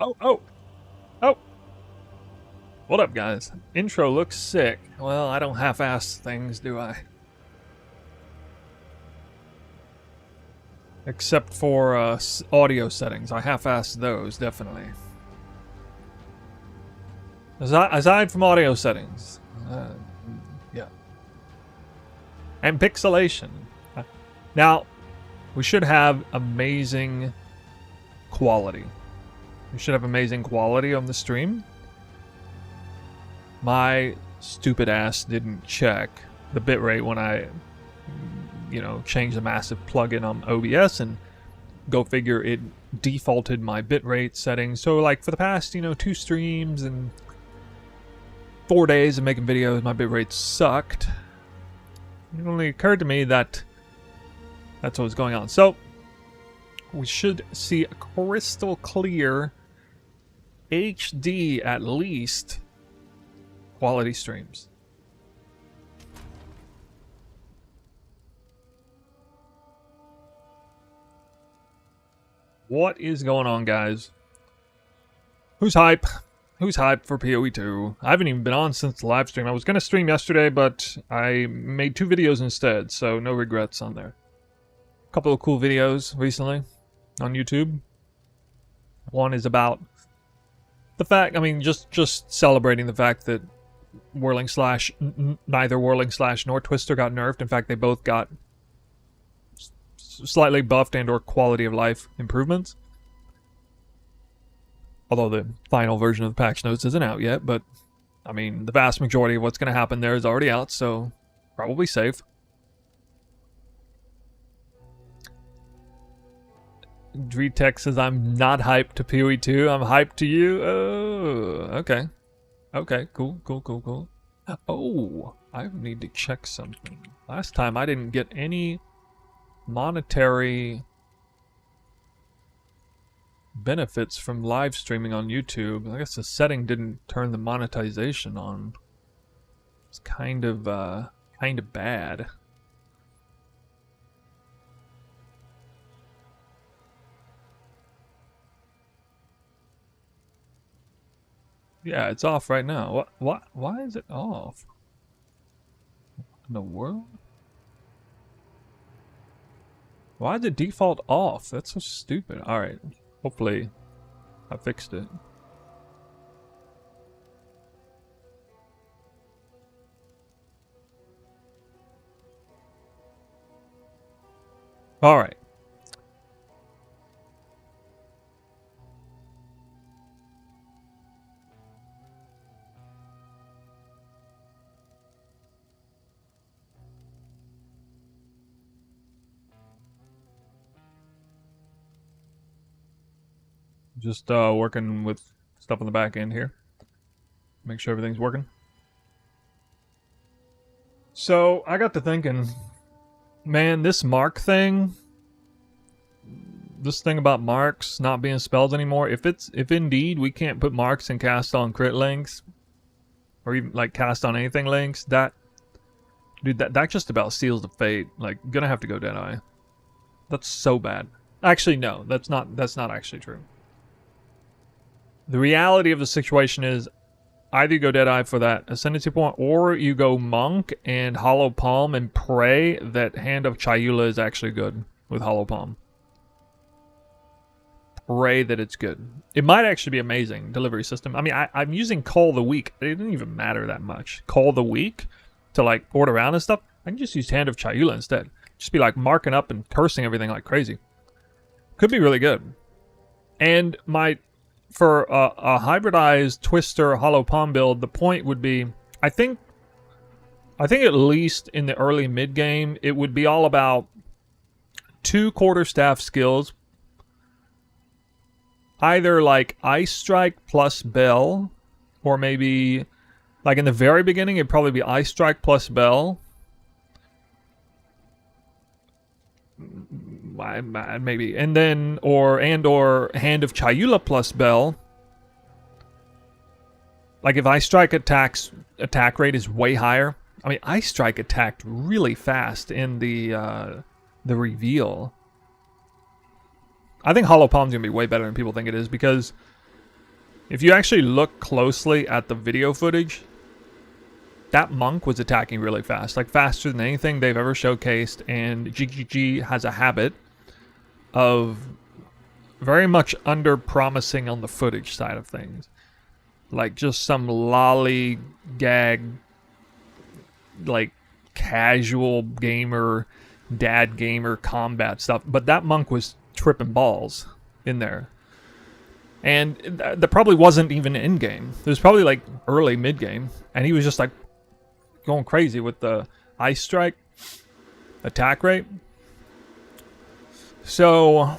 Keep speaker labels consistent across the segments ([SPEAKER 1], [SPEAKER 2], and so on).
[SPEAKER 1] Oh. Oh. What up, guys? Intro looks sick. Well, I don't half-ass things, do I? Except for audio settings. I half-ass those, definitely. Aside from audio settings. Yeah. And pixelation. Now, we should have amazing quality. We should have amazing quality on the stream. My stupid ass didn't check the bitrate when I, changed the massive plugin on OBS, and go figure it defaulted my bitrate settings. So like for the past, 2 streams and 4 days of making videos, my bitrate sucked. It only occurred to me that that's what was going on. So we should see a crystal clear HD at least quality streams. What is going on, guys? Who's hype? Who's hyped for PoE2? I haven't even been on since the live stream. I was going to stream yesterday, but I made 2 videos instead, so no regrets on there. A couple of cool videos recently on YouTube. One is about the fact, just celebrating the fact that neither Whirling Slash nor Twister got nerfed. In fact, they both got slightly buffed and or quality of life improvements. Although the final version of the patch notes isn't out yet, but the vast majority of what's going to happen there is already out, so probably safe. Dretex says, I'm not hyped to PoE2, I'm hyped to you. Oh, okay. Okay, cool. Oh, I need to check something. Last time I didn't get any monetary benefits from live streaming on YouTube. I guess the setting didn't turn the monetization on. It's kind of bad. Yeah, it's off right now. What? Why is it off? What in the world? Why is it default off? That's so stupid. Alright. Hopefully I fixed it. Alright. Just working with stuff on the back end here. Make sure everything's working. So I got to thinking, man, this mark thing, this thing about marks not being spells anymore, if indeed we can't put marks and cast on crit links, or even like cast on anything links, that just about seals the fate. Like, gonna have to go Deadeye. That's so bad. Actually, no, that's not actually true. The reality of the situation is either you go Deadeye for that Ascendancy point, or you go Monk and Hollow Palm and pray that Hand of Chayula is actually good with Hollow Palm. Pray that it's good. It might actually be amazing delivery system. I'm using Call the Weak. It didn't even matter that much. Call the Weak to like port around and stuff. I can just use Hand of Chayula instead. Just be like marking up and cursing everything like crazy. Could be really good. And for a hybridized Twister Hollow Palm build, the point would be, I think at least in the early mid game, it would be all about 2 quarterstaff skills, either like Ice Strike plus Bell, or maybe like in the very beginning it'd probably be Ice Strike plus Bell. Maybe, and then or Hand of Chayula plus Bell. Like if Ice Strike attack rate is way higher. Ice Strike attacked really fast in the reveal. I think Hollow Palm's gonna be way better than people think it is, because If you actually look closely at the video footage, that monk was attacking really fast, like faster than anything they've ever showcased, and GGG has a habit of very much under-promising on the footage side of things. Like just some lollygag, like casual gamer, dad gamer combat stuff. But that monk was tripping balls in there. And that probably wasn't even endgame. It was probably like early mid-game. And he was just like going crazy with the ice strike attack rate. So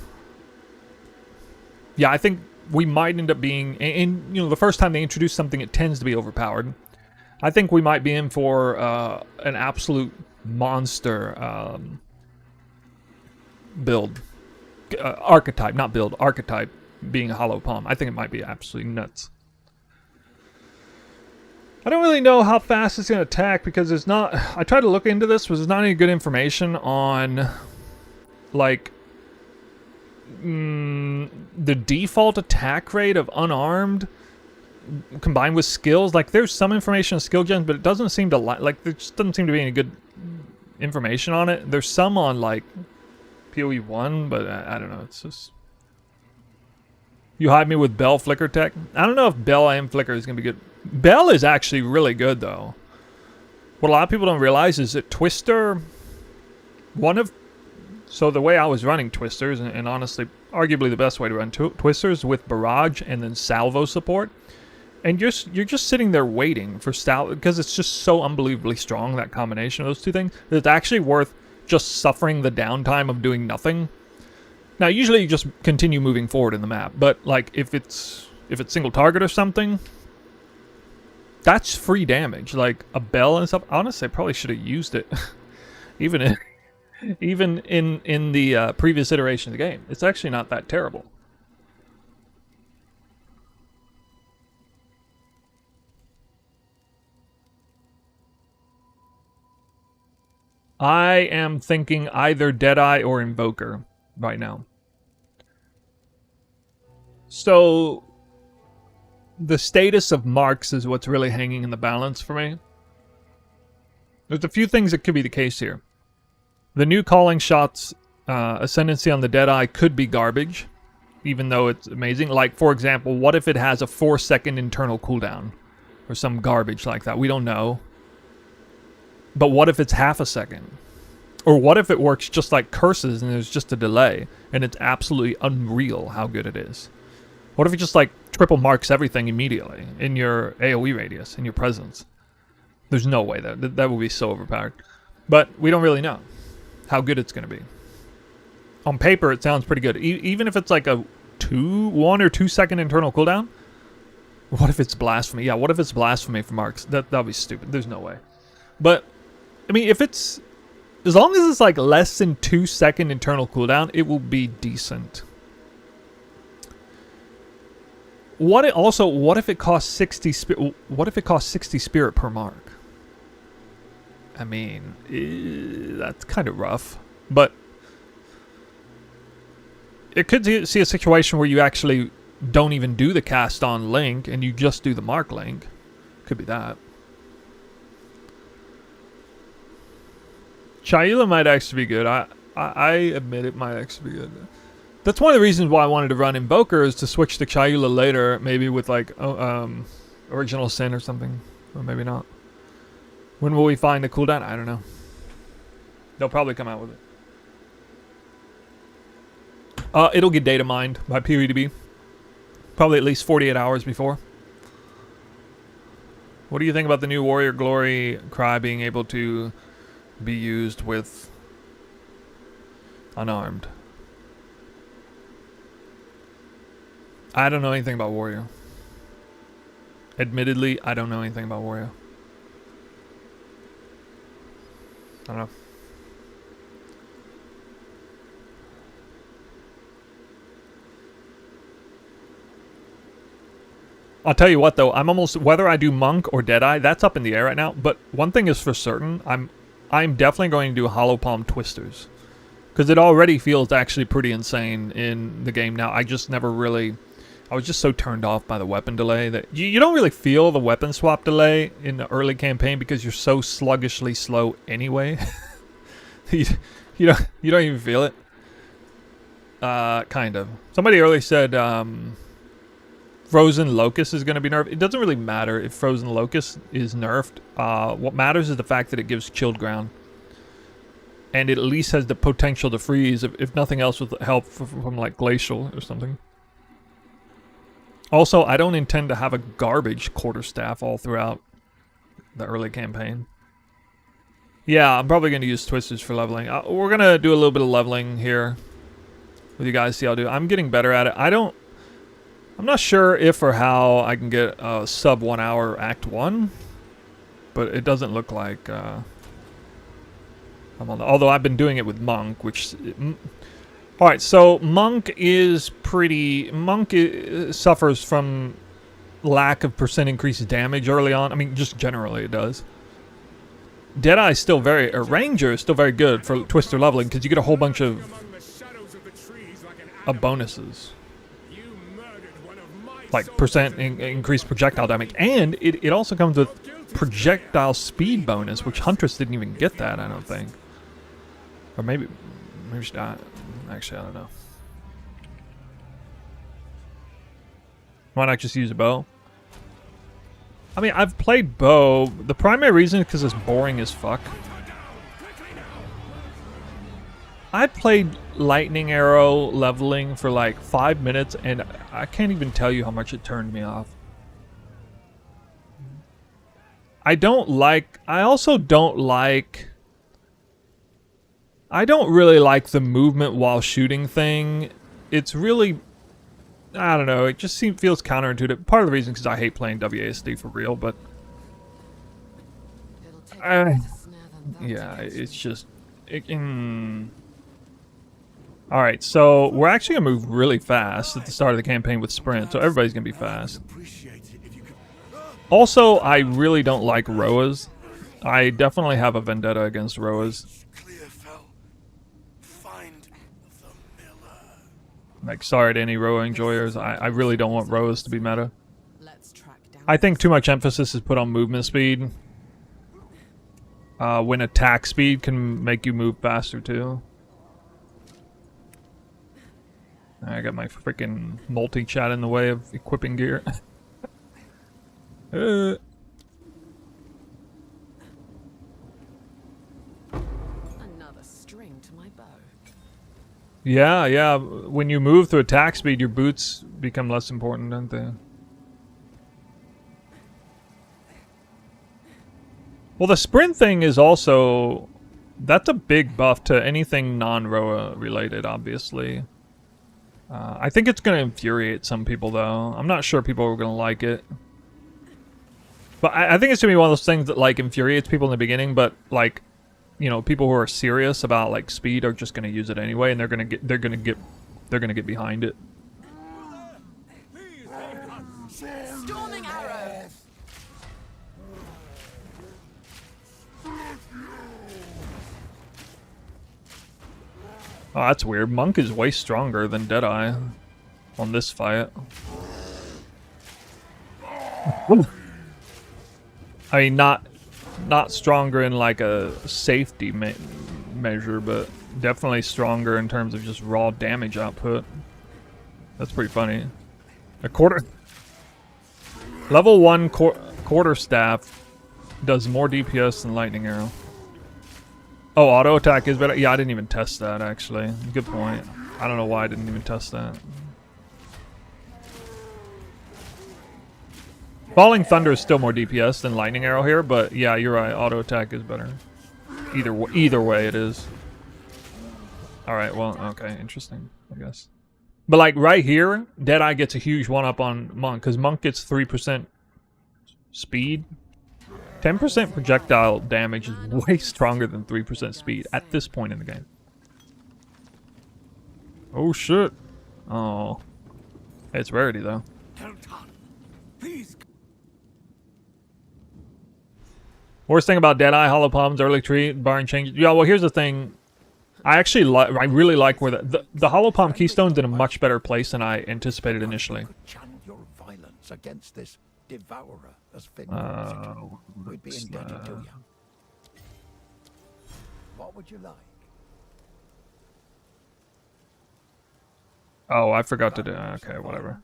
[SPEAKER 1] yeah, I think we might end up being, and you know, the first time they introduce something, it tends to be overpowered. I think we might be in for an absolute monster build. Archetype, not build, archetype being a hollow palm. I think it might be absolutely nuts. I don't really know how fast it's going to attack because there's not, I tried to look into this, but there's not any good information on, like, the default attack rate of unarmed combined with skills. Like, there's some information on skill gens, but it doesn't seem to like there just doesn't seem to be any good information on it. There's some on like PoE 1, but I don't know. It's just, you hide me with Bell Flicker Tech. I don't know if Bell and Flicker is gonna be good. Bell is actually really good though. What a lot of people don't realize is that Twister, so the way I was running Twisters, and honestly, arguably the best way to run Twisters with Barrage and then Salvo support, and you're just sitting there waiting for Salvo, because it's just so unbelievably strong, that combination of those two things, that it's actually worth just suffering the downtime of doing nothing. Now, usually you just continue moving forward in the map, but like if it's single target or something, that's free damage. Like a Bell and stuff. Honestly, I probably should have used it, even in the previous iteration of the game. It's actually not that terrible. I am thinking either Deadeye or Invoker right now. So the status of marks is what's really hanging in the balance for me. There's a few things that could be the case here. The new calling shots ascendancy on the Deadeye could be garbage, even though it's amazing. Like, for example, what if it has a 4-second internal cooldown? Or some garbage like that. We don't know. But what if it's half a second? Or what if it works just like curses and there's just a delay and it's absolutely unreal how good it is? What if it just like triple marks everything immediately in your AoE radius, in your presence? There's no way that would be so overpowered. But we don't really know how good it's going to be. On paper, it sounds pretty good. Even if it's like a 1 or 2 second internal cooldown. What if it's blasphemy? Yeah, what if it's blasphemy for marks? That'll be stupid. There's no way. But I mean, if it's, as long as it's like less than 2 second internal cooldown, it will be decent. What if it costs 60 spirit? What if it costs 60 spirit per mark? I mean, that's kind of rough. But it could see a situation where you actually don't even do the cast on link and you just do the mark link. Could be that. Chayula might actually be good. I admit it might actually be good. That's one of the reasons why I wanted to run Invoker, is to switch to Chayula later, maybe with like Original Sin or something, or maybe not. When will we find a cooldown? I don't know. They'll probably come out with it. It'll get data mined by PoEDB. Probably at least 48 hours before. What do you think about the new Warrior Glory Cry being able to be used with unarmed? I don't know anything about Warrior. Admittedly, I don't know anything about Warrior. I don't know. I'll tell you what though, I'm almost, whether I do Monk or Deadeye, that's up in the air right now, but one thing is for certain, I'm definitely going to do Hollow Palm Twisters. Because it already feels actually pretty insane in the game now. I just never really, I was just so turned off by the weapon delay that you don't really feel the weapon swap delay in the early campaign because you're so sluggishly slow anyway. you don't even feel it. Kind of. Somebody earlier said Frozen Locust is going to be nerfed. It doesn't really matter if Frozen Locust is nerfed. What matters is the fact that it gives chilled ground. And it at least has the potential to freeze, if nothing else, with help from like Glacial or something. Also, I don't intend to have a garbage quarterstaff all throughout the early campaign. Yeah, I'm probably going to use Twisters for leveling. We're going to do a little bit of leveling here with you guys, see how I do. I'm getting better at it. I'm not sure if or how I can get a sub 1 hour Act 1, but it doesn't look like I'm on the, although I've been doing it with Monk, which... Alright, so Monk suffers from lack of percent increased damage early on. I mean, just generally it does. Deadeye is still Ranger is still very good for Twister leveling because you get a whole bunch of bonuses. Like percent increased projectile damage. And it also comes with projectile speed bonus, which Huntress didn't even get that, I don't think. Or maybe she died. Actually, I don't know. Why not just use a bow? I mean, I've played bow. The primary reason is because it's boring as fuck. I played lightning arrow leveling for like 5 minutes, and I can't even tell you how much it turned me off. I don't really like the movement while shooting thing. It's really, I don't know, it just feels counterintuitive. Part of the reason is because I hate playing WASD for real, but yeah, it's just... Alright, so we're actually going to move really fast at the start of the campaign with sprint, so everybody's going to be fast. Also, I really don't like Roas. I definitely have a vendetta against Roas. Like, sorry to any Roa enjoyers, I really don't want Roas to be meta. I think too much emphasis is put on movement speed. When attack speed can make you move faster too. I got my freaking multi-chat in the way of equipping gear.
[SPEAKER 2] Another string to my bow.
[SPEAKER 1] Yeah. When you move through attack speed, your boots become less important, don't they? Well, the sprint thing is also... That's a big buff to anything non-Roa related, obviously. I think it's going to infuriate some people, though. I'm not sure people are going to like it. But I think it's going to be one of those things that, like, infuriates people in the beginning, but, like, you know, people who are serious about, like, speed are just going to use it anyway, and they're going to get behind it.
[SPEAKER 2] Storming arrow.
[SPEAKER 1] Oh, that's weird. Monk is way stronger than Deadeye on this fight. I mean, not stronger in like a safety measure, but definitely stronger in terms of just raw damage output. That's pretty funny. Level 1 quarterstaff does more DPS than lightning arrow. Oh, auto attack is better. Yeah, I didn't even test that actually. Good point. I don't know why I didn't even test that. Falling Thunder is still more DPS than lightning arrow here, but yeah, you're right. Auto attack is better. Either way, it is. All right. Well, okay, interesting, I guess. But like right here, Deadeye gets a huge one-up on Monk because Monk gets 3% speed. 10% projectile damage is way stronger than 3% speed at this point in the game. Oh shit. Oh. It's rarity though. Worst thing about Deadeye, Hollow Palms, early tree, barring changes. Yeah, well here's the thing. I actually I really like where the Hollow Palm Keystone's in a much better place than I anticipated initially.
[SPEAKER 3] Channel your violence against this devourer, as Finn calls it. We'd be indebted to you. What would you like?
[SPEAKER 1] Oh, I forgot to do. Okay, whatever.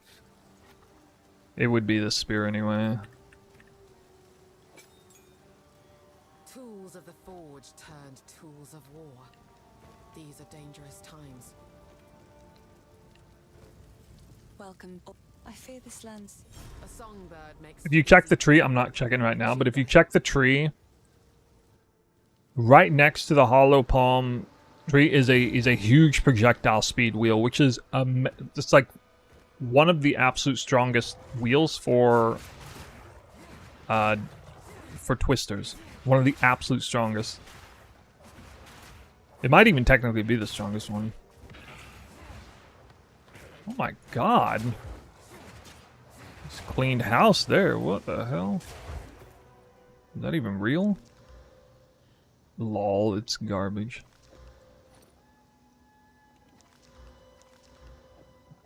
[SPEAKER 1] It would be the spear anyway.
[SPEAKER 2] Tools of the forge turned tools of war. These are dangerous times.
[SPEAKER 4] Welcome. I fear this land's...
[SPEAKER 2] A songbird makes...
[SPEAKER 1] If you check the tree, I'm not checking right now, but if you check the tree, right next to the Hollow Palm tree is a huge projectile speed wheel, which is just like one of the absolute strongest wheels for twisters. One of the absolute strongest. It might even technically be the strongest one. Oh my god. Just cleaned house there. What the hell? Is that even real? Lol, it's garbage.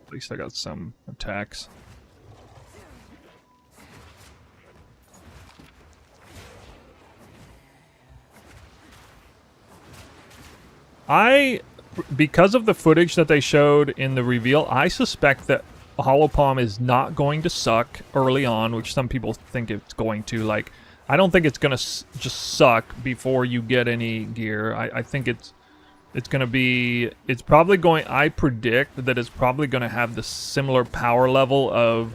[SPEAKER 1] At least I got some attacks. Because of the footage that they showed in the reveal, I suspect that Hollow Palm is not going to suck early on, which some people think it's going to. Like, I don't think it's going to just suck before you get any gear. I think it's going to be... It's probably going... I predict that it's probably going to have the similar power level of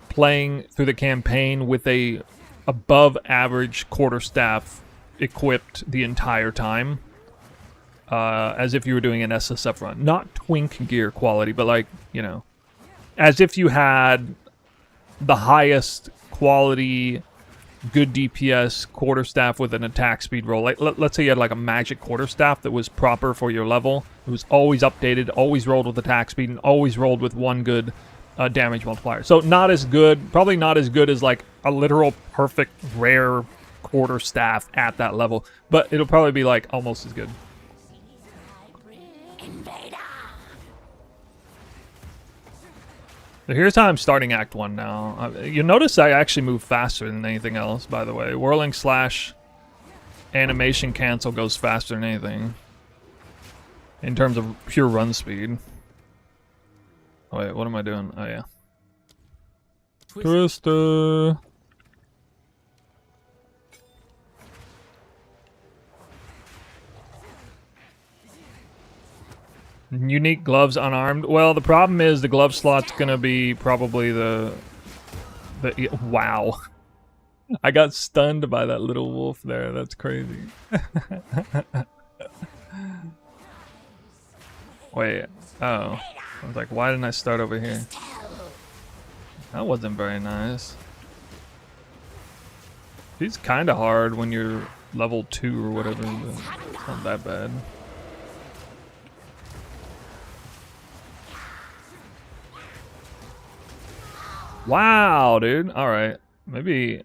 [SPEAKER 1] playing through the campaign with a above average quarterstaff equipped the entire time. As if you were doing an SSF run. Not twink gear quality, but like, you know, as if you had the highest quality, good DPS quarterstaff with an attack speed roll. Like, let's say you had like a magic quarterstaff that was proper for your level. It was always updated, always rolled with attack speed, and always rolled with one good damage multiplier. So not as good, probably not as good as like a literal perfect rare quarterstaff at that level, but it'll probably be like almost as good. So here's how I'm starting Act 1 now. You notice I actually move faster than anything else, by the way. Whirling slash animation cancel goes faster than anything. In terms of pure run speed. Oh wait, what am I doing? Oh yeah. Twister! Unique gloves unarmed. Well, the problem is the glove slot's gonna be probably the wow. I got stunned by that little wolf there. That's crazy. Wait. Oh. I was like, why didn't I start over here? That wasn't very nice. He's kind of hard when you're level 2 or whatever, but it's not that bad. Wow, dude. Alright. Maybe...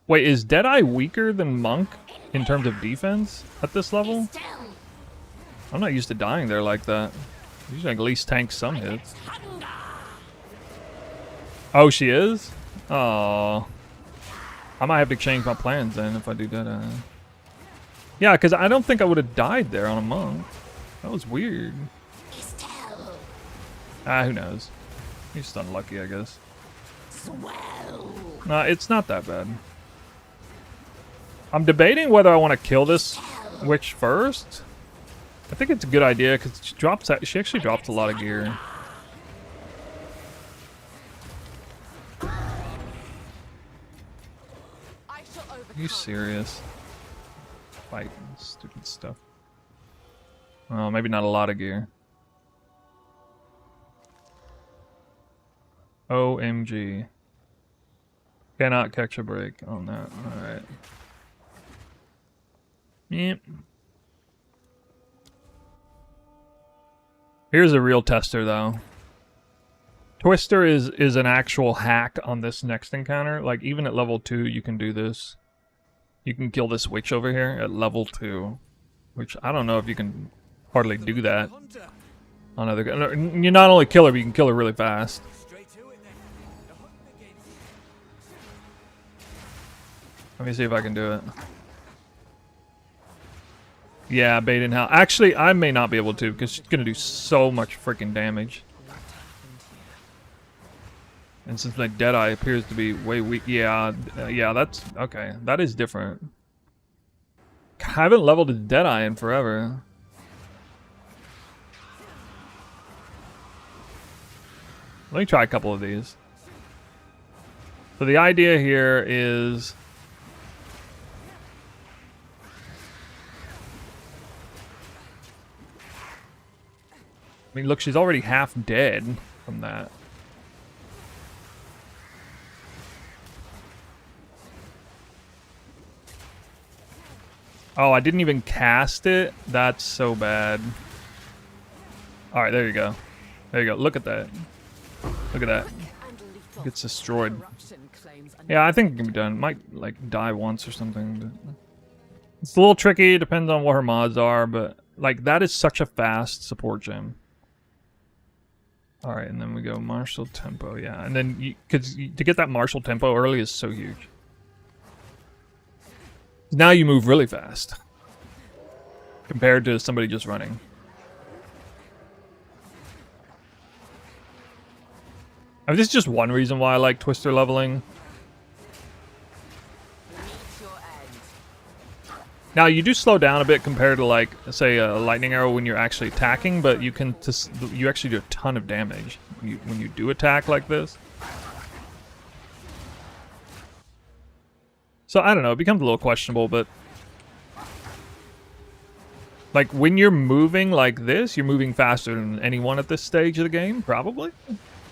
[SPEAKER 1] Wait, is Deadeye weaker than Monk in terms of defense at this level? I'm not used to dying there like that. Usually at least tank some hits. Oh, she is? Oh, I might have to change my plans then if I do Deadeye. Yeah, because I don't think I would have died there on a Monk. That was weird. Ah, who knows? He's just unlucky, I guess. Nah, it's not that bad. I'm debating whether I want to kill this witch first. I think it's a good idea because she actually drops a lot of gear. Are you serious? Fighting stupid stuff. Oh, maybe not a lot of gear. OMG. Cannot catch a break on that. Alright. Yep. Here's a real tester though. Twister is an actual hack on this next encounter. Like even at level 2 you can do this. You can kill this witch over here at level 2. which I don't know if you can hardly do that on other. You not only kill her, but you can kill her really fast. Let me see if I can do it. Yeah, bait in hell. Actually, I may not be able to because she's gonna do so much freaking damage. And since my Deadeye appears to be way weak, yeah, yeah, that's okay. That is different. I haven't leveled a Deadeye in forever. Let me try a couple of these. So the idea here is I mean, look, she's already half dead from that. Oh, I didn't even cast it? That's so bad. Alright, there you go. There you go. Look at that. Look at that. Gets destroyed. Yeah, I think it can be done. Might, like, die once or something. But it's a little tricky. Depends on what her mods are, but, like, that is such a fast support gem. Alright, and then we go martial tempo, yeah. And then, because to get that martial tempo early is so huge. Now you move really fast. Compared to somebody just running. I mean, this is just one reason why I like Twister leveling. Now, you do slow down a bit compared to, like, say, a lightning arrow when you're actually attacking, but you can you actually do a ton of damage when you do attack like this. So, I don't know, it becomes a little questionable, but like, when you're moving like this, you're moving faster than anyone at this stage of the game, probably.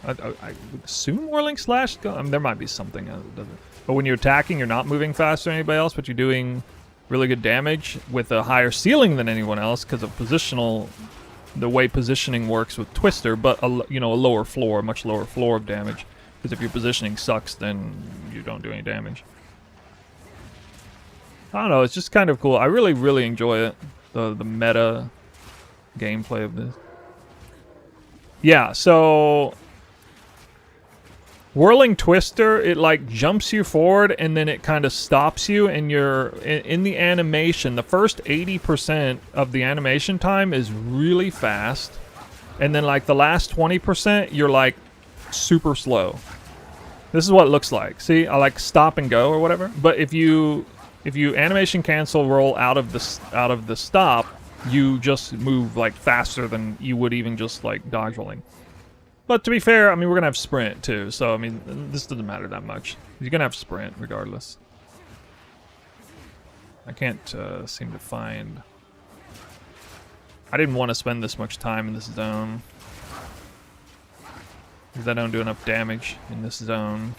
[SPEAKER 1] I would assume Whirling Slash, I mean, there might be something that doesn't. But when you're attacking, you're not moving faster than anybody else, but you're doing really good damage with a higher ceiling than anyone else because of positional, the way positioning works with Twister, but a lower floor, much lower floor of damage. Because if your positioning sucks, then you don't do any damage. I don't know, it's just kind of cool. I really, really enjoy it. The meta gameplay of this. Yeah, so Whirling Twister, it like jumps you forward and then it kind of stops you, and you're in the animation. The first 80% of the animation time is really fast, and then like the last 20% you're like super slow. This is what it looks like. See, I like stop and go or whatever. But if you animation cancel roll out of the stop, you just move like faster than you would even just like dodge rolling. But to be fair, I mean, we're gonna have sprint too, so I mean, this doesn't matter that much. You're gonna have sprint regardless. I can't seem to find. I didn't want to spend this much time in this zone because I don't do enough damage in this zone.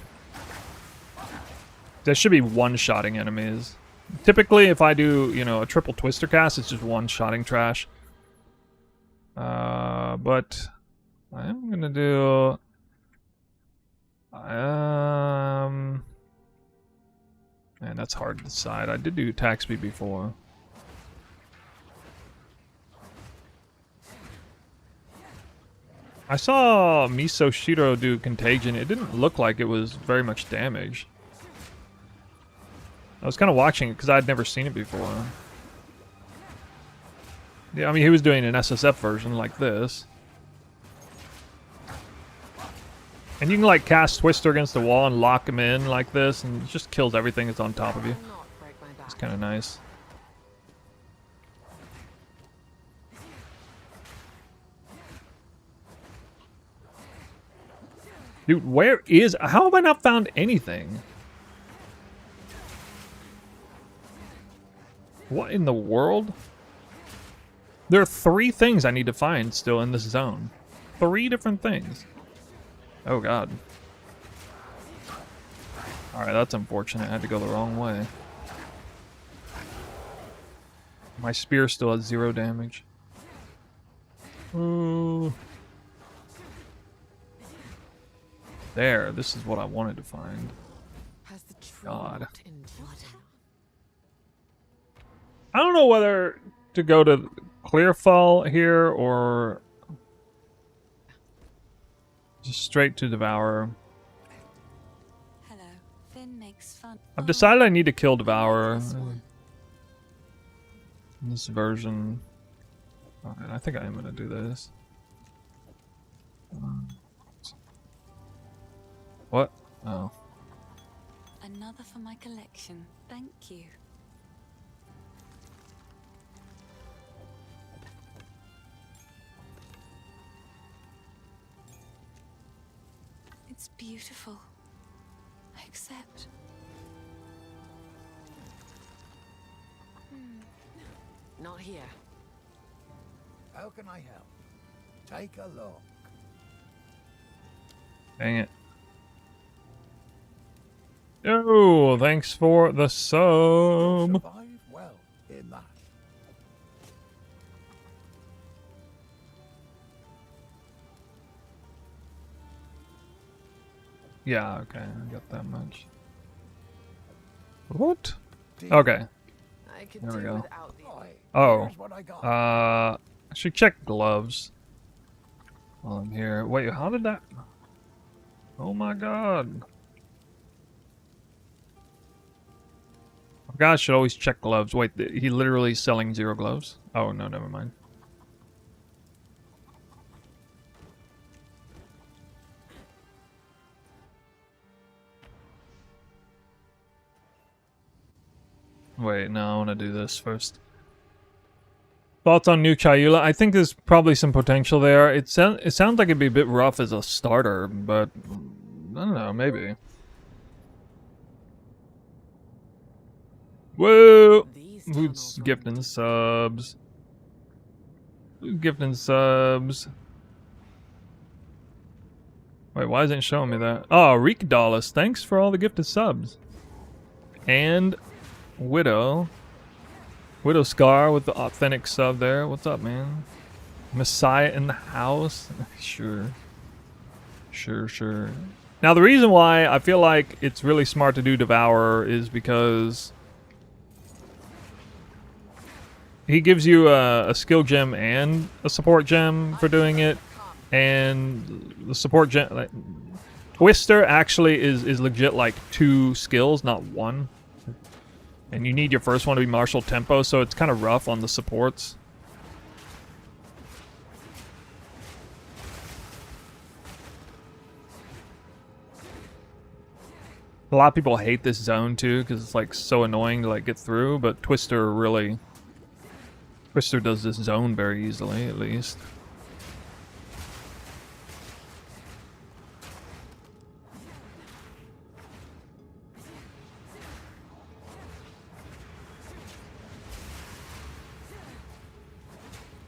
[SPEAKER 1] There should be one-shotting enemies. Typically, if I do, a triple Twister cast, it's just one-shotting trash. But I'm gonna do. Man, that's hard to decide. I did do attack speed before. I saw Miso Shiro do Contagion. It didn't look like it was very much damage. I was kind of watching it because I'd never seen it before. Yeah, I mean, he was doing an SSF version like this. And you can, like, cast Twister against the wall and lock him in like this, and it just kills everything that's on top of you. It's kind of nice. Dude, where is... How have I not found anything? What in the world? There are 3 things I need to find still in this zone. 3 different things. Oh god. Alright, that's unfortunate. I had to go the wrong way. My spear still has 0 damage. Ooh. There, this is what I wanted to find. God. I don't know whether to go to Clearfall here or just straight to Devourer?
[SPEAKER 4] Hello. Finn makes fun.
[SPEAKER 1] I've decided I need to kill
[SPEAKER 4] I like
[SPEAKER 1] Devourer
[SPEAKER 4] this one.
[SPEAKER 1] in this version. Alright, I think I am gonna do this. What? Oh.
[SPEAKER 4] Another for my collection. Thank you. It's beautiful. I accept.
[SPEAKER 2] Not here.
[SPEAKER 3] How can I help? Take a look.
[SPEAKER 1] Dang it. Yo, thanks for the sub.
[SPEAKER 3] Survive well in that.
[SPEAKER 1] Yeah, okay, I got that much. What?
[SPEAKER 3] Deal.
[SPEAKER 1] Okay.
[SPEAKER 2] I could
[SPEAKER 1] There we
[SPEAKER 2] do
[SPEAKER 1] go.
[SPEAKER 2] without the
[SPEAKER 3] Right,
[SPEAKER 1] Oh.
[SPEAKER 3] here's what I got.
[SPEAKER 1] I should check gloves while I'm here. Wait, how did that... Oh my god. Guys should always check gloves. Wait, he literally selling 0 gloves? Oh, no, never mind. Wait, no, I want to do this first. Thoughts on new Chayula? I think there's probably some potential there. It sounds like it'd be a bit rough as a starter, but I don't know, maybe. Whoa!
[SPEAKER 2] These
[SPEAKER 1] Who's
[SPEAKER 2] tunnels
[SPEAKER 1] gifting subs? Who's gifting subs? Wait, why isn't it showing me that? Oh, Reek Dallas, thanks for all the gifted subs. And Widow. Widow Scar with the authentic sub there. What's up, man? Messiah in the house? Sure. Sure. Now, the reason why I feel like it's really smart to do Devourer is because he gives you a skill gem and a support gem for doing it. And the support gem... Like, Twister actually is legit like 2 skills, not 1. And you need your first one to be martial tempo, so it's kind of rough on the supports. A lot of people hate this zone too, because it's like so annoying to like get through, but Twister does this zone very easily, at least.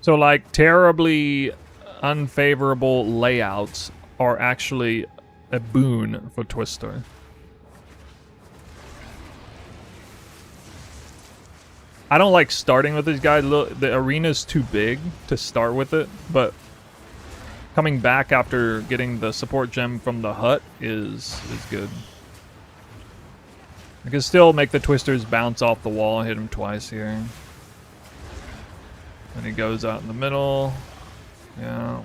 [SPEAKER 1] So, like, terribly unfavorable layouts are actually a boon for Twister. I don't like starting with these guys. The arena's too big to start with it, but coming back after getting the support gem from the hut is good. I can still make the Twisters bounce off the wall, hit him twice here. And he goes out in the middle. Yeah.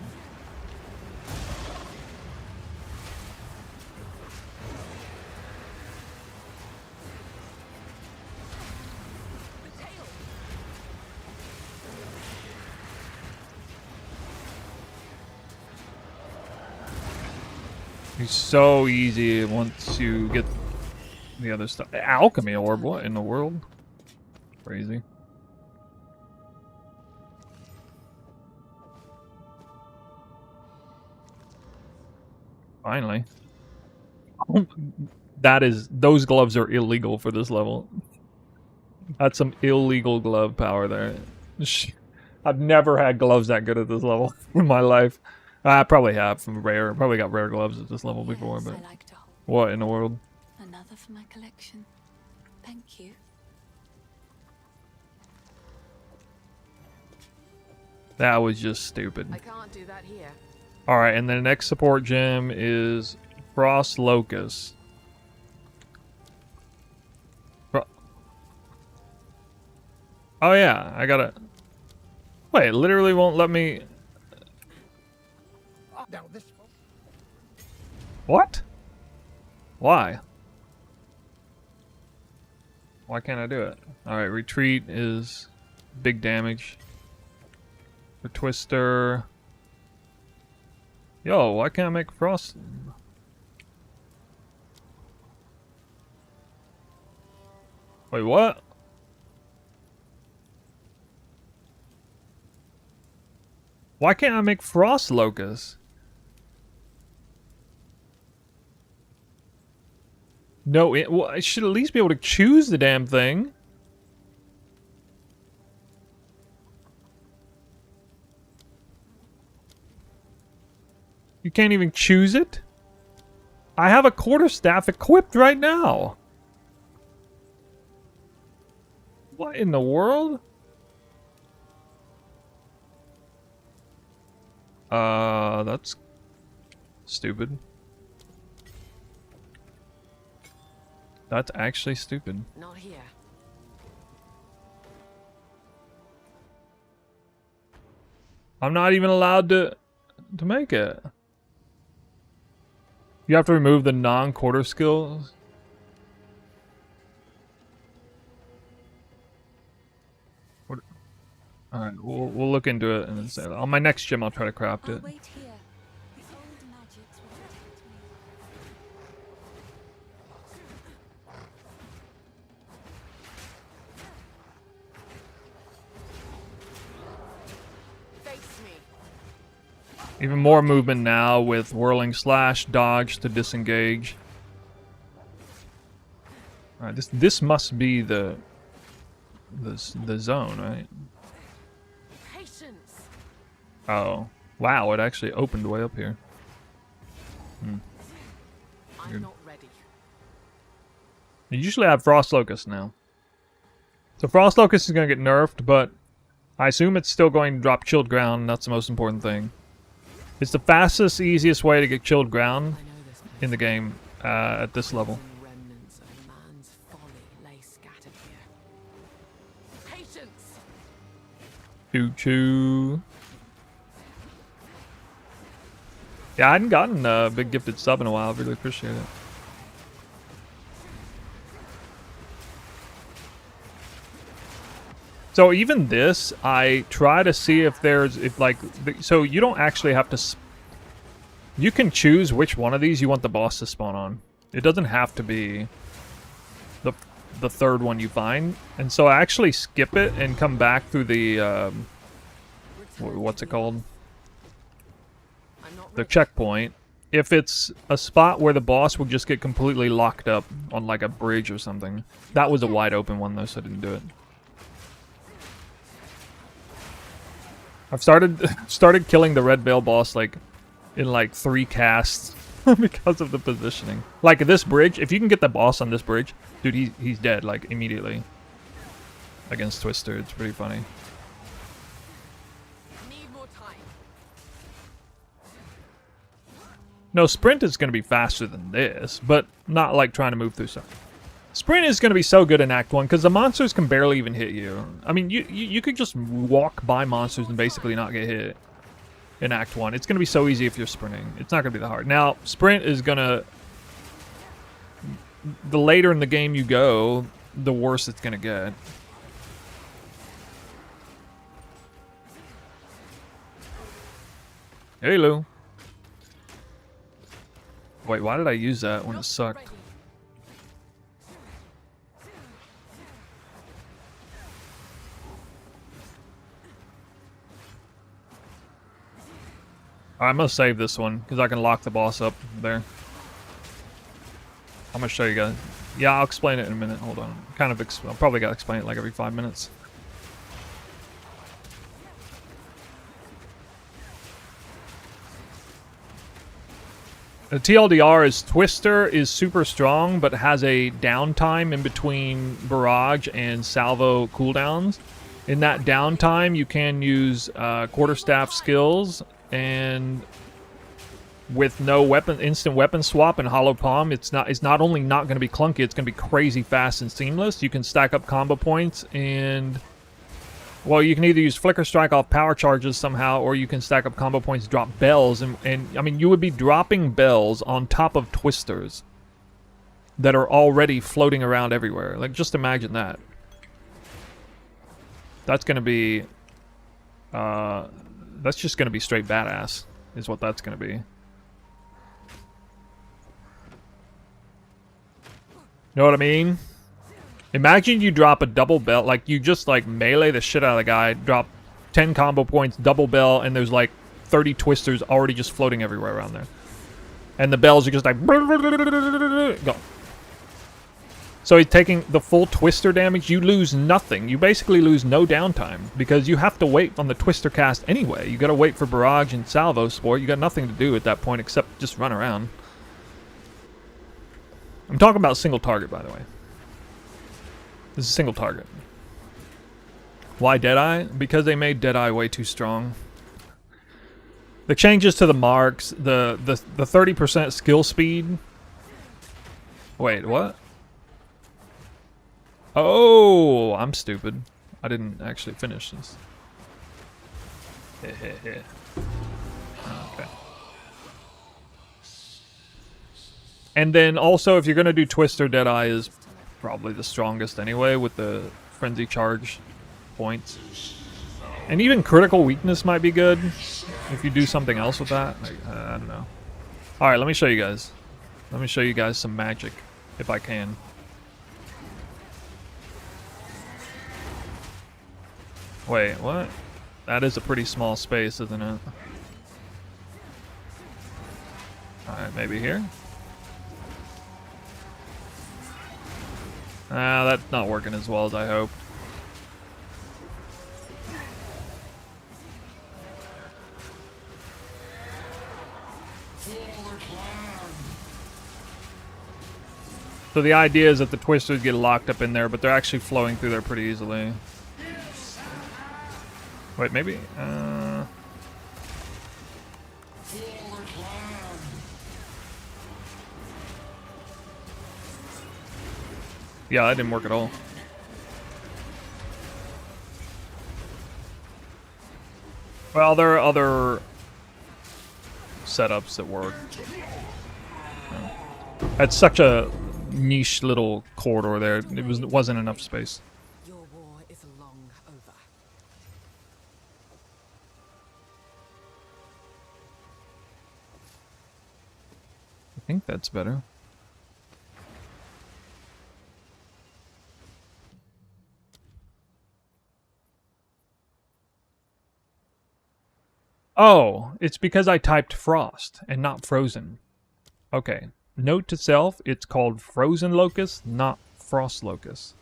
[SPEAKER 1] He's so easy once you get the other stuff. Alchemy orb, what in the world? Crazy. Finally. Those gloves are illegal for this level. That's some illegal glove power there. I've never had gloves that good at this level in my life. I probably have from rare. Probably got rare gloves at this level before,
[SPEAKER 4] Yes,
[SPEAKER 1] but
[SPEAKER 4] I like to hold.
[SPEAKER 1] what in the world?
[SPEAKER 4] Another for my collection. Thank you.
[SPEAKER 1] That was just stupid.
[SPEAKER 2] I can't do that here.
[SPEAKER 1] Alright, and the next support gem is Frost Locust. Oh yeah, I gotta... Wait, it literally won't let me...
[SPEAKER 3] Now this.
[SPEAKER 1] What? Why? Why can't I do it? Alright, retreat is big damage. The twister... Yo, why can't I make frost? Wait, what? Why can't I make frost locusts? No, well, I should at least be able to choose the damn thing. You can't even choose it? I have a quarterstaff equipped right now. What in the world? That's stupid. That's actually stupid.
[SPEAKER 2] Not here.
[SPEAKER 1] I'm not even allowed to make it. You have to remove the non-quarter skills. What? All right, we'll look into it and then say on my next gym I'll try to craft
[SPEAKER 4] I'll
[SPEAKER 1] it.
[SPEAKER 4] wait here. The old magics will protect me.
[SPEAKER 2] Face me.
[SPEAKER 1] Even more movement now with whirling slash, dodge to disengage. All right, this must be the zone, right?
[SPEAKER 2] Patience.
[SPEAKER 1] Oh, wow! It actually opened way up here.
[SPEAKER 2] I'm not ready.
[SPEAKER 1] You usually have Frost Locust now. So Frost Locust is going to get nerfed, but I assume it's still going to drop Chilled Ground, and that's the most important thing. It's the fastest, easiest way to get Chilled Ground
[SPEAKER 2] I know this place.
[SPEAKER 1] in the game at this level.
[SPEAKER 2] Remnants of man's folly lay scattered here. Patience.
[SPEAKER 1] Choo-choo. Yeah, I hadn't gotten a big gifted sub in a while. I really appreciate it. So even this, I try to see if there's, so you don't actually have to, you can choose which one of these you want the boss to spawn on. It doesn't have to be the third one you find. And so I actually skip it and come back through the, what's it called?
[SPEAKER 2] I'm not
[SPEAKER 1] The
[SPEAKER 2] ready.
[SPEAKER 1] checkpoint. If it's a spot where the boss will just get completely locked up on like a bridge or something. That was a wide open one though, so I didn't do it. I've started killing the Red Veil boss like in like 3 casts because of the positioning. Like this bridge, if you can get the boss on this bridge, dude, he's dead like immediately. Against Twister, it's pretty funny.
[SPEAKER 2] Need more time.
[SPEAKER 1] No, sprint is going to be faster than this, but not like trying to move through stuff. Sprint is going to be so good in Act 1 because the monsters can barely even hit you. I mean, you could just walk by monsters and basically not get hit in Act 1. It's going to be so easy if you're sprinting. It's not going to be that hard. Now, sprint is going to... The later in the game you go, the worse it's going to get. Hey, Lou. Wait, why did I use that when it sucked?
[SPEAKER 2] Ready.
[SPEAKER 1] I'm gonna save this one because I can lock the boss up there. I'm gonna show you guys. Yeah, I'll explain it in a minute. Hold on. I'll probably gotta explain it like every 5 minutes. The TLDR is Twister is super strong, but has a downtime in between Barrage and Salvo cooldowns. In that downtime, you can use quarterstaff skills, and with no instant weapon swap and hollow palm, it's not only not going to be clunky, it's going to be crazy fast and seamless. You can stack up combo points and Well, you can either use Flicker Strike off power charges somehow, or you can stack up combo points, drop bells, and I mean, you would be dropping bells on top of twisters that are already floating around everywhere. Like, just imagine that. That's gonna be, that's just gonna be straight badass, is what that's gonna be. Know what I mean? Imagine you drop a double bell, like you just like melee the shit out of the guy, drop 10 combo points, double bell, and there's like 30 twisters already just floating everywhere around there. And the bells are just like, go. So he's taking the full twister damage, you lose nothing. You basically lose no downtime, because you have to wait on the twister cast anyway. You gotta wait for barrage and salvo sport. You got nothing to do at that point except just run around. I'm talking about single target, by the way. This is a single target. Why Deadeye? Because they made Deadeye way too strong. The changes to the marks, the 30% skill speed. Wait, what? Oh, I'm stupid. I didn't actually finish this. Okay. And then also, if you're going to do Twister, Deadeye is probably the strongest anyway with the Frenzy Charge points. And even Critical Weakness might be good if you do something else with that. Like, I don't know. Alright, let me show you guys. Let me show you guys some magic, if I can. Wait, what? That is a pretty small space, isn't it? Alright, maybe here? Ah, that's not working as well as I hoped. So the idea is that the twisters get locked up in there, but they're actually flowing through there pretty easily. Wait, maybe? Yeah, that didn't work at all. Well, there are other setups that work. It's such a niche little corridor there. It wasn't enough space.
[SPEAKER 2] Your war is long over.
[SPEAKER 1] I think that's better. Oh, it's because I typed frost and not frozen. Okay. Note to self, it's called frozen locust, not frost locust.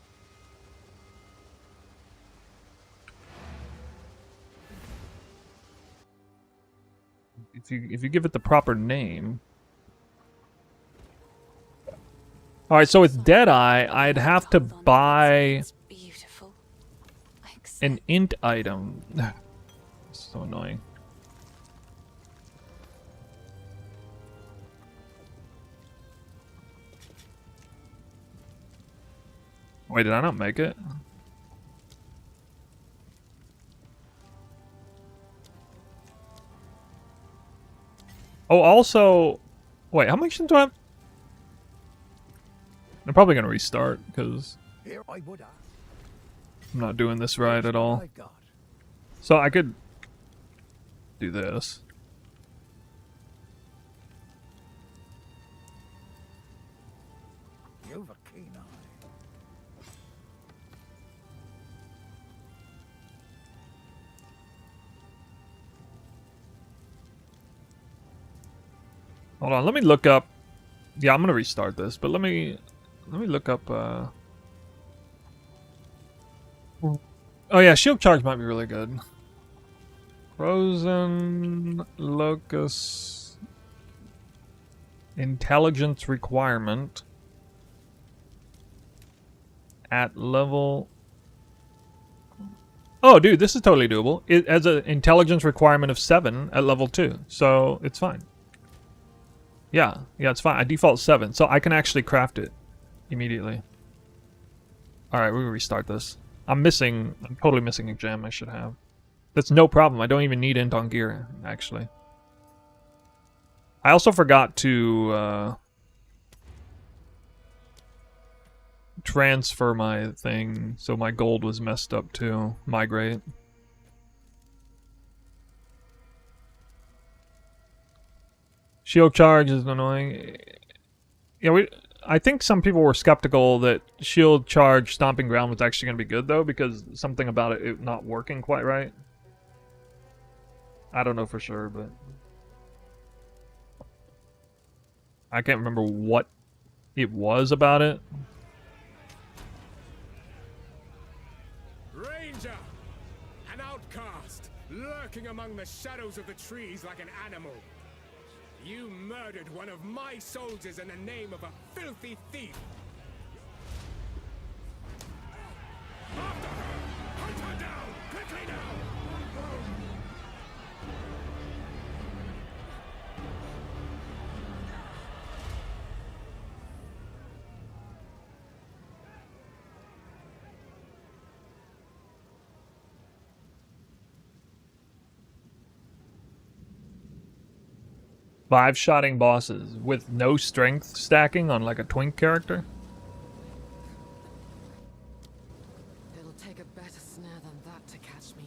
[SPEAKER 1] If you give it the proper name. Alright, so with Deadeye, I'd have to buy an int item. So annoying. Wait, did I not make it? Oh, also... Wait, how much do I have? I'm probably going to restart, because I'm not doing this right at all. So I could do this. Hold on, let me look up. Yeah, I'm gonna restart this, but let me look up. Oh yeah, shield charge might be really good. Frozen locust intelligence requirement at level. Oh, dude, this is totally doable. It has an intelligence requirement of 7 at level 2, so it's fine. Yeah, it's fine. I default 7, so I can actually craft it immediately. Alright, we will restart this. I'm totally missing a gem I should have. That's no problem. I don't even need Int on gear, actually. I also forgot to transfer my thing, so my gold was messed up too. Migrate. Shield charge is annoying. Yeah, I think some people were skeptical that shield charge stomping ground was actually going to be good though, because something about it not working quite right. I don't know for sure, but I can't remember what it was about it.
[SPEAKER 5] Ranger! An outcast, lurking among the shadows of the trees like an animal. You murdered one of my soldiers in the name of a filthy thief! After her! Hunt her down! Quickly now!
[SPEAKER 1] 5-shotting bosses with no strength stacking on like a twink character.
[SPEAKER 2] It'll take a better snare than that to catch me.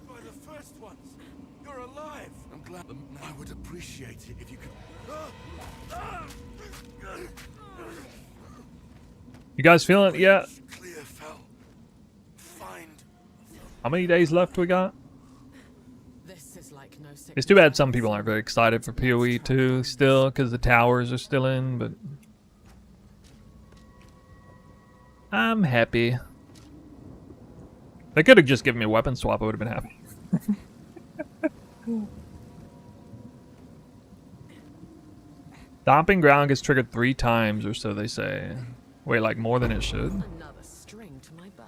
[SPEAKER 6] By the first ones, you're alive. I'm glad. I would appreciate it if you could.
[SPEAKER 1] You guys feeling it yet?
[SPEAKER 6] Clear fell. Find.
[SPEAKER 1] How many days left we got?
[SPEAKER 2] This is like no sickness.
[SPEAKER 1] It's too bad some people aren't very excited for PoE 2 still, because the towers are still in, but I'm happy. They could have just given me a weapon swap, I would have been happy. Stomping ground gets triggered 3 times or so they say. Wait, like more than it should?
[SPEAKER 2] Another string to my bow.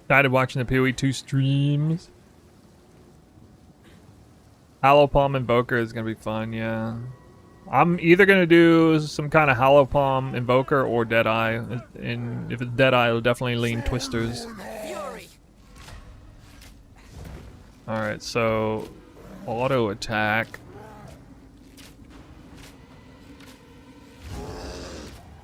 [SPEAKER 1] Started watching the PoE 2 streams. Hollow Palm Invoker is gonna be fun, yeah. I'm either gonna do some kind of Hollow Palm Invoker or Deadeye. And if it's Deadeye, it'll definitely lean Twisters.
[SPEAKER 2] Fury.
[SPEAKER 1] Alright, so auto attack.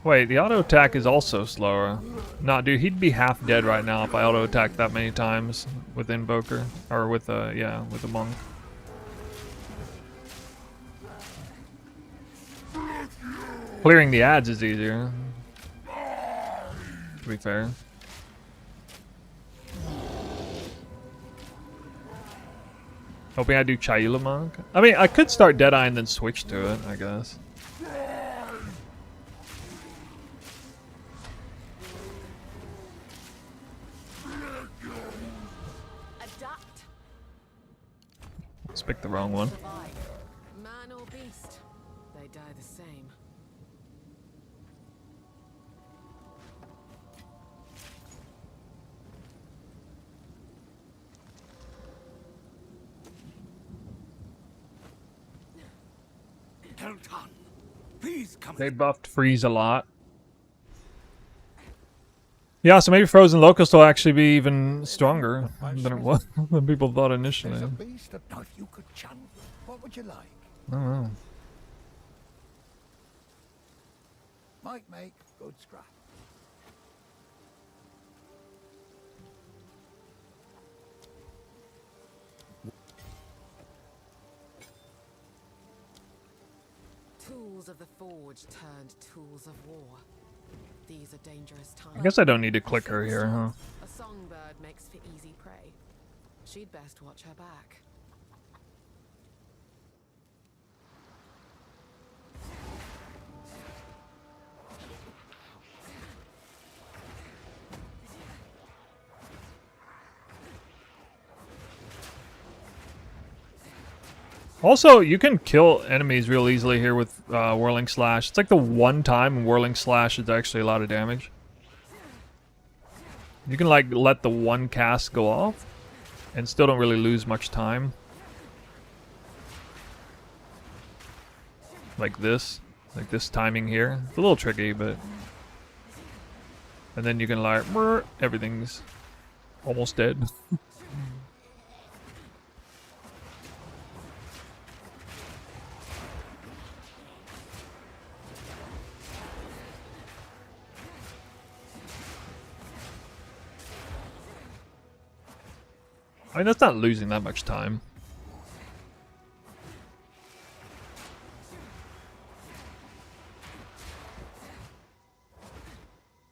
[SPEAKER 1] Wait, the auto attack is also slower. Nah, dude, he'd be half dead right now if I auto attacked that many times with Invoker. Or with with a monk. Clearing the ads is easier, to be fair. Hoping I do Chayula Monk. I mean, I could start Deadeye and then switch to it, I guess.
[SPEAKER 2] Adapt.
[SPEAKER 1] Let's pick the wrong one.
[SPEAKER 2] Survive. Man or beast, they die the same.
[SPEAKER 6] Kelton, please come.
[SPEAKER 1] They buffed Freeze a lot. Yeah, so maybe Frozen Locust will actually be even stronger than it was than people thought initially.
[SPEAKER 3] There's a beast of knife you could chant. What would you like?
[SPEAKER 1] I don't know.
[SPEAKER 3] Might make good scrap.
[SPEAKER 2] Tools of the forge turned tools of war. These are dangerous times.
[SPEAKER 1] I guess I don't need to click her here, huh?
[SPEAKER 2] A songbird makes for easy prey. She'd best watch her back.
[SPEAKER 1] Also, you can kill enemies real easily here with Whirling Slash. It's like the one time Whirling Slash is actually a lot of damage. You can like let the one cast go off and still don't really lose much time. Like this timing here. It's a little tricky, but... And then you can like, everything's almost dead. I mean, that's not losing that much time.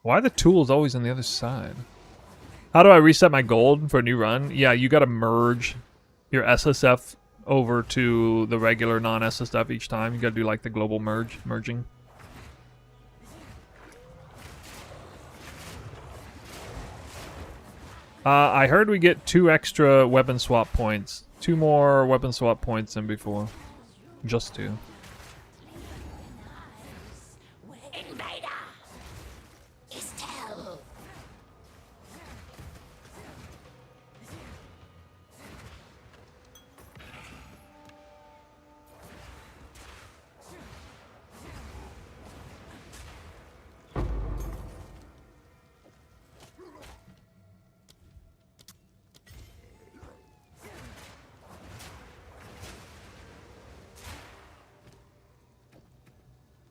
[SPEAKER 1] Why are the tools always on the other side? How do I reset my gold for a new run? Yeah, you gotta merge your SSF over to the regular non-SSF each time. You gotta do like the global merging. I heard we get 2 extra weapon swap points. 2 more weapon swap points than before. Just 2.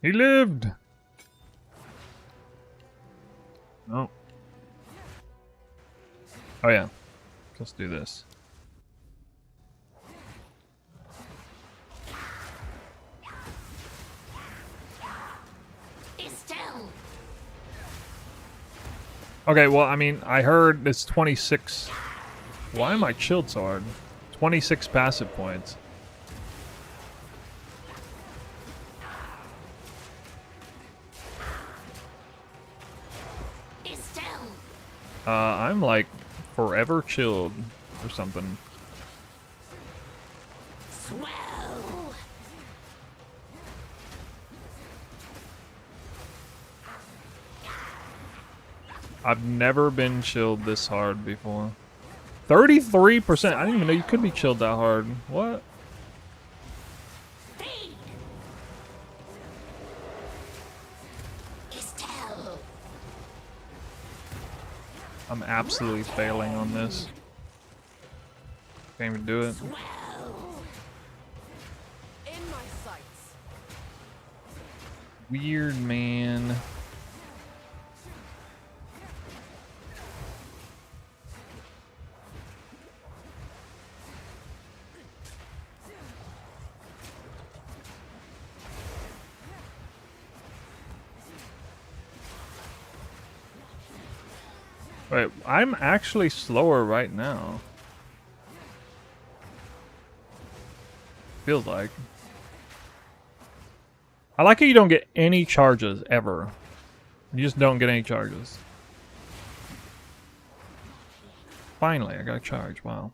[SPEAKER 1] He lived! Oh. Oh yeah. Let's do this. Okay, well, I mean, I heard it's 26... Why am I chilled so hard? 26 passive points. I'm like forever chilled or something.
[SPEAKER 7] Swell.
[SPEAKER 1] I've never been chilled this hard before. 33%? I didn't even know you could be chilled that hard. What? I'm absolutely failing on this. Can't even do it.
[SPEAKER 2] In my sights.
[SPEAKER 1] Weird, man. Wait, I'm actually slower right now. Feels like. I like how you don't get any charges, ever. You just don't get any charges. Finally, I got a charge, wow.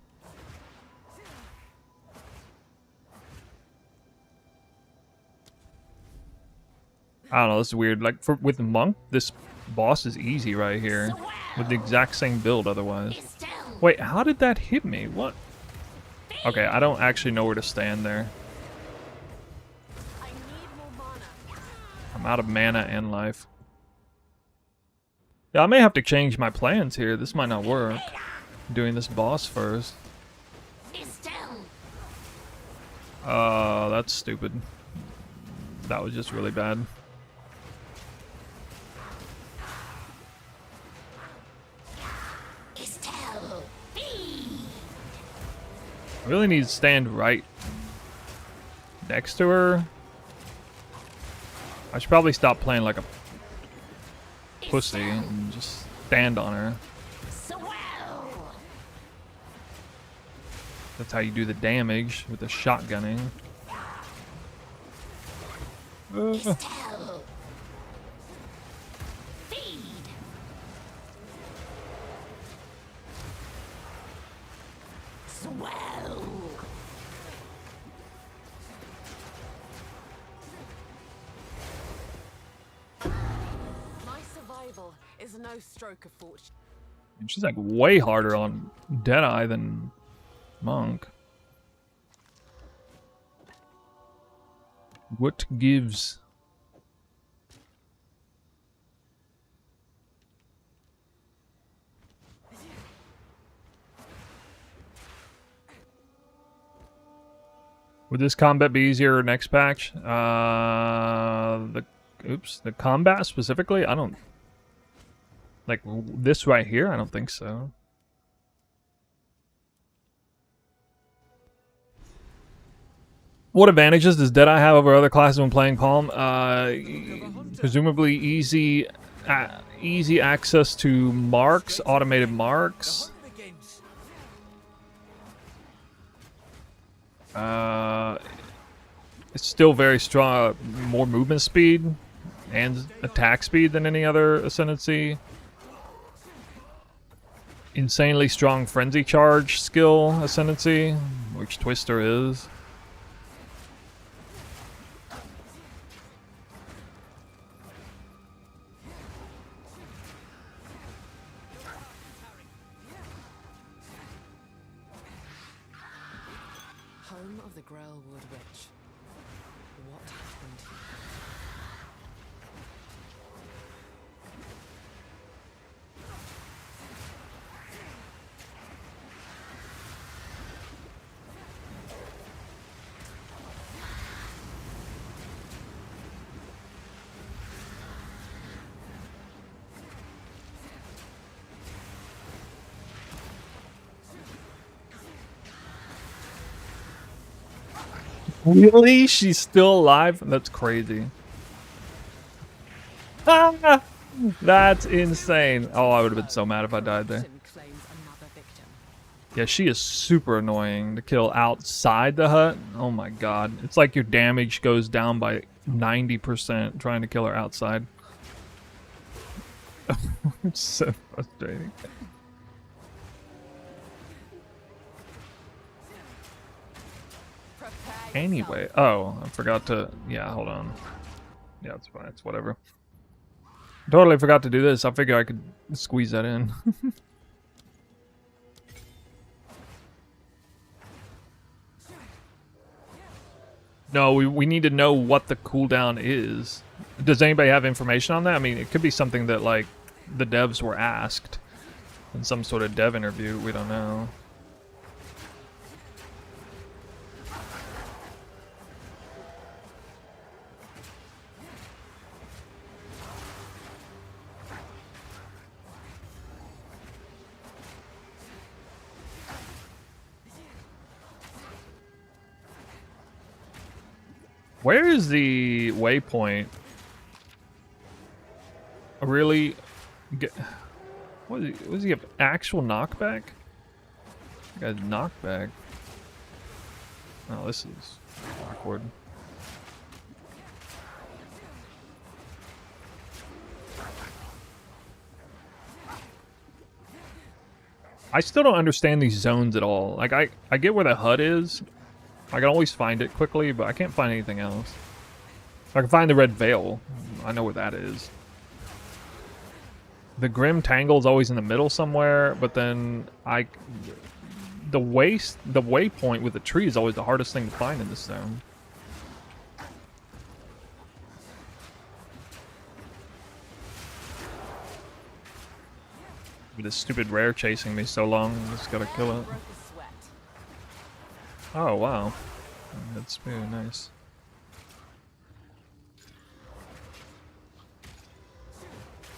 [SPEAKER 1] I don't know, this is weird. Like, with Monk, this boss is easy right here. With the exact same build otherwise. Wait, how did that hit me? What? Okay, I don't actually know where to stand there.
[SPEAKER 2] I need more mana.
[SPEAKER 1] I'm out of mana and life. Yeah, I may have to change my plans here. This might not work. Doing this boss first. That's stupid. That was just really bad. I really need to stand right next to her. I should probably stop playing like a pussy and just stand on her. That's how you do the damage with the shotgunning.
[SPEAKER 2] My survival is no stroke of fortune.
[SPEAKER 1] And she's like way harder on Deadeye than Monk. What gives? Would this combat be easier next patch? The combat specifically? I don't like this right here. I don't think so. What advantages does Deadeye have over other classes when playing Palm? Presumably easy access to marks, automated marks. It's still very strong, more movement speed and attack speed than any other Ascendancy. Insanely strong frenzy charge skill Ascendancy, which Twister is.
[SPEAKER 2] Home of the Grailwood Witch. What happened here?
[SPEAKER 1] Really? She's still alive? That's crazy. Ah, that's insane. Oh, I would have been so mad if I died there.
[SPEAKER 2] Claims another victim.
[SPEAKER 1] Yeah, she is super annoying to kill outside the hut. Oh my god. It's like your damage goes down by 90% trying to kill her outside. It's so frustrating. Anyway, oh, I forgot to, yeah, hold on. Yeah, it's fine, it's whatever. Totally forgot to do this. I figured I could squeeze that in. No, we need to know what the cooldown is. Does anybody have information on that? I mean, it could be something that, like, the devs were asked in some sort of dev interview. We don't know. Where is the waypoint? Really? What does he have? Actual knockback? That guy's knockback. Oh, this is awkward. I still don't understand these zones at all. Like, I get where the hut is. I can always find it quickly, but I can't find anything else. I can find the red veil. I know where that is. The Grim Tangle is always in the middle somewhere, but then the waypoint with the tree is always the hardest thing to find in this zone. With this stupid rare chasing me so long, I just gotta kill it. Oh, wow. That's very nice.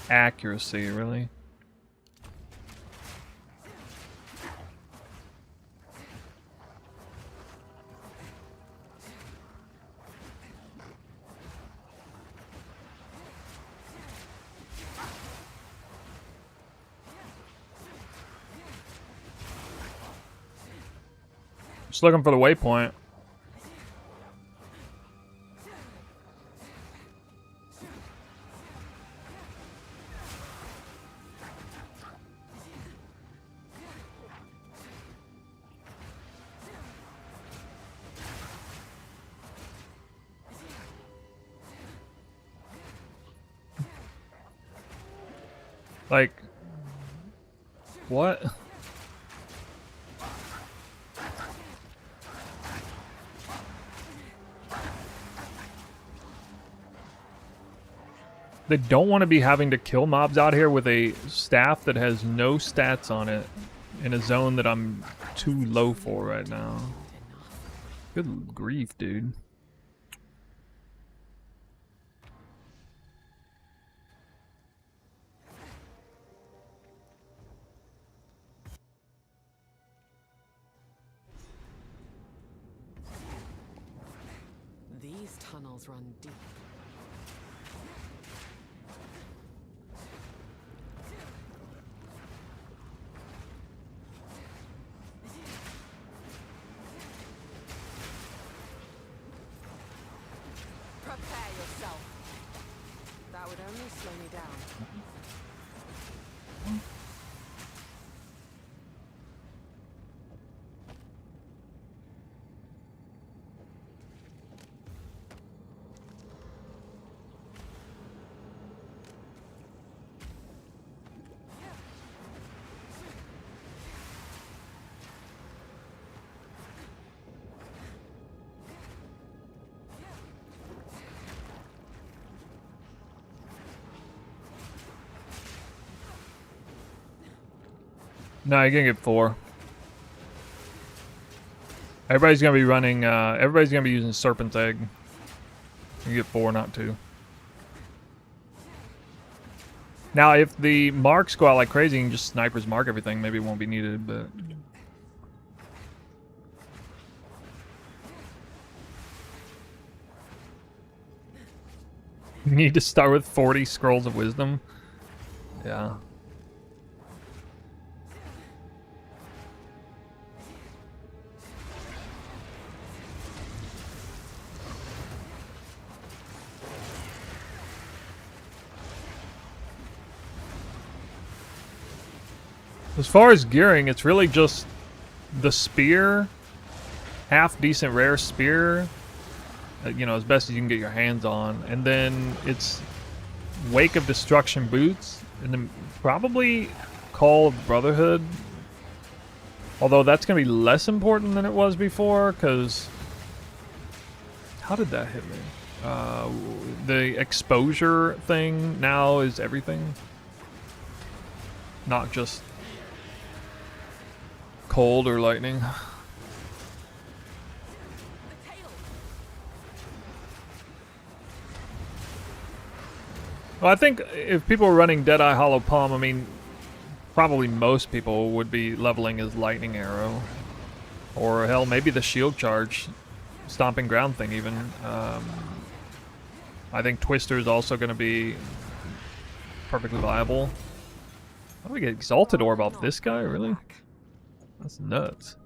[SPEAKER 1] Accuracy, really? Just looking for the waypoint. Like, What? They don't want to be having to kill mobs out here with a staff that has no stats on it in a zone that I'm too low for right now. Good grief, dude.
[SPEAKER 2] These tunnels run deep. Prepare yourself. That would only slow me down.
[SPEAKER 1] No, you can get 4. Everybody's gonna be running. Everybody's gonna be using Serpent's Egg. You get 4, not 2. Now, if the marks go out like crazy, you can just snipers mark everything. Maybe it won't be needed, but you need to start with 40 scrolls of wisdom. Yeah. As far as gearing, it's really just the spear, half decent rare spear, you know, as best as you can get your hands on, and then it's Wake of Destruction boots, and then probably Call of Brotherhood. Although that's going to be less important than it was before, because how did that hit me? The exposure thing now is everything, not just cold or lightning. Well, I think if people were running Deadeye Hollow Palm, I mean, probably most people would be leveling his lightning arrow, or hell, maybe the shield charge, stomping ground thing even. I think Twister is also going to be perfectly viable. How do we get Exalted Orb off this guy? Really? That's nuts.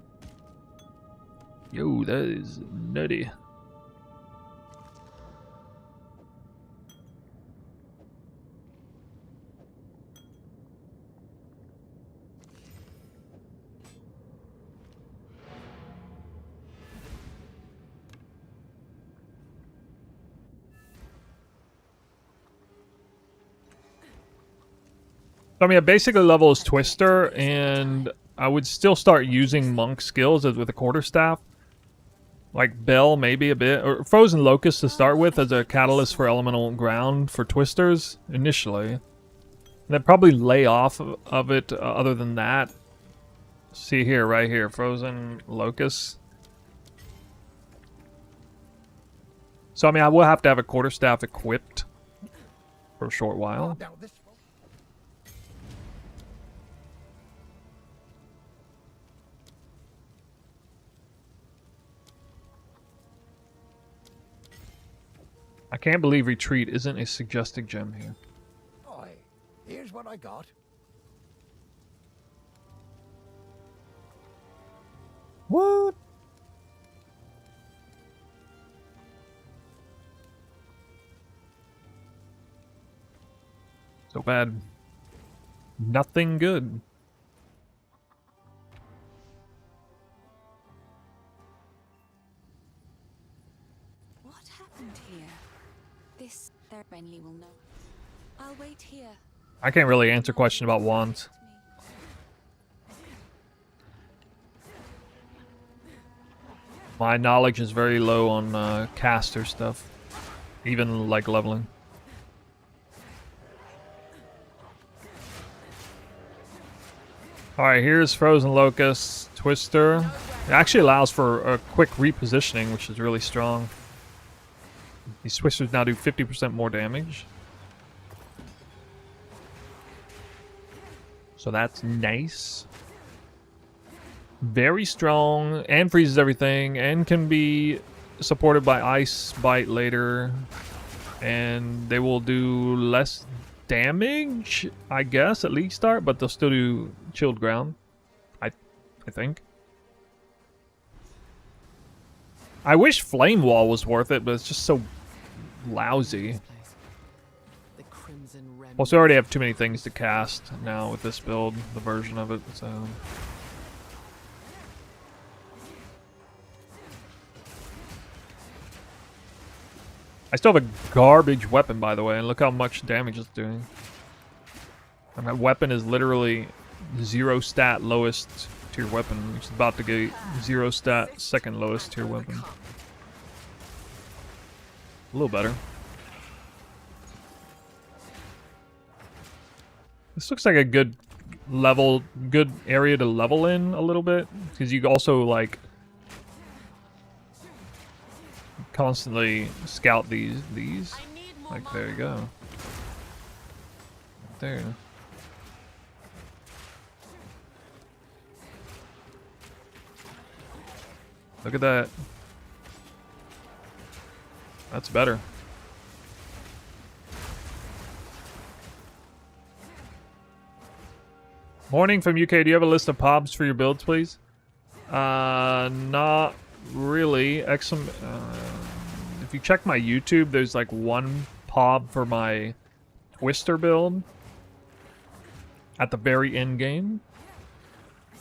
[SPEAKER 1] Yo, that is nutty. I mean, a basically level is Twister, and I would still start using monk skills as with a quarterstaff. Like Bell, maybe a bit. Or Frozen Locust to start with as a catalyst for elemental ground for Twisters, initially. And then probably lay off of it other than that. See here, right here, Frozen Locust. So, I mean, I will have to have a quarterstaff equipped for a short while.
[SPEAKER 3] Now this
[SPEAKER 1] I can't believe Retreat isn't a suggested gem here.
[SPEAKER 3] Oi, here's what I got.
[SPEAKER 1] What? So bad. Nothing good.
[SPEAKER 4] What happened here? This there Renly will know. I'll wait here.
[SPEAKER 1] I can't really answer question about wands. My knowledge is very low on caster stuff. Even like leveling. Alright, here's Frozen Locust, Twister. It actually allows for a quick repositioning, which is really strong. These Twisters now do 50% more damage. So that's nice. Very strong, and freezes everything, and can be supported by Ice Bite later. And they will do less damage, I guess, at League Start, but they'll still do Chilled Ground. I think. I wish Flame Wall was worth it, but it's just so lousy.
[SPEAKER 2] The crimson
[SPEAKER 1] Plus, we already have too many things to cast now with this build, the version of it, so... I still have a garbage weapon, by the way, and look how much damage it's doing. And that weapon is literally 0 stat lowest tier weapon, which is about to get 0 stat second lowest tier weapon. A little better. This looks like a good area to level in a little bit, because you also like constantly scout these. Like, there you go. There. Look at that. That's better. Morning from UK. Do you have a list of pobs for your builds, please? Not really. If you check my YouTube, there's like one pob for my Twister build at the very end game,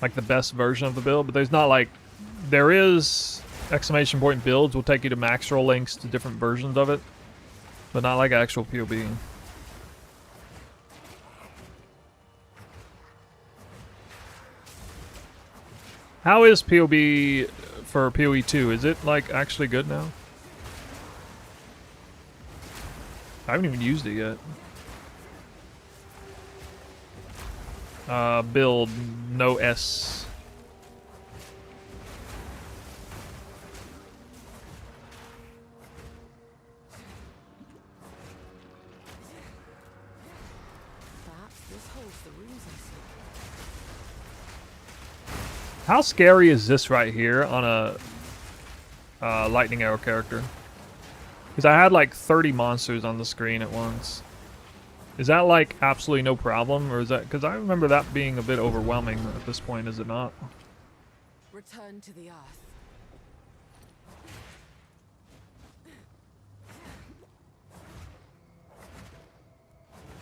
[SPEAKER 1] like the best version of the build. But there's not like, there is exclamation point builds will take you to max roll links to different versions of it, but not like actual POB. How is POB for PoE 2? Is it like actually good now? I haven't even used it yet. Build no S.
[SPEAKER 2] This holds the runes I seek.
[SPEAKER 1] How scary is this right here on a lightning arrow character? Because I had like 30 monsters on the screen at once. Is that like absolutely no problem, or is that, because I remember that being a bit overwhelming at this point, is it not?
[SPEAKER 2] Return to the earth.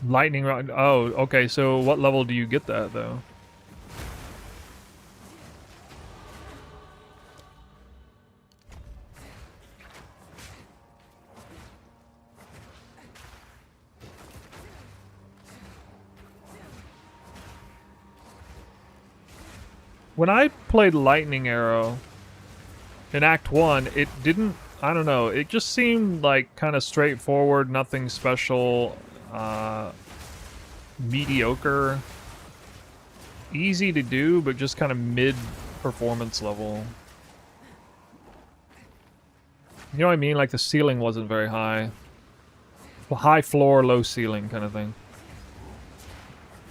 [SPEAKER 1] Lightning rod. Oh, okay. So what level do you get that though? When I played Lightning Arrow in Act 1, it didn't, I don't know, it just seemed like kind of straightforward, nothing special, mediocre, easy to do, but just kind of mid-performance level. You know what I mean? Like the ceiling wasn't very high. High floor, low ceiling kind of thing.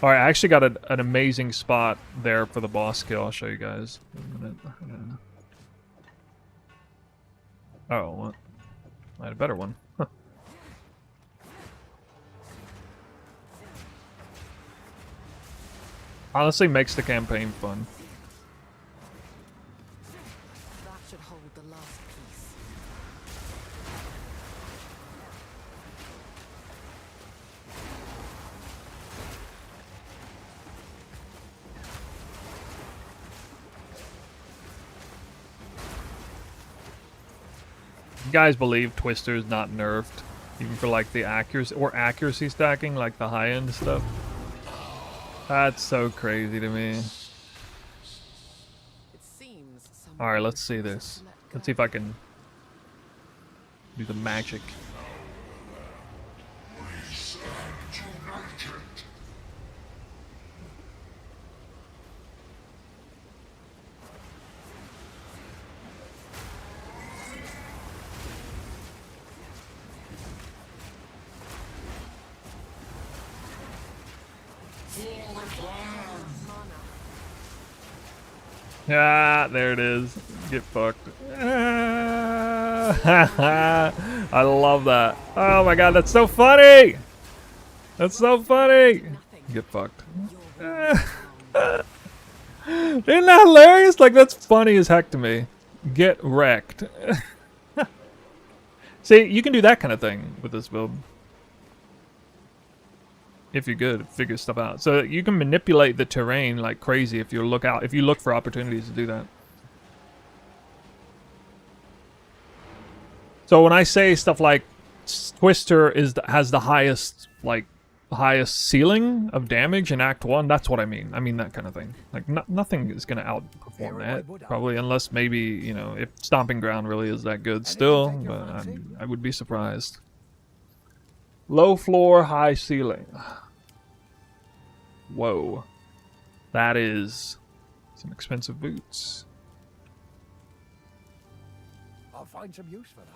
[SPEAKER 1] Alright, I actually got an amazing spot there for the boss kill. I'll show you guys in a minute. Oh, what? I had a better one. Huh. Honestly, makes the campaign fun.
[SPEAKER 2] That should hold the last piece.
[SPEAKER 1] You guys believe Twister is not nerfed, even for like the accuracy stacking, like the high end stuff? That's so crazy to me.
[SPEAKER 2] It seems
[SPEAKER 1] All right, let's see this.
[SPEAKER 2] slept.
[SPEAKER 1] Let's see if I can do the magic. Ah, there it is. Get fucked. Ah, I love that. Oh my god, that's so funny! That's so funny! Get fucked. Isn't that hilarious? Like, that's funny as heck to me. Get wrecked. See, you can do that kind of thing with this build. If you're good at figure stuff out. So you can manipulate the terrain like crazy if you look for opportunities to do that. So when I say stuff like Twister has the highest ceiling of damage in Act 1, that's what I mean. I mean that kind of thing. Like nothing is gonna outperform that, probably, unless maybe, you know, if Stomping Ground really is that good still, but I would be surprised. Low floor, high ceiling. Whoa. That is some expensive boots.
[SPEAKER 3] I'll find some use for that.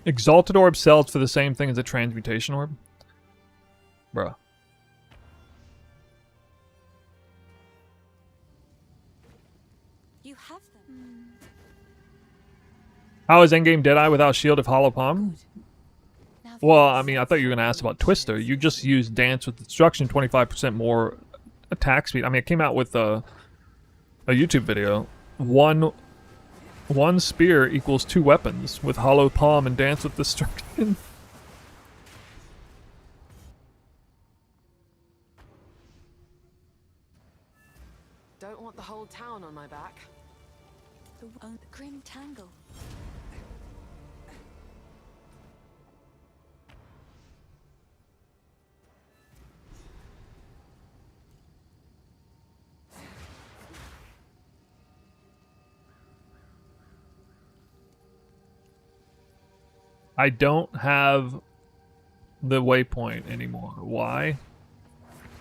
[SPEAKER 1] Exalted Orb sells for the same thing as a Transmutation Orb? Bruh.
[SPEAKER 4] You have them.
[SPEAKER 1] How is endgame Deadeye without shield of Hollow Palm? Well, I mean, I thought you were going to ask about Twister. You just use Dance with Destruction, 25% more attack speed. I mean, it came out with a YouTube video. One spear equals 2 weapons with Hollow Palm and Dance with Destruction.
[SPEAKER 2] Don't want the whole town on my back.
[SPEAKER 4] The grim tangle.
[SPEAKER 1] I don't have the waypoint anymore. Why?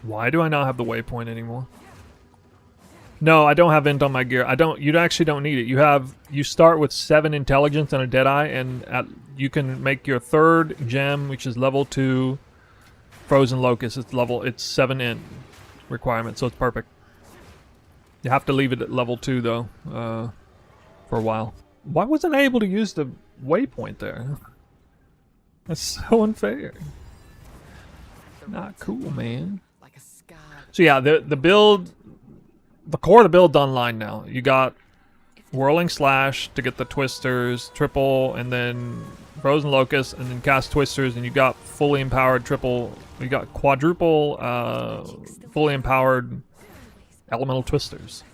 [SPEAKER 1] Why do I not have the waypoint anymore? No, I don't have int on my gear. You actually don't need it. You start with 7 intelligence and a Deadeye, and you can make your 3rd gem, which is level 2 Frozen Locust. It's 7 int requirement, so it's perfect. You have to leave it at level 2 though, for a while. Why wasn't I able to use the waypoint there? That's so unfair. Not cool, man.
[SPEAKER 2] Like a scar.
[SPEAKER 1] So yeah, the build, the core of the build's online now. You got Whirling Slash to get the Twisters, triple, and then Frozen Locust, and then cast Twisters, and you got fully empowered triple. You got quadruple, fully empowered elemental Twisters.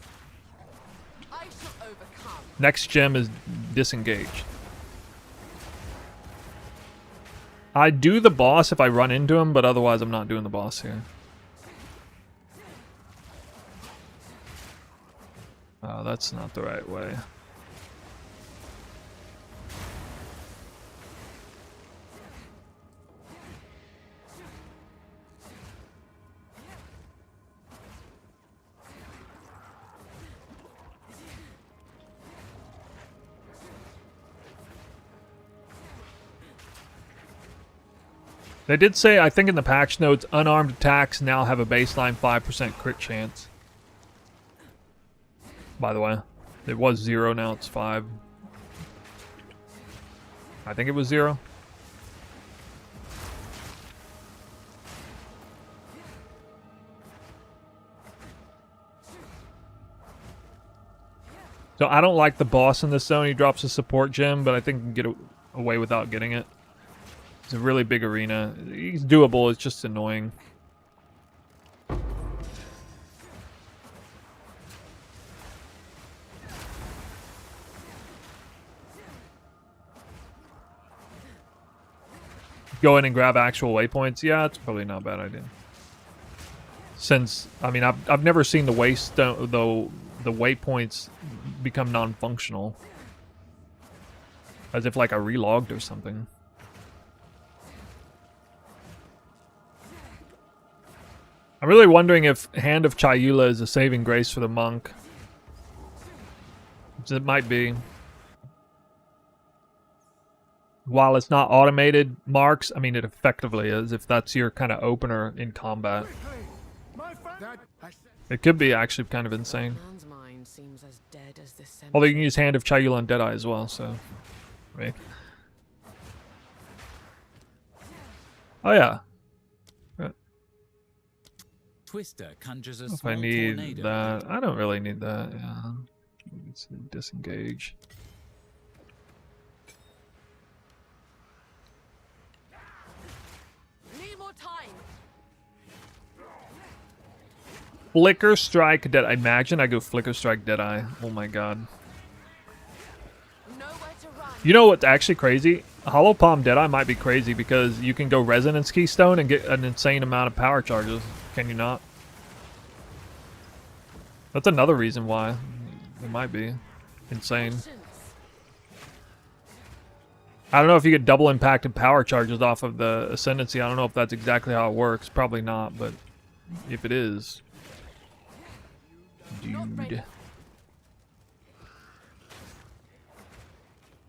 [SPEAKER 2] I shall overcome.
[SPEAKER 1] Next gem is Disengage. I do the boss if I run into him, but otherwise I'm not doing the boss here. Oh, that's not the right way. They did say, I think in the patch notes, unarmed attacks now have a baseline 5% crit chance. By the way, it was 0, now it's 5. I think it was 0. So I don't like the boss in this zone. He drops a support gem, but I think you can get away without getting it. It's a really big arena. He's doable, it's just annoying. Go in and grab actual waypoints. Yeah, it's probably not a bad idea. Since, I mean, I've never seen the waystone, though, the waypoints become non-functional. As if like I relogged or something. I'm really wondering if Hand of Chayula is a saving grace for the monk. It might be. While it's not automated marks, I mean it effectively is if that's your kind of opener in combat. It could be actually kind of insane.
[SPEAKER 2] Man's mind seems as dead as this
[SPEAKER 1] Although you can use Hand of Chayula and Deadeye as well, so... Right. Oh yeah.
[SPEAKER 8] Twister conjures a
[SPEAKER 1] If
[SPEAKER 8] small
[SPEAKER 1] I need
[SPEAKER 8] tornado.
[SPEAKER 1] that, I don't really need that. Yeah, let's disengage.
[SPEAKER 2] Need more time.
[SPEAKER 1] Flicker Strike Dead. Imagine I go Flicker Strike Deadeye. Oh my god.
[SPEAKER 2] Nowhere to run.
[SPEAKER 1] You know what's actually crazy? Hollow Palm Deadeye might be crazy because you can go Resonance Keystone and get an insane amount of power charges. Can you not? That's another reason why. It might be insane. I don't know if you get double impacted power charges off of the Ascendancy. I don't know if that's exactly how it works. Probably not, but if it is... Dude.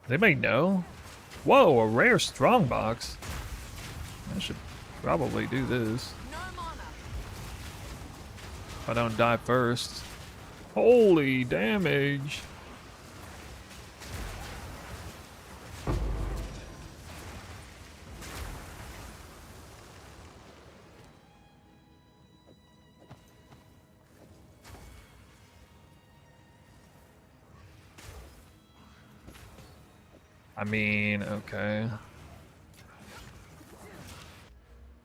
[SPEAKER 1] They may know. Whoa, a rare strongbox. I should probably do this.
[SPEAKER 2] No mana.
[SPEAKER 1] If I don't die first. Holy damage. I mean, okay.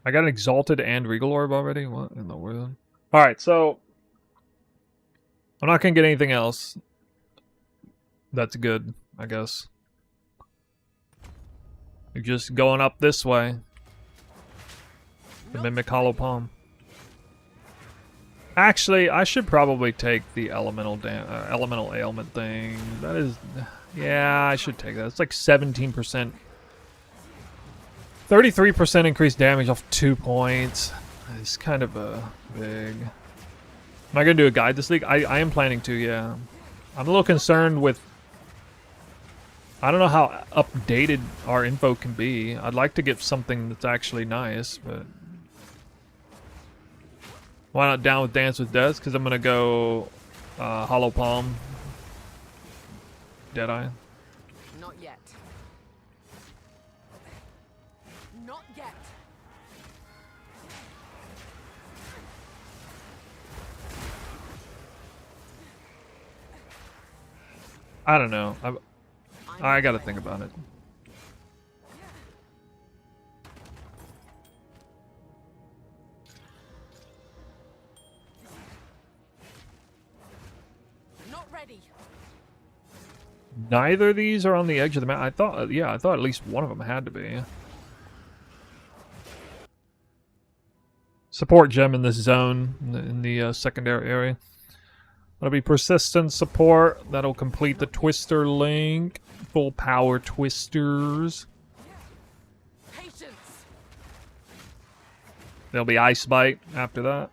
[SPEAKER 1] I got an Exalted and Regal Orb already? What in the world? Alright, so... I'm not gonna get anything else. That's good, I guess. You're just going up this way. The Mimic Hollow Palm. Actually, I should probably take the elemental ailment thing. That is... Yeah, I should take that. It's like 17%. 33% increased damage off 2 points. It's kind of a big... Am I going to do a guide this league? I am planning to, yeah. I'm a little concerned with... I don't know how updated our info can be. I'd like to get something that's actually nice, but... Why not down with Dance with Death? Because I'm going to go Hollow Palm. Deadeye.
[SPEAKER 2] Not yet. Not yet.
[SPEAKER 1] I don't know. I gotta think about it.
[SPEAKER 2] Not ready.
[SPEAKER 1] Neither of these are on the edge of the map. I thought, yeah, I thought at least one of them had to be. Support gem in this zone, in the secondary area. That'll be persistent support. That'll complete the Twister link. Full power Twisters.
[SPEAKER 2] Patience.
[SPEAKER 1] There'll be Ice Bite after that.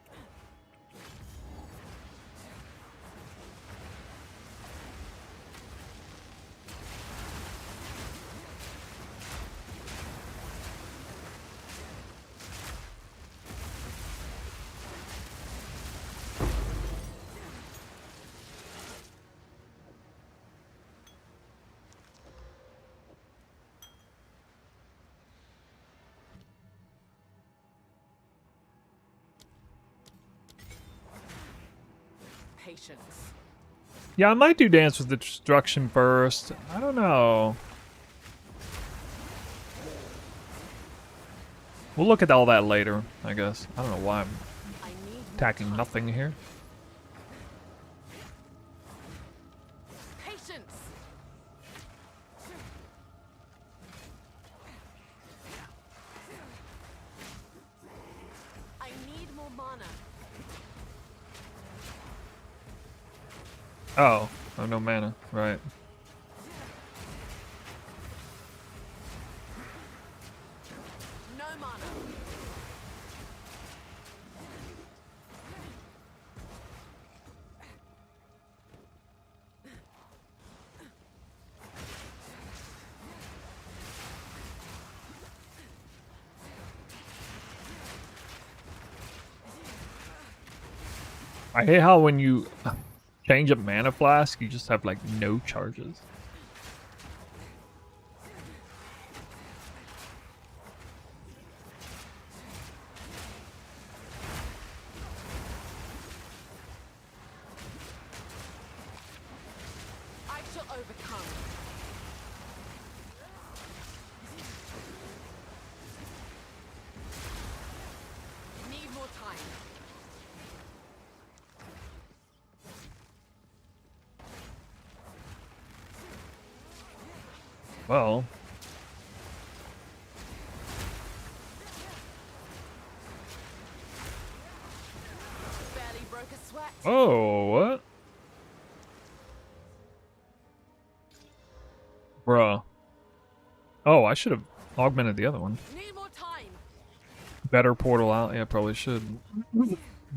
[SPEAKER 2] Patience.
[SPEAKER 1] Yeah, I might do Dance with Destruction first. I don't know. We'll look at all that later, I guess. I don't know why I'm
[SPEAKER 2] I need more
[SPEAKER 1] attacking
[SPEAKER 2] time.
[SPEAKER 1] nothing here.
[SPEAKER 2] Patience. I need more mana.
[SPEAKER 1] Oh, oh, no mana. Right.
[SPEAKER 2] No mana.
[SPEAKER 1] I hate how when you change up mana flask, you just have like no charges.
[SPEAKER 2] I shall overcome. Need more time.
[SPEAKER 1] Well,
[SPEAKER 2] Barely broke a sweat.
[SPEAKER 1] oh, what? Bruh. Oh, I should have augmented the other one.
[SPEAKER 2] Need more time.
[SPEAKER 1] Better portal out. Yeah, probably should.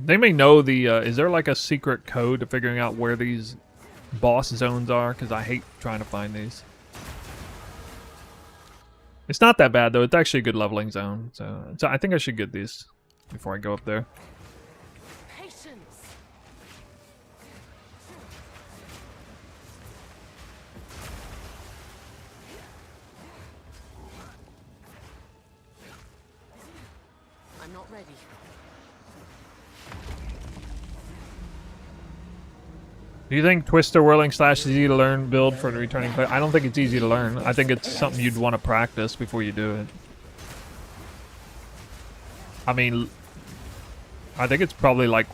[SPEAKER 1] They may know the, is there like a secret code to figuring out where these boss zones are? Because I hate trying to find these. It's not that bad, though. It's actually a good leveling zone. So I think I should get these before I go up there.
[SPEAKER 2] Patience. I'm not ready.
[SPEAKER 1] Do you think Twister Whirling Slash is easy to learn build for the returning player? I don't think it's easy to learn. I think it's something you'd want to practice before you do it. I mean, I think it's probably like...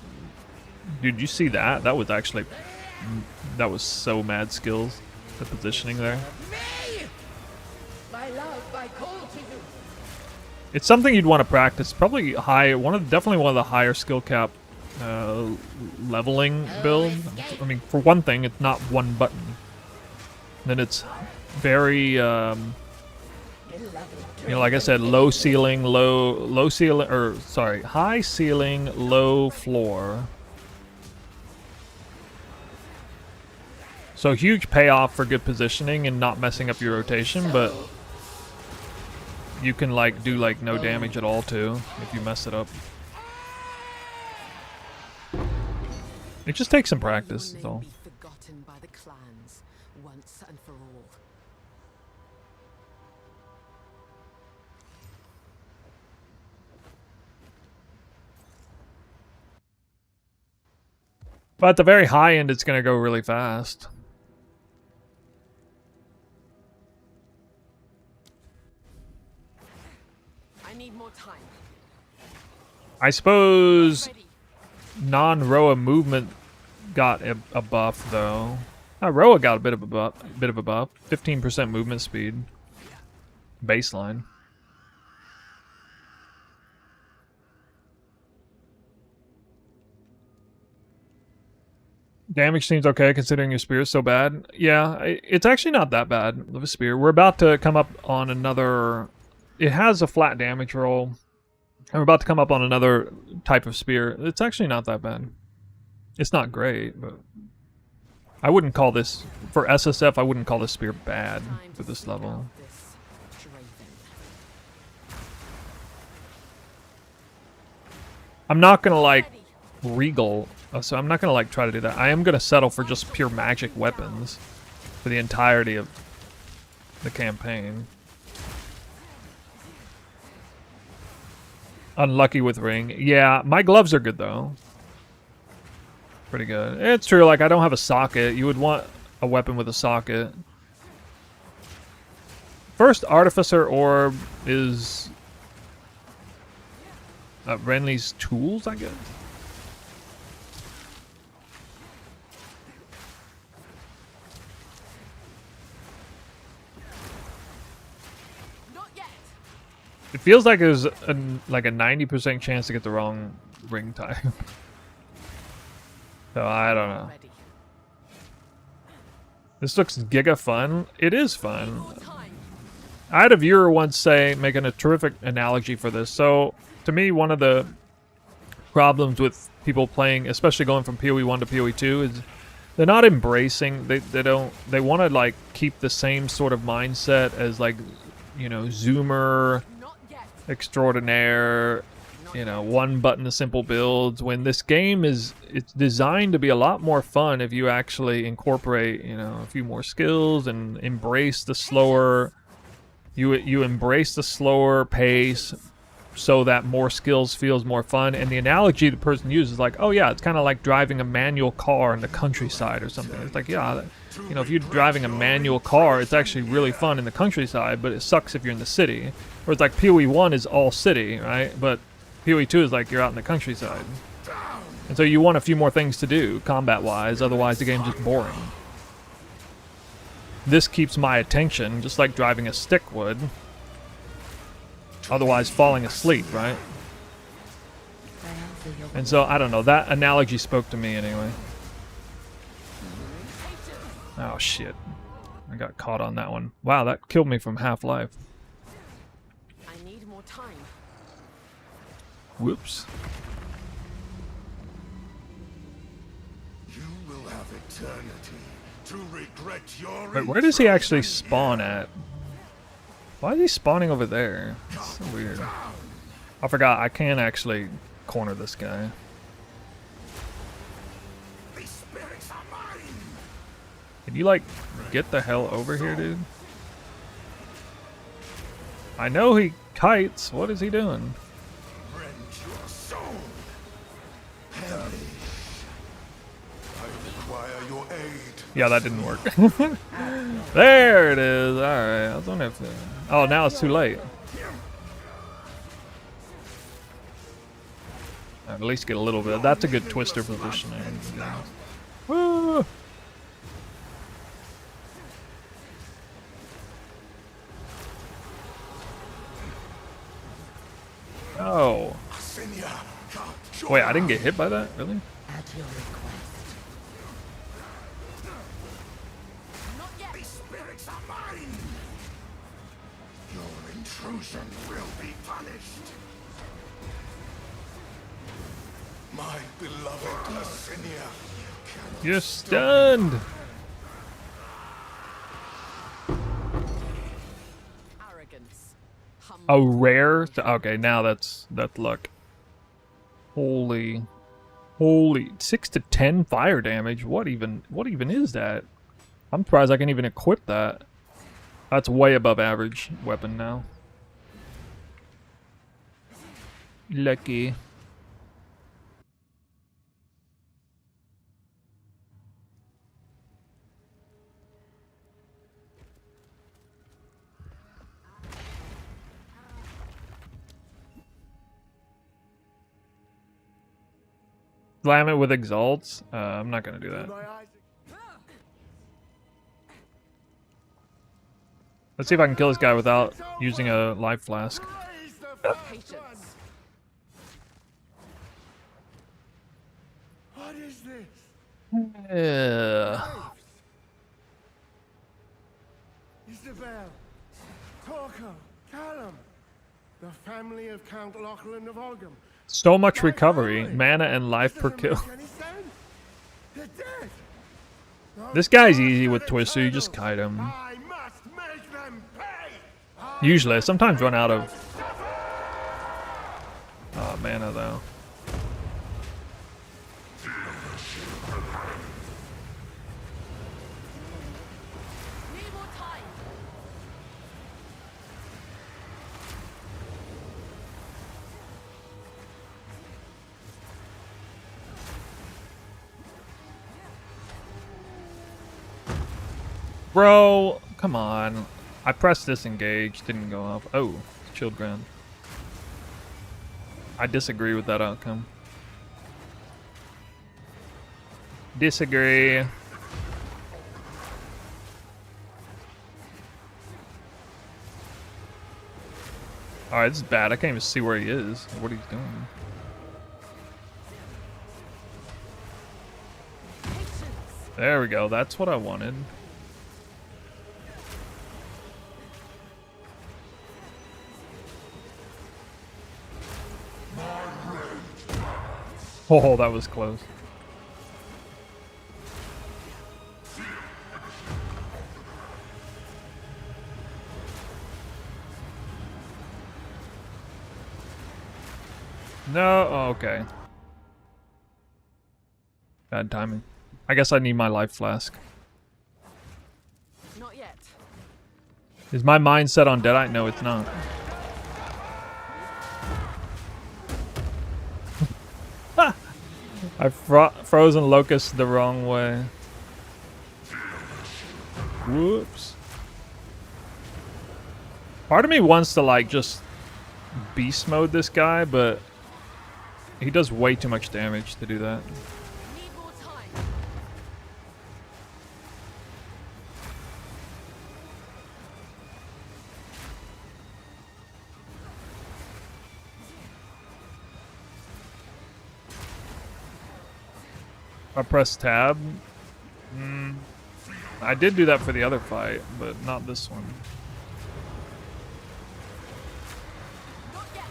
[SPEAKER 1] Dude, you see that? That was actually... That was so mad skills. The positioning there.
[SPEAKER 7] My love, I call to you.
[SPEAKER 1] It's something you'd want to practice. Probably high... Definitely one of the higher skill cap leveling build. I mean, for one thing, it's not one button. Then it's very, you know, like I said, low ceiling, high ceiling, low floor. So huge payoff for good positioning and not messing up your rotation, but you can like do like no damage at all too if you mess it up. It just takes some practice, that's all.
[SPEAKER 2] Be forgotten by the clans once and for all.
[SPEAKER 1] But at the very high end, it's going to go really fast.
[SPEAKER 2] I need more time.
[SPEAKER 1] I suppose
[SPEAKER 2] Ready.
[SPEAKER 1] non-Roa movement got a buff though. Roa got a bit of a buff. 15% movement speed. Baseline. Damage seems okay considering your spear is so bad. Yeah, it's actually not that bad of a spear. We're about to come up on another... It has a flat damage roll. And we're about to come up on another type of spear. It's actually not that bad. It's not great, but... I wouldn't call this... For SSF, I wouldn't call this spear bad for this level. I'm not gonna, like, regal... So I'm not gonna, like, try to do that. I am gonna settle for just pure magic weapons for the entirety of the campaign. Unlucky with ring. Yeah, my gloves are good, though. Pretty good. It's true, like, I don't have a socket. You would want a weapon with a socket. First Artificer Orb is... Renly's tools, I guess? It feels like there's like a 90% chance to get the wrong ring type. So I don't know. This looks giga fun. It is fun. I had a viewer once say, making a terrific analogy for this. So, to me, one of the problems with people playing, especially going from PoE 1 to PoE 2, is they're not embracing, they want to like keep the same sort of mindset as like, you know, Zoomer, Extraordinaire, you know, one button simple builds, when this game it's designed to be a lot more fun if you actually incorporate, you know, a few more skills and embrace the slower, you embrace the slower pace so that more skills feels more fun. And the analogy the person uses is like, oh yeah, it's kind of like driving a manual car in the countryside or something. It's like, yeah, you know, if you're driving a manual car, it's actually really fun in the countryside, but it sucks if you're in the city. Whereas like PoE 1 is all city, right? But PoE 2 is like you're out in the countryside. And so you want a few more things to do, combat-wise, otherwise the game's just boring. This keeps my attention, just like driving a stick would. Otherwise falling asleep, right? And so, I don't know, that analogy spoke to me anyway. Oh shit. I got caught on that one. Wow, that killed me from Half-Life.
[SPEAKER 2] I need more time.
[SPEAKER 1] Whoops.
[SPEAKER 6] You will have eternity to regret your
[SPEAKER 1] Wait, where does he actually spawn at? Why is he spawning over there? That's so weird. I forgot, I can actually corner this guy.
[SPEAKER 6] These spirits are mine.
[SPEAKER 1] Can you, like, get the hell over here, dude? I know he kites. What is he doing?
[SPEAKER 6] Rend your soul. Hellish. I require your aid.
[SPEAKER 1] Yeah, that didn't work. There it is. Alright, I was wondering if... Oh, now it's too late. At least get a little bit. That's a good twister positioning. Woo! Oh. Wait, I didn't get hit by that? Really?
[SPEAKER 7] At your request.
[SPEAKER 6] These spirits are mine. Your intrusion will be punished. My beloved Assinia.
[SPEAKER 1] You're stunned!
[SPEAKER 2] Arrogance.
[SPEAKER 1] A rare? Okay, now that's luck. Holy 6 to 10 fire damage. What even is that? I'm surprised I can even equip that. That's way above average weapon now. Lucky. Slam it with exalts? I'm not gonna do that. Let's see if I can kill this guy without using a life flask.
[SPEAKER 2] Patience.
[SPEAKER 6] What is this?
[SPEAKER 1] Yeah.
[SPEAKER 6] Isabel, Torco, Callum, the family of Count Lachlan of Ogham.
[SPEAKER 1] So much recovery, mana and life per kill.
[SPEAKER 6] They're dead.
[SPEAKER 1] This guy's easy with twist, so you just kite him.
[SPEAKER 6] I must make them pay.
[SPEAKER 1] Usually, I sometimes run out of mana though.
[SPEAKER 2] Need more time.
[SPEAKER 1] Bro, come on. I pressed disengage, didn't go off. Oh, shield ground. I disagree with that outcome. Disagree. Alright, this is bad. I can't even see where he is, or what he's doing. There we go. That's what I wanted. Oh, that was close. No, oh, okay. Bad timing. I guess I need my life flask.
[SPEAKER 2] Not yet.
[SPEAKER 1] Is my mind set on Deadeye? No, it's not. I frozen Locust the wrong way. Whoops. Part of me wants to like just beast mode this guy, but he does way too much damage to do that.
[SPEAKER 2] Need more time.
[SPEAKER 1] I press tab. I did do that for the other fight, but not this one.
[SPEAKER 2] Not yet.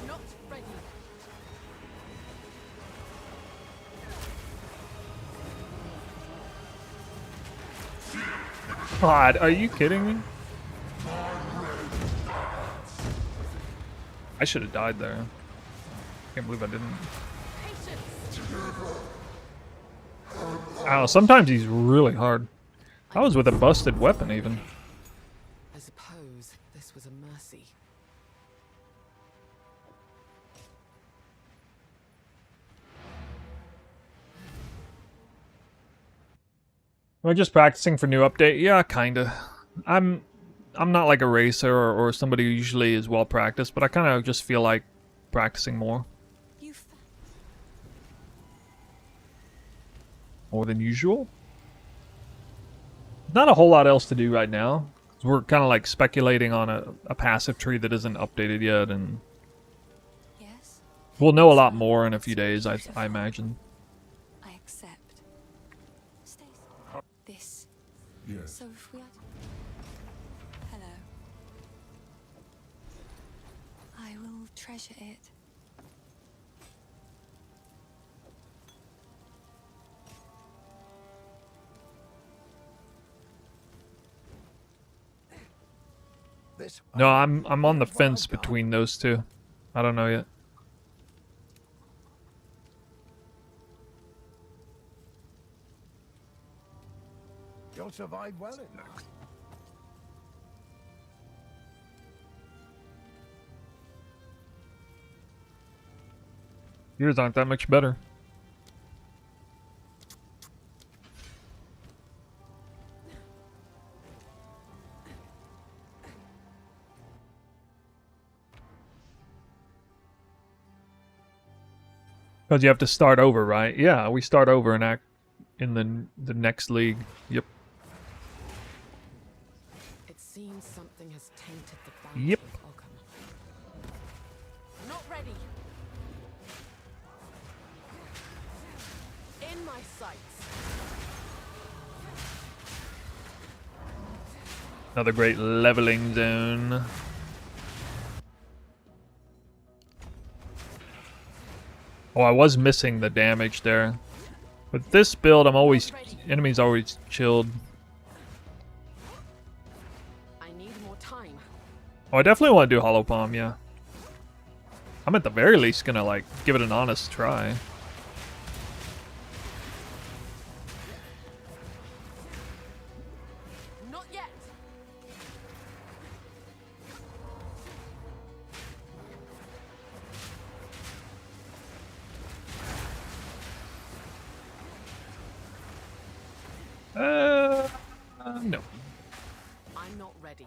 [SPEAKER 2] Not ready.
[SPEAKER 1] God, are you kidding me? I should have died there. Can't believe I didn't.
[SPEAKER 2] Patience.
[SPEAKER 1] Ow, sometimes he's really hard. I was with a busted weapon even.
[SPEAKER 2] I suppose this was a mercy.
[SPEAKER 1] Am I just practicing for new update? Yeah, kinda. I'm not like a racer or somebody who usually is well practiced, but I kind of just feel like practicing more. More than usual? Not a whole lot else to do right now. We're kind of like speculating on a passive tree that isn't updated yet, and
[SPEAKER 4] Yes,
[SPEAKER 1] we'll know a lot more in a few days, I imagine.
[SPEAKER 4] I accept. Stacy, this.
[SPEAKER 6] Yes.
[SPEAKER 4] So if we are. Hello. I will treasure it.
[SPEAKER 3] This
[SPEAKER 1] No, I'm on the fence between those two. I don't know yet.
[SPEAKER 3] You'll survive well enough.
[SPEAKER 1] Yours aren't that much better. Because you have to start over, right? Yeah, we start over and act in the next league. Yep.
[SPEAKER 2] It seems something has tainted the bounty
[SPEAKER 1] Yep.
[SPEAKER 2] of Ogham. Not ready. In my sights.
[SPEAKER 1] Another great leveling zone. Oh, I was missing the damage there. With this build, enemies always chilled.
[SPEAKER 2] I need more time.
[SPEAKER 1] Oh, I definitely want to do Hollow Palm, yeah. I'm at the very least gonna, like, give it an honest try.
[SPEAKER 2] Not yet.
[SPEAKER 1] No.
[SPEAKER 2] I'm not ready.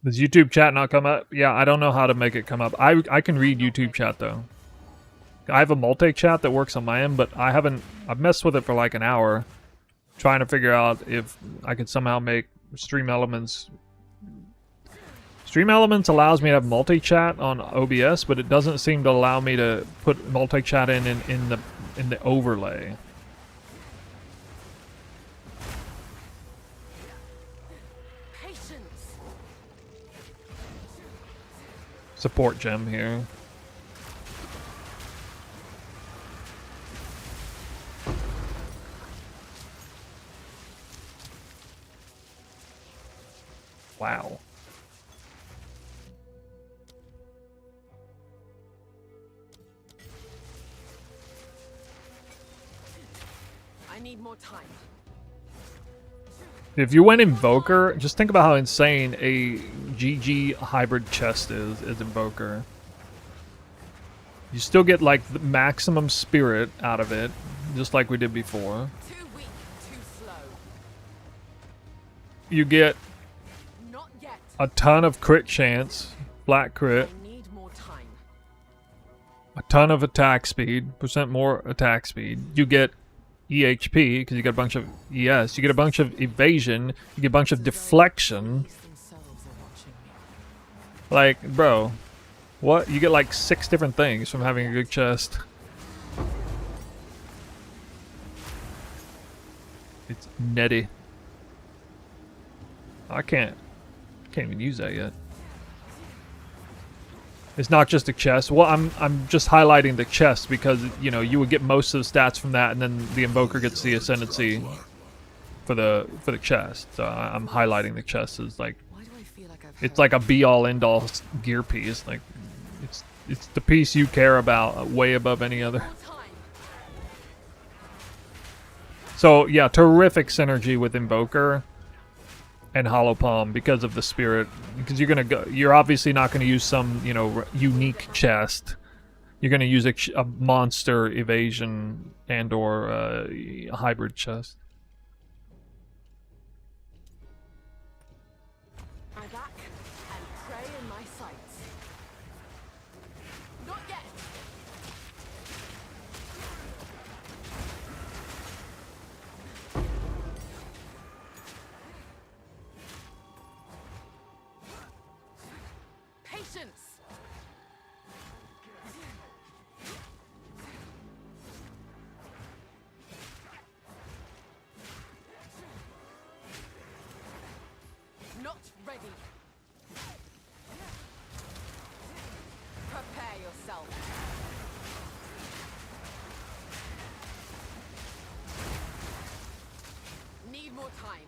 [SPEAKER 1] Does YouTube chat not come up? Yeah, I don't know how to make it come up. I can read YouTube chat though. I have a multi-chat that works on my end, but I've messed with it for like an hour. trying to figure out if I could somehow make Stream Elements. Stream Elements allows me to have multi-chat on OBS, but it doesn't seem to allow me to put multi-chat in the overlay.
[SPEAKER 2] Patience.
[SPEAKER 1] Support gem here. Wow.
[SPEAKER 2] I need more time.
[SPEAKER 1] If you went Invoker, just think about how insane a GG hybrid chest is Invoker. You still get like the maximum spirit out of it, just like we did before.
[SPEAKER 2] Too weak, too slow.
[SPEAKER 1] You get
[SPEAKER 2] Not yet.
[SPEAKER 1] a ton of crit chance, flat crit,
[SPEAKER 2] I need more time.
[SPEAKER 1] a ton of attack speed, percent more attack speed. You get EHP, because you get a bunch of ES. You get a bunch of evasion. You get a bunch of deflection.
[SPEAKER 2] These themselves are watching me.
[SPEAKER 1] Like, bro, what? You get like 6 different things from having a good chest. It's netty. I can't even use that yet. It's not just a chest. Well, I'm just highlighting the chest because, you know, you would get most of the stats from that, and then the Invoker gets the ascendancy for the chest. So I'm highlighting the chest as like,
[SPEAKER 2] Why do I feel like I've
[SPEAKER 1] it's
[SPEAKER 2] heard
[SPEAKER 1] like a be-all end-all gear piece. Like, it's the piece you care about way above any other.
[SPEAKER 2] more time?
[SPEAKER 1] So yeah, terrific synergy with Invoker and Hollow Palm because of the spirit. Because you're obviously not gonna use some, you know, unique chest. You're gonna use a monster evasion and/or a hybrid chest.
[SPEAKER 2] I'm back and prey in my sights. Not yet. Patience. Not ready. Prepare yourself. Need more time.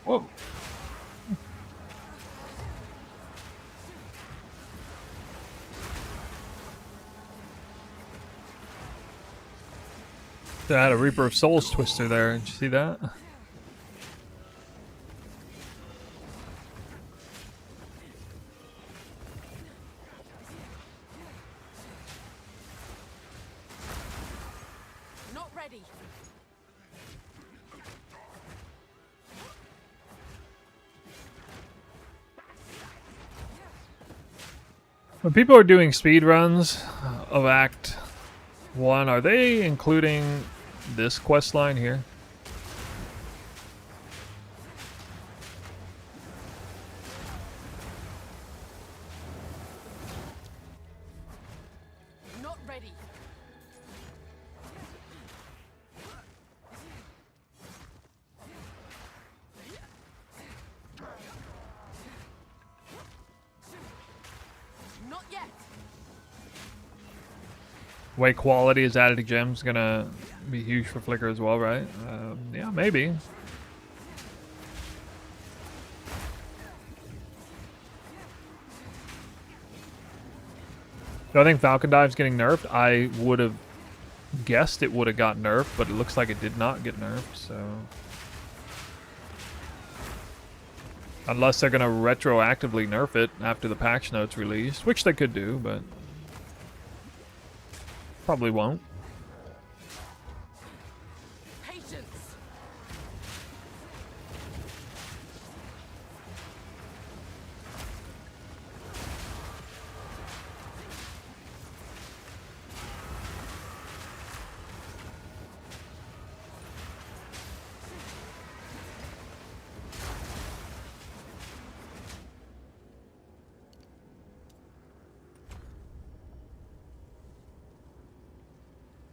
[SPEAKER 1] Whoa. I had a Reaper of Souls twister there. Did you see that?
[SPEAKER 2] Not ready.
[SPEAKER 1] When people are doing speed runs of Act 1, are they including this quest line here?
[SPEAKER 2] Not ready. Not yet.
[SPEAKER 1] Way quality is added to gems gonna be huge for Flicker as well, right? Yeah, maybe. Do I think Falcon Dive's getting nerfed? I would have guessed it would have got nerfed, but it looks like it did not get nerfed, so... Unless they're gonna retroactively nerf it after the patch notes released, which they could do, but probably won't.
[SPEAKER 2] Patience.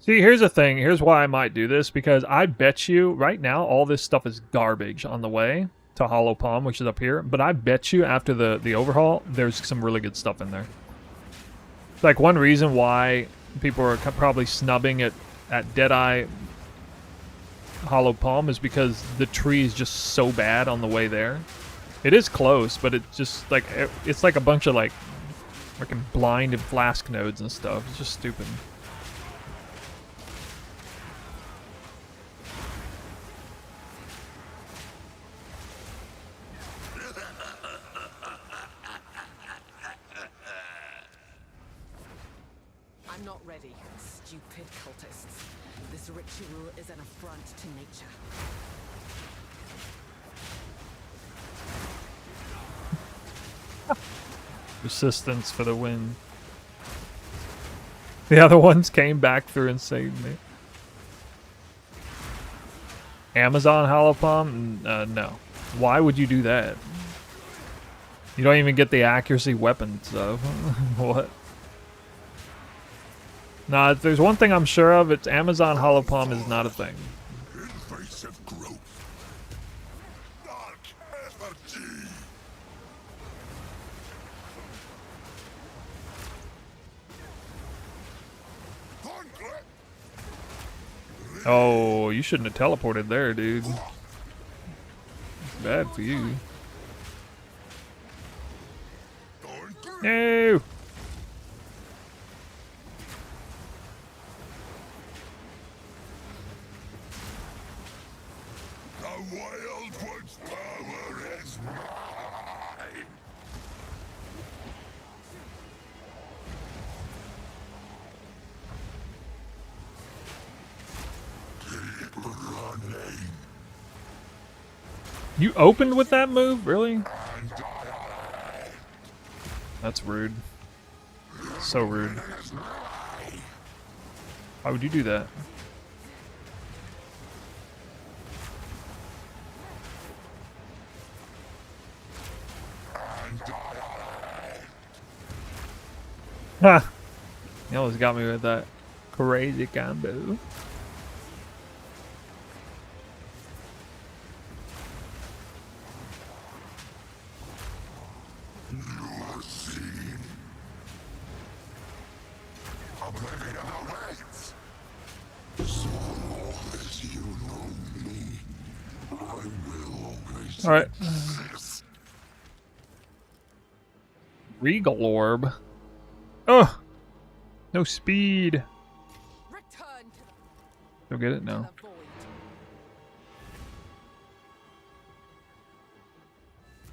[SPEAKER 1] See, here's the thing. Here's why I might do this, because I bet you right now all this stuff is garbage on the way to Hollow Palm, which is up here. But I bet you after the overhaul, there's some really good stuff in there. Like, one reason why people are probably snubbing at Deadeye Hollow Palm is because the tree is just so bad on the way there. It is close, but it's just like it's like a bunch of like freaking blind and flask nodes and stuff. It's just stupid.
[SPEAKER 2] I'm not ready, stupid cultists. This ritual is an affront to nature.
[SPEAKER 1] Resistance for the win. The other ones came back through and saved me. Amazon Hollow Palm? No. Why would you do that? You don't even get the accuracy weapon stuff. What? Nah, if there's one thing I'm sure of, it's Amazon Hollow Palm is not a thing.
[SPEAKER 6] Invasive growth. Dark energy.
[SPEAKER 1] Oh, you shouldn't have teleported there, dude. It's bad for you. No!
[SPEAKER 6] The Wild One's power is mine. Keep running.
[SPEAKER 1] You opened with that move? Really? That's rude. So rude. Why would you do that? Ha! You almost got me with that crazy combo.
[SPEAKER 6] You're seen. Oblivion awaits. So long as you know me, I will always
[SPEAKER 1] Alright.
[SPEAKER 6] exist.
[SPEAKER 1] Regal Orb. Ugh! No speed.
[SPEAKER 2] Return to
[SPEAKER 1] Go get it? No.
[SPEAKER 2] the void.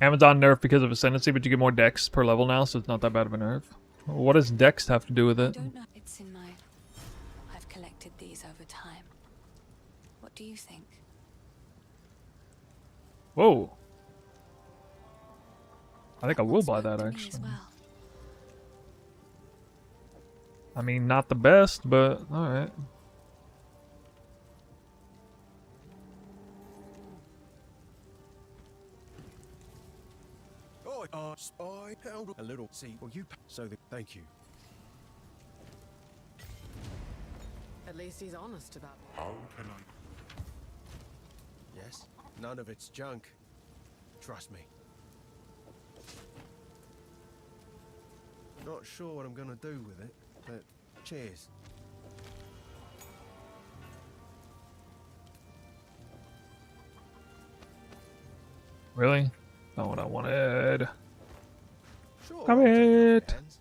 [SPEAKER 1] Amazon nerf because of Ascendancy, but you get more dex per level now, so it's not that bad of a nerf. What does dex have to do with
[SPEAKER 4] I
[SPEAKER 1] it?
[SPEAKER 4] don't know. It's in my... I've collected these over time. What do you think?
[SPEAKER 1] Whoa. I think I will
[SPEAKER 4] What's
[SPEAKER 1] buy
[SPEAKER 4] worked
[SPEAKER 1] that,
[SPEAKER 4] for me as
[SPEAKER 1] actually.
[SPEAKER 4] well.
[SPEAKER 1] I mean, not the best, but alright.
[SPEAKER 9] I held a little seat. Well, you so thank you.
[SPEAKER 2] At least he's honest about it.
[SPEAKER 6] How can I?
[SPEAKER 9] Yes, none of it's junk. Trust me. Not sure what I'm gonna do with it, but cheers.
[SPEAKER 1] Really? Not what I wanted.
[SPEAKER 9] Sure.
[SPEAKER 1] Come
[SPEAKER 9] I'll take it off your
[SPEAKER 1] it.
[SPEAKER 9] hands.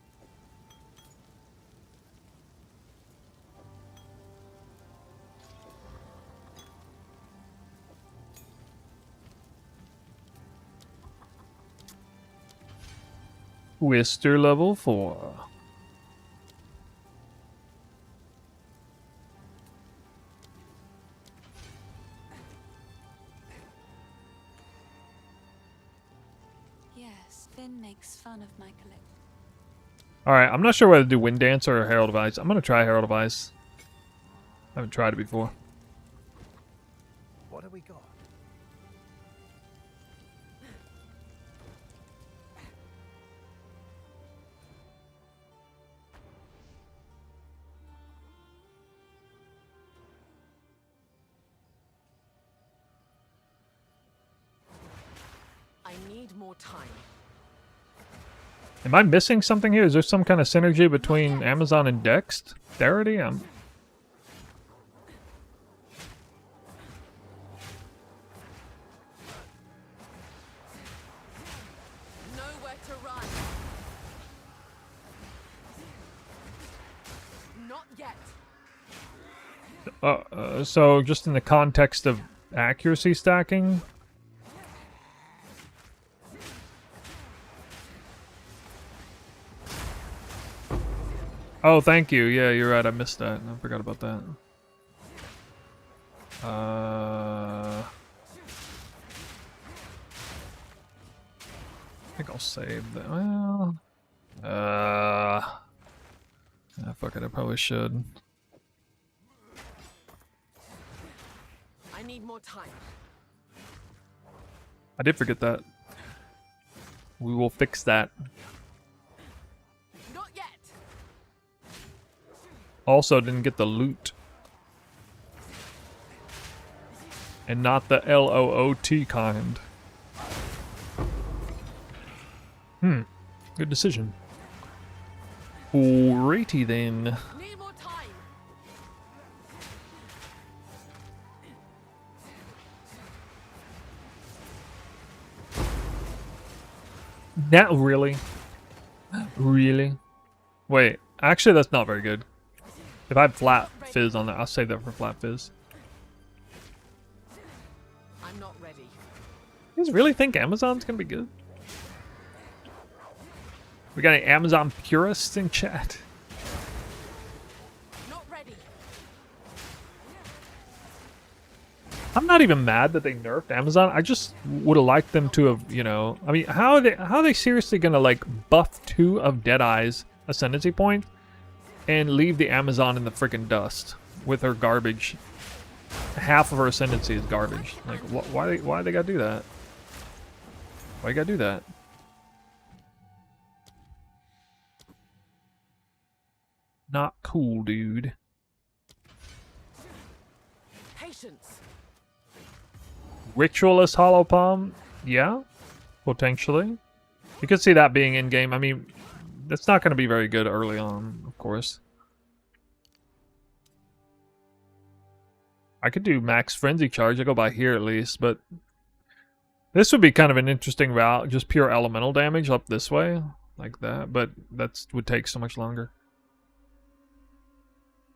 [SPEAKER 1] Twister level 4.
[SPEAKER 4] Yes, Finn makes fun of my collection.
[SPEAKER 1] Alright, I'm not sure whether to do Wind Dancer or Herald of Ice. I'm gonna try Herald of Ice. I haven't tried it before.
[SPEAKER 3] What have we got?
[SPEAKER 2] I need more time.
[SPEAKER 1] Am I missing something here? Is there some kind of synergy between Amazon and Dexterity?
[SPEAKER 2] Nowhere to run. Not yet.
[SPEAKER 1] So just in the context of accuracy stacking? Oh, thank you. Yeah, you're right. I missed that. I forgot about that. I think I'll save that. Well, fuck it. I probably should.
[SPEAKER 2] I need more time.
[SPEAKER 1] I did forget that. We will fix that.
[SPEAKER 2] Not yet.
[SPEAKER 1] Also, didn't get the loot. And not the LOOT kind. Good decision. Alrighty then.
[SPEAKER 2] Need more time.
[SPEAKER 1] That really? Really? Wait, actually that's not very good. If I had flat fizz on that, I'll save that for flat fizz.
[SPEAKER 2] I'm not ready.
[SPEAKER 1] You guys really think Amazon's gonna be good? We got any Amazon purists in chat?
[SPEAKER 2] Not ready.
[SPEAKER 1] I'm not even mad that they nerfed Amazon. I just would have liked them to have, you know... I mean, how are they seriously gonna, like, buff 2 of Deadeye's ascendancy point and leave the Amazon in the freaking dust with her garbage? Half of her ascendancy is garbage. Like, why they gotta do that? Why you gotta do that? Not cool, dude.
[SPEAKER 2] Patience.
[SPEAKER 1] Ritualist Hollow Palm? Yeah, potentially. You could see that being in-game. I mean, that's not going to be very good early on, of course. I could do Max Frenzy Charge. I go by here at least, but... This would be kind of an interesting route. Just pure elemental damage up this way. Like that, but that would take so much longer.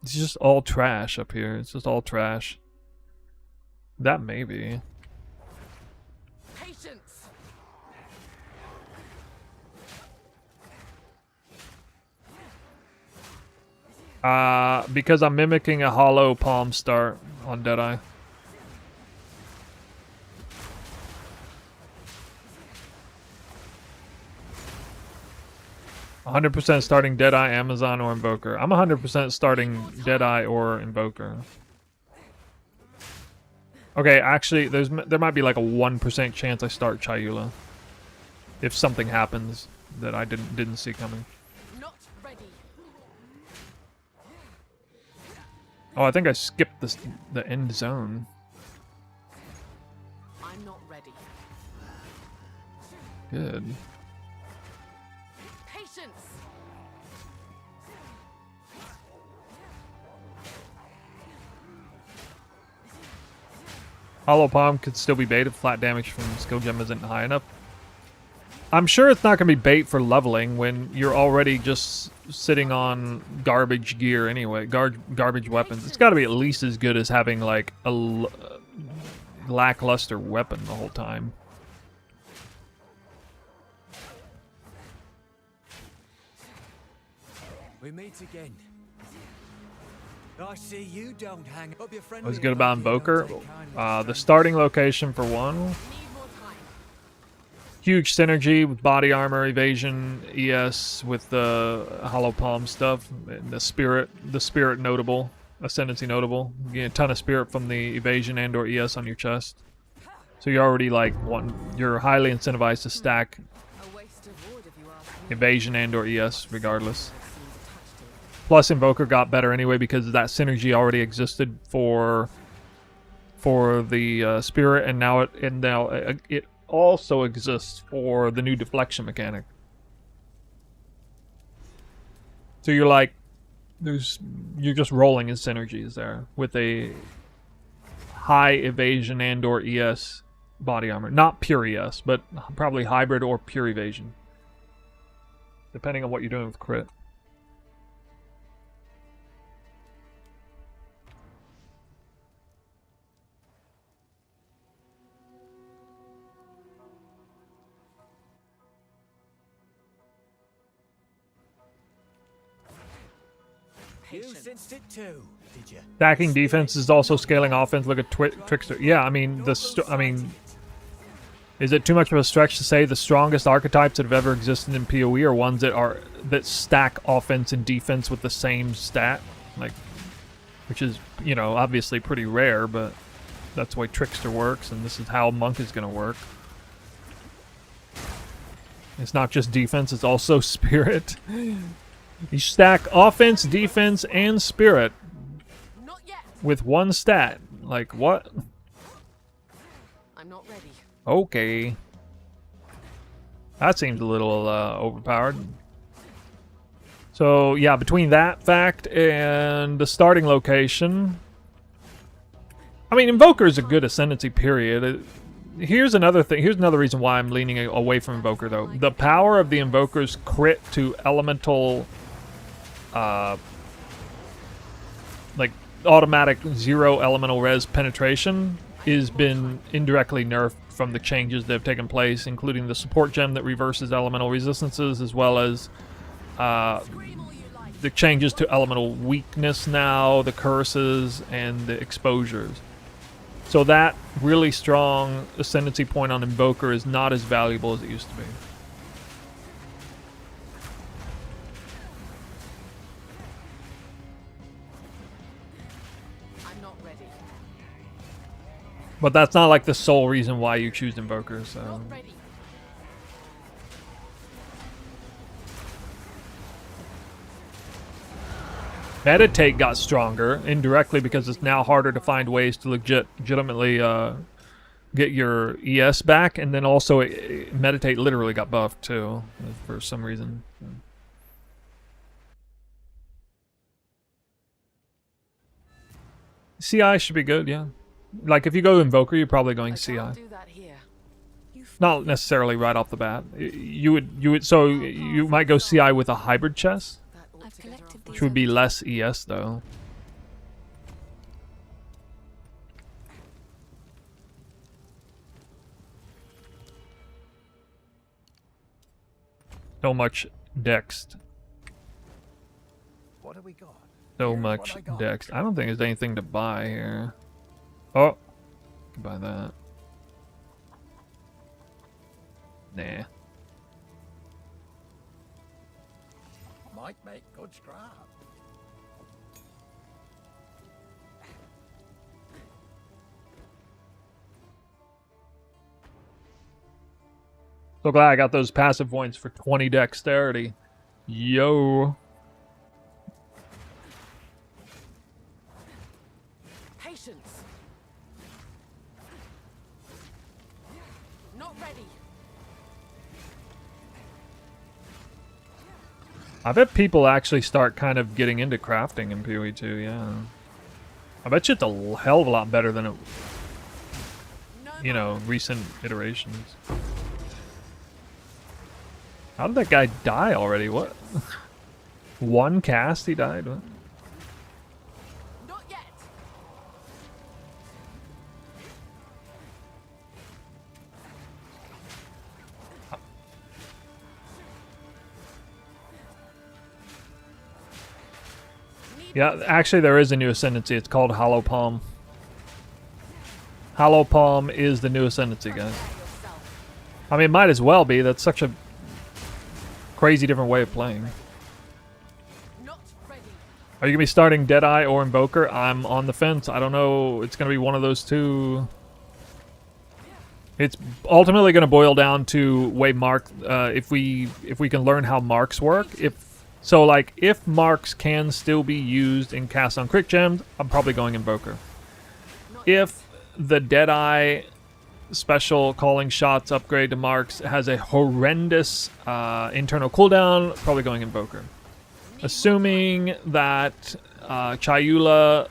[SPEAKER 1] It's just all trash up here. It's just all trash. That maybe.
[SPEAKER 2] Patience.
[SPEAKER 1] Because I'm mimicking a hollow palm start on Deadeye. %, starting Deadeye, Amazon, or Invoker. I'm 100% starting Deadeye or Invoker. Okay, actually, there might be like a 1% chance I start Chayula. If something happens that I didn't see coming.
[SPEAKER 2] Not ready.
[SPEAKER 1] Oh, I think I skipped the end zone.
[SPEAKER 2] I'm not ready.
[SPEAKER 1] Good.
[SPEAKER 2] Patience.
[SPEAKER 1] Hollow Palm could still be bait if flat damage from skill gem isn't high enough. I'm sure it's not going to be bait for leveling when you're already just sitting on garbage gear anyway, garbage weapons. It's got to be at least as good as having like a lackluster weapon the whole time.
[SPEAKER 9] We meet again. I see you don't hang up your friend.
[SPEAKER 1] What's good about Invoker? The starting location for one. Huge synergy with body armor, evasion, ES with the hollow palm stuff, and the spirit notable, ascendancy notable. You get a ton of spirit from the evasion and/or ES on your chest. So you're already like you're highly incentivized to stack evasion and/or ES regardless. Plus, Invoker got better anyway because that synergy already existed for the spirit, and now it also exists for the new deflection mechanic. So you're like, you're just rolling in synergies there with a high evasion and/or ES body armor, not pure ES, but probably hybrid or pure evasion, depending on what you're doing with crit.
[SPEAKER 9] You sensed it too, did you?
[SPEAKER 1] Stacking defense is also scaling offense. Look at Trickster. Yeah, I mean is it too much of a stretch to say the strongest archetypes that have ever existed in PoE are ones that stack offense and defense with the same stat, like, which is, you know, obviously pretty rare, but that's the way Trickster works, and this is how Monk is going to work. It's not just defense; it's also spirit. You stack offense, defense, and spirit with one stat. Like, what?
[SPEAKER 2] I'm not ready.
[SPEAKER 1] Okay. That seems a little overpowered. So, yeah, between that fact and the starting location... I mean, Invoker is a good ascendancy, period. Here's another thing. Here's another reason why I'm leaning away from Invoker, though. The power of the Invoker's crit to elemental... like automatic 0 elemental res penetration has been indirectly nerfed from the changes that have taken place, including the support gem that reverses elemental resistances, as well as the changes to elemental weakness now, the curses, and the exposures. So that really strong ascendancy point on Invoker is not as valuable as it used to be. But that's not like the sole reason why you choose Invoker, so... Meditate got stronger, indirectly, because it's now harder to find ways to legitimately get your ES back, and then also Meditate literally got buffed too, for some reason. CI should be good, yeah. Like, if you go Invoker, you're probably going CI. Not necessarily right off the bat. You might go CI with a hybrid chest, which would be less ES, though. So much Dext.
[SPEAKER 3] What have we got?
[SPEAKER 1] So much Dext. I don't think there's anything to buy here. Oh, can buy that. Nah.
[SPEAKER 3] Might make good scrap.
[SPEAKER 1] So glad I got those passive points for 20 dexterity. Yo.
[SPEAKER 2] Patience. Not ready.
[SPEAKER 1] I bet people actually start kind of getting into crafting in PoE 2, yeah. I bet you it's a hell of a lot better than it, you know, recent iterations. How did that guy die already? What? One cast he died? What?
[SPEAKER 2] Not yet.
[SPEAKER 1] Yeah, actually there is a new ascendancy. It's called Hollow Palm. Hollow Palm is the new ascendancy, guys. I mean, it might as well be. That's such a crazy different way of playing. Are you going to be starting Deadeye or Invoker? I'm on the fence. I don't know. It's going to be one of those two. It's ultimately going to boil down to way Mark. If we can learn how marks work. If marks can still be used in cast on crit gems, I'm probably going Invoker. If the Deadeye special calling shots upgrade to marks has a horrendous internal cooldown, probably going Invoker. Assuming that Chayula,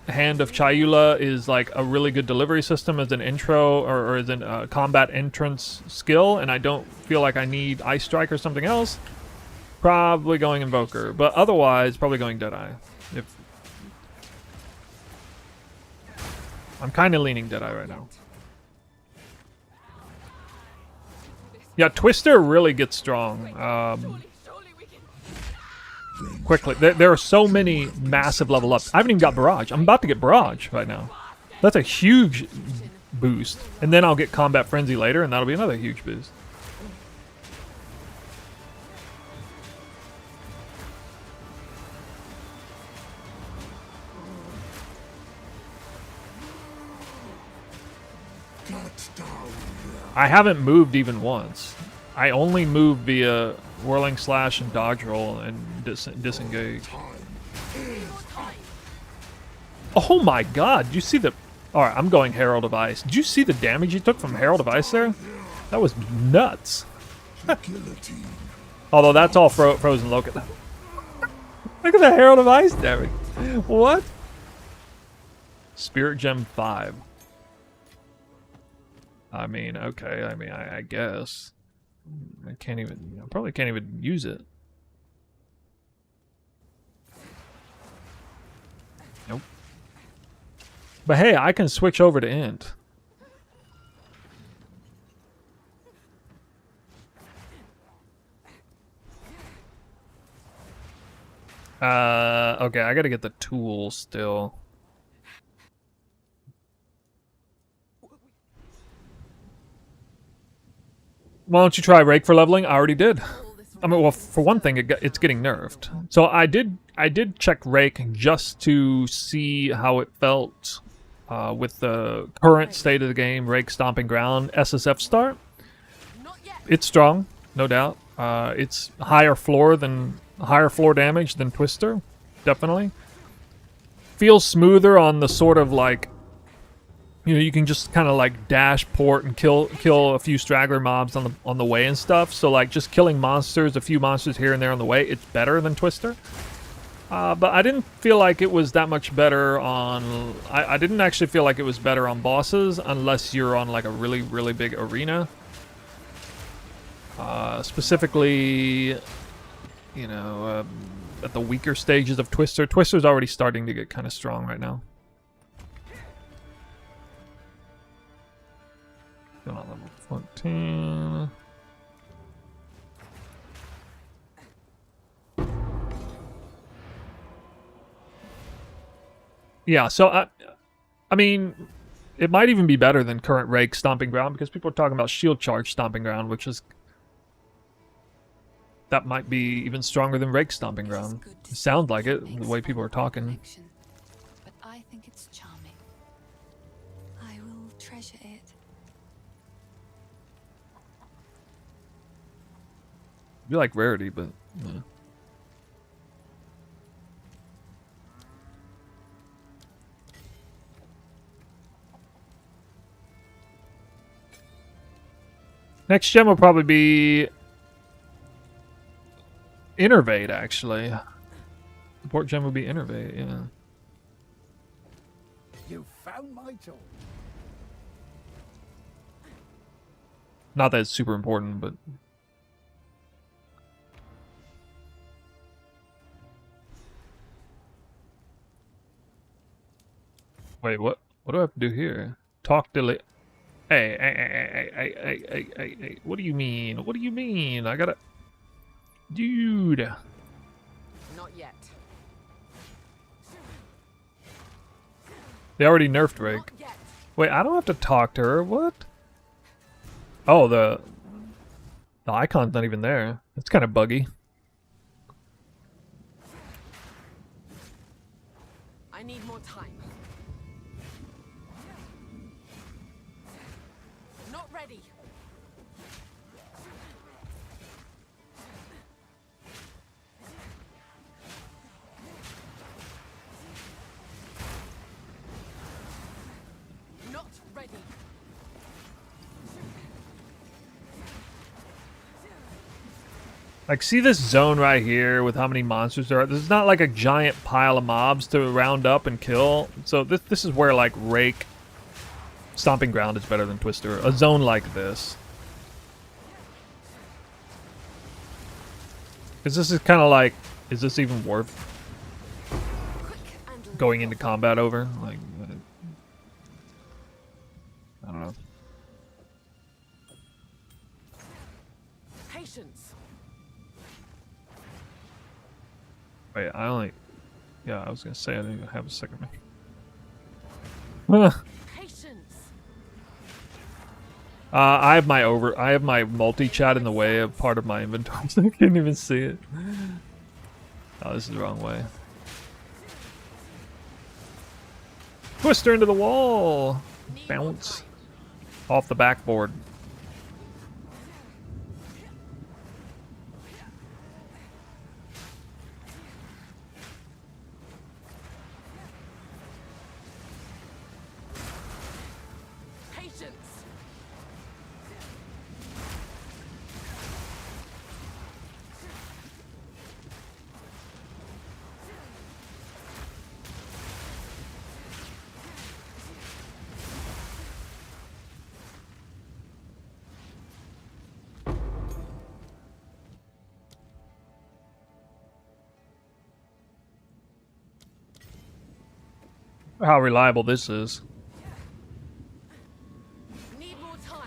[SPEAKER 1] Hand of Chayula is like a really good delivery system as an intro or as a combat entrance skill, and I don't feel like I need Ice Strike or something else, probably going Invoker. But otherwise, probably going Deadeye. I'm kind of leaning Deadeye right now. Yeah, Twister really gets strong. Quickly. There are so many massive level ups. I haven't even got Barrage. I'm about to get Barrage right now. That's a huge boost. And then I'll get Combat Frenzy later, and that'll be another huge boost. I haven't moved even once. I only moved via Whirling Slash and Dodge Roll and disengage. Oh my god, did you see the... Alright, I'm going Herald of Ice. Did you see the damage he took from Herald of Ice there? That was nuts. Although that's all frozen. Look at that. Look at the Herald of Ice damage. What? Spirit Gem 5. I mean, okay. I mean, I guess. I can't even... I probably can't even use it. Nope. But hey, I can switch over to Int. Okay, I gotta get the tool still. Why don't you try Rake for leveling? I already did. I mean, well, for one thing, it's getting nerfed. So I did check Rake just to see how it felt with the current state of the game. Rake Stomping Ground SSF start. It's strong, no doubt. It's higher floor damage than Twister, definitely. Feels smoother on the sort of like, you know, you can just kind of like dash port and kill a few straggler mobs on the way and stuff. So like just killing monsters, a few monsters here and there on the way, it's better than Twister. But I didn't feel like it was that much better on... I didn't actually feel like it was better on bosses unless you're on like a really, really big arena. Specifically, you know, at the weaker stages of Twister. Twister's already starting to get kind of strong right now. Going on level 14. Yeah, so I mean, it might even be better than current Rake Stomping Ground because people are talking about Shield Charge Stomping Ground, which is... That might be even stronger than Rake Stomping Ground. It sounds like it, the way people are talking.
[SPEAKER 4] But I think it's charming. I will treasure it.
[SPEAKER 1] I do like Rarity, but... Yeah. Next gem will probably be Innervate, actually. Support gem would be Innervate, yeah.
[SPEAKER 3] You found my tool.
[SPEAKER 1] Not that it's super important, but... Wait, what? What do I have to do here? Talk to... Hey, what do you mean? What do you mean? I gotta... Dude.
[SPEAKER 2] Not yet.
[SPEAKER 1] They already nerfed Rake.
[SPEAKER 2] Not yet.
[SPEAKER 1] Wait, I don't have to talk to her. What? Oh, the icon's not even there. It's kind of buggy.
[SPEAKER 2] I need more time. Not ready. Not ready.
[SPEAKER 1] Like, see this zone right here with how many monsters there are? This is not like a giant pile of mobs to round up and kill. So this is where, like, Rake Stomping Ground is better than Twister. A zone like this. Because this is kind of like, is this even worth going into combat over? Like, I don't know.
[SPEAKER 2] Patience.
[SPEAKER 1] Wait, yeah, I was gonna say I didn't even have a second.
[SPEAKER 2] Patience.
[SPEAKER 1] I have my multi-chat in the way of part of my inventory, so I can't even see it. Oh, this is the wrong way. Twister into the wall! Bounce. Off the backboard.
[SPEAKER 2] Patience.
[SPEAKER 1] How reliable this is.
[SPEAKER 2] Need more time.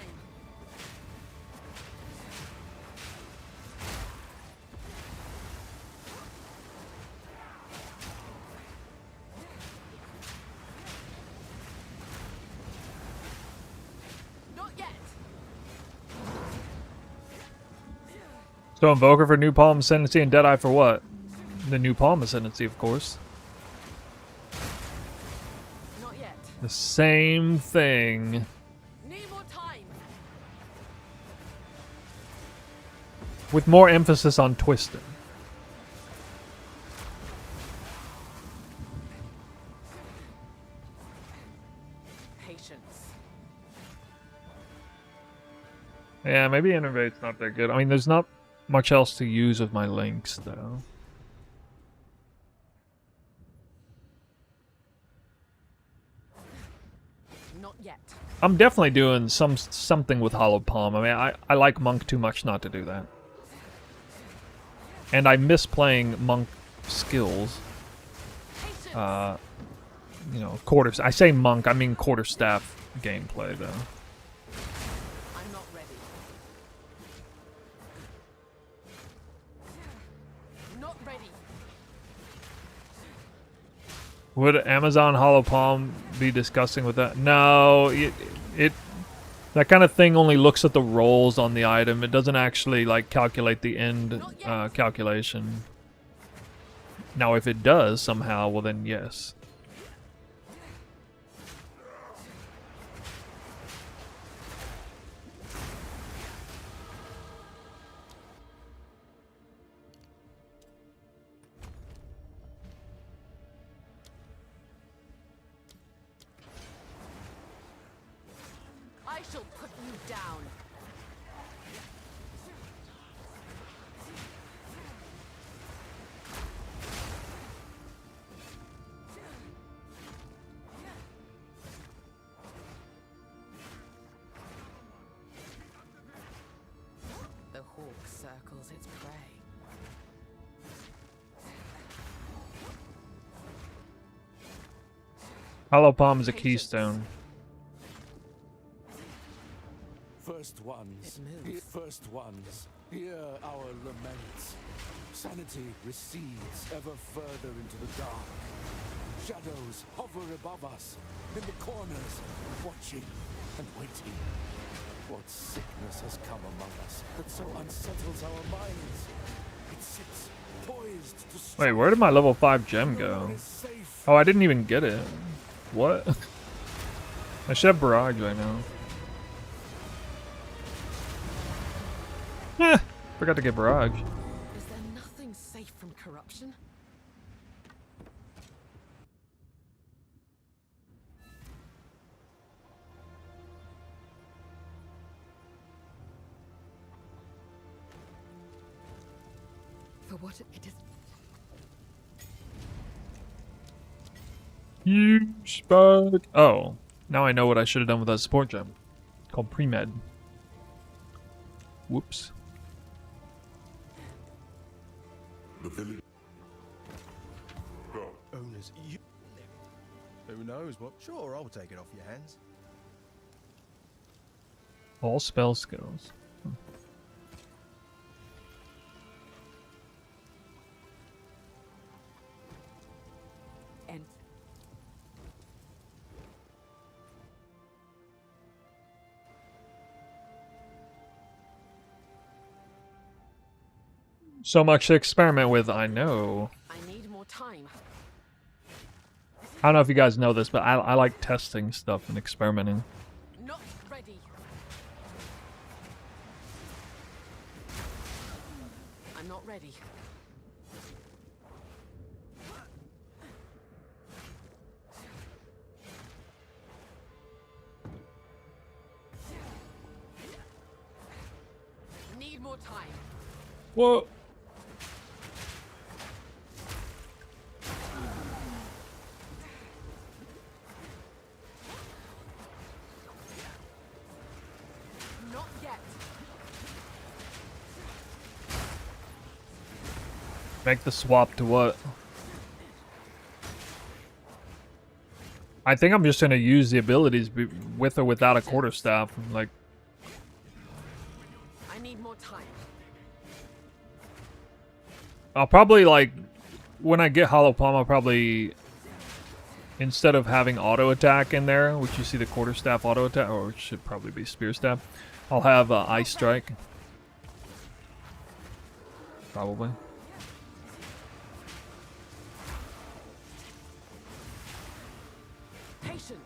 [SPEAKER 2] Not yet.
[SPEAKER 1] So Invoker for New Palm Ascendancy and Deadeye for what? The New Palm Ascendancy, of course.
[SPEAKER 2] Not yet.
[SPEAKER 1] The same thing.
[SPEAKER 2] Need more time.
[SPEAKER 1] With more emphasis on Twister.
[SPEAKER 2] Patience.
[SPEAKER 1] Yeah, maybe Innervate's not that good. I mean, there's not much else to use with my links, though.
[SPEAKER 2] Not yet.
[SPEAKER 1] I'm definitely doing something with Hollow Palm. I mean, I like Monk too much not to do that. And I miss playing Monk skills. You know, I say Monk, I mean quarterstaff gameplay, though.
[SPEAKER 2] I'm not ready. Not ready.
[SPEAKER 1] Would Amazon Hollow Palm be discussing with that? No, it that kind of thing only looks at the rolls on the item. It doesn't actually like calculate the end calculation. Now, if it does somehow, well then yes.
[SPEAKER 2] I shall put you down. The hawk circles its prey.
[SPEAKER 1] Hollow Palm is a keystone.
[SPEAKER 6] First ones, first ones, hear our laments. Sanity recedes ever further into the dark. Shadows hover above us, in the corners, watching and waiting. What sickness has come among us that so unsettles our minds? It sits poised to strike.
[SPEAKER 1] Wait, where did my level 5 gem
[SPEAKER 6] No
[SPEAKER 1] go?
[SPEAKER 6] one is safe.
[SPEAKER 1] Oh, I didn't even get it. What? I should have barrage right now. Forgot to get barrage.
[SPEAKER 2] Is there nothing safe from corruption? For what it is.
[SPEAKER 1] Huge bug. Oh, now I know what I should have done with that support gem. Called pre-med. Whoops.
[SPEAKER 10] Owners, you... Who knows what? Sure, I'll take it off your hands.
[SPEAKER 1] All spell skills.
[SPEAKER 2] And
[SPEAKER 1] So much to experiment with, I know.
[SPEAKER 2] I need more time.
[SPEAKER 1] I don't know if you guys know this, but I like testing stuff and experimenting.
[SPEAKER 2] Not ready. I'm not ready. Need more time.
[SPEAKER 1] Whoa.
[SPEAKER 2] Not yet.
[SPEAKER 1] Make the swap to what? I think I'm just gonna use the abilities with or without a quarterstaff. Like,
[SPEAKER 2] I need more time.
[SPEAKER 1] I'll probably, like, when I get Hollow Palm, I'll probably, instead of having auto attack in there, which you see the quarterstaff auto attack, or it should probably be spear staff, I'll have Ice Strike. Probably.
[SPEAKER 2] Patience.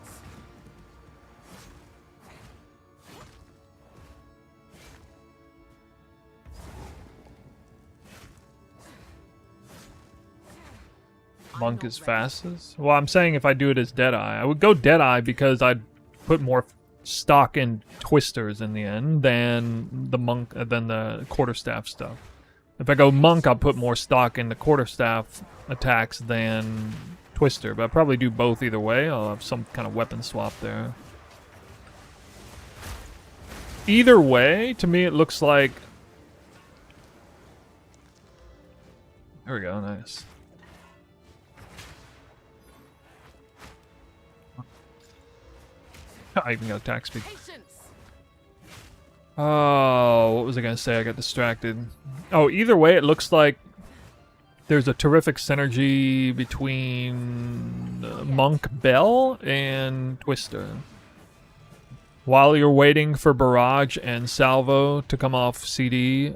[SPEAKER 1] Monk is fastest? Well, I'm saying if I do it as Deadeye. I would go Deadeye because I'd put more stock in Twisters in the end than the Monk, than the Quarterstaff stuff. If I go Monk, I'll put more stock in the Quarterstaff attacks than Twister, but I'll probably do both either way. I'll have some kind of weapon swap there. Either way, to me it looks like... There we go, nice. I even got attack speed. Oh, what was I gonna say? I got distracted. Oh, either way, it looks like there's a terrific synergy between Monk Bell and Twister. While you're waiting for Barrage and Salvo to come off CD,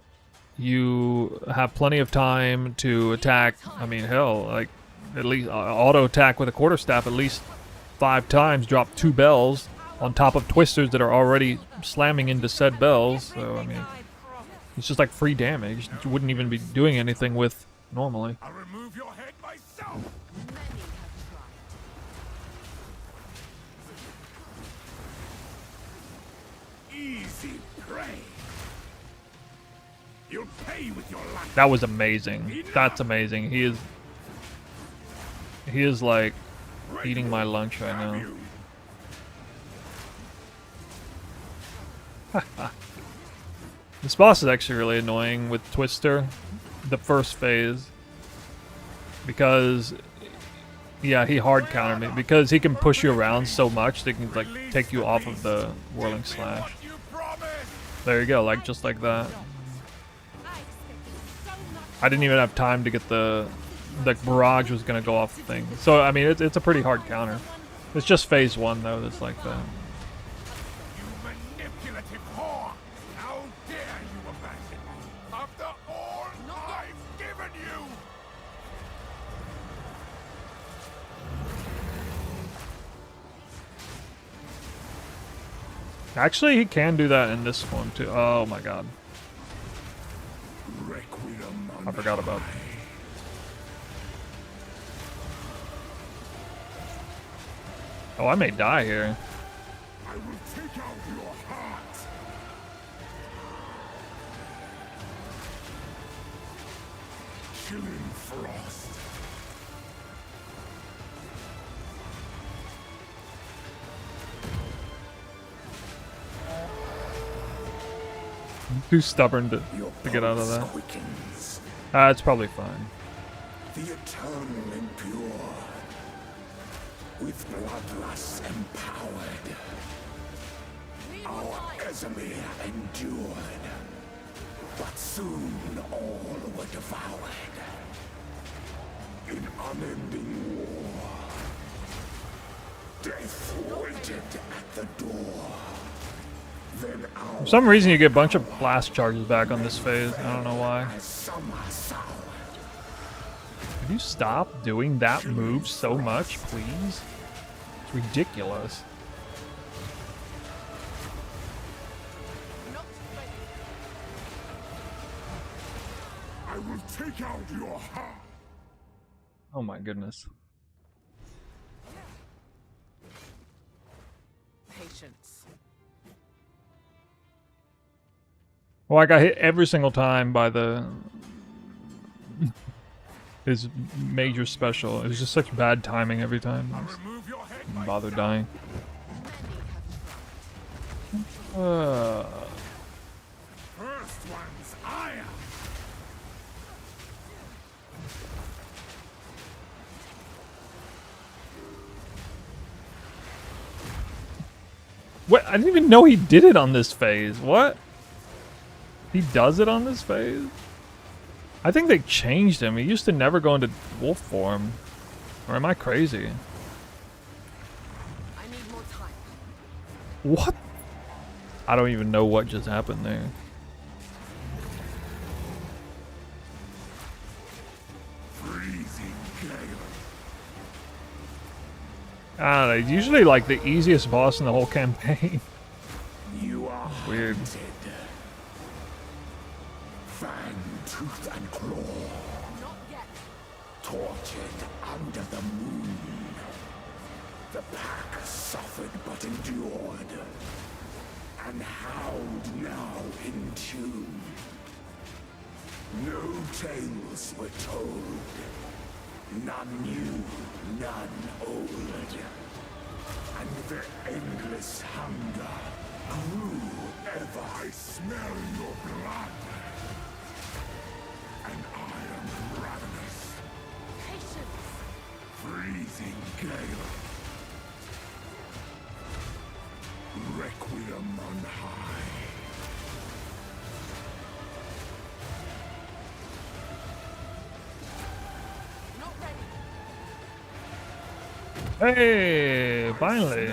[SPEAKER 1] you have plenty of time to attack. I mean, hell, like at least auto attack with a quarterstaff at least 5 times, drop 2 bells on top of Twisters that are already slamming into said bells. So, I mean, it's just like free damage. You wouldn't even be doing anything with normally.
[SPEAKER 5] I'll remove your head myself.
[SPEAKER 2] Many have tried.
[SPEAKER 5] Easy prey. You'll pay with your life.
[SPEAKER 1] That was amazing. That's amazing. He is like eating my lunch right now. This boss is actually really annoying with Twister, the first phase, because yeah, he hard countered me because he can push you around so much they can like take you off of the whirling slash. There you go, like just like that. I didn't even have time to get the barrage was gonna go off the thing. So I mean it's a pretty hard counter. It's just phase 1 though that's like that.
[SPEAKER 5] You manipulative whore! How dare you abandon me after all I've given you!
[SPEAKER 1] Actually, he can do that in this one too. Oh my god. I forgot about it. Oh, I may die here.
[SPEAKER 5] I will take out your heart. Chilling frost.
[SPEAKER 1] I'm too stubborn to get out of that. It's probably fine.
[SPEAKER 5] The eternal impure. With bloodlust empowered. Our Casimir endured. But soon all were devoured. In unending war. Death waited at the door. Then
[SPEAKER 1] For some reason you get a bunch of blast charges back on this phase. I don't know why. Could you stop doing that move so much, please? It's ridiculous.
[SPEAKER 5] I will take out your heart.
[SPEAKER 1] Oh my goodness.
[SPEAKER 2] Patience.
[SPEAKER 1] Well, I got hit every single time by the his major special. It was just such bad timing every time. I didn't bother dying.
[SPEAKER 5] First one's iron.
[SPEAKER 1] What? I didn't even know he did it on this phase. What? He does it on this phase? I think they changed him. He used to never go into wolf form. Or am I crazy?
[SPEAKER 2] I need more time.
[SPEAKER 1] What? I don't even know what just happened there.
[SPEAKER 5] Freezing gale.
[SPEAKER 1] I don't know. He's usually like the easiest boss in the whole campaign.
[SPEAKER 5] You are
[SPEAKER 1] weird.
[SPEAKER 5] Hunted. Fang, tooth, and claw.
[SPEAKER 2] Not yet.
[SPEAKER 5] Tortured under the moon. The pack suffered but endured. And howled now in tune. No tales were told. None new, none old. And the endless hunger grew ever I smell your blood. And I am ravenous.
[SPEAKER 2] Patience.
[SPEAKER 5] Freezing gale. Requiem on high.
[SPEAKER 2] Not ready.
[SPEAKER 1] Hey, finally.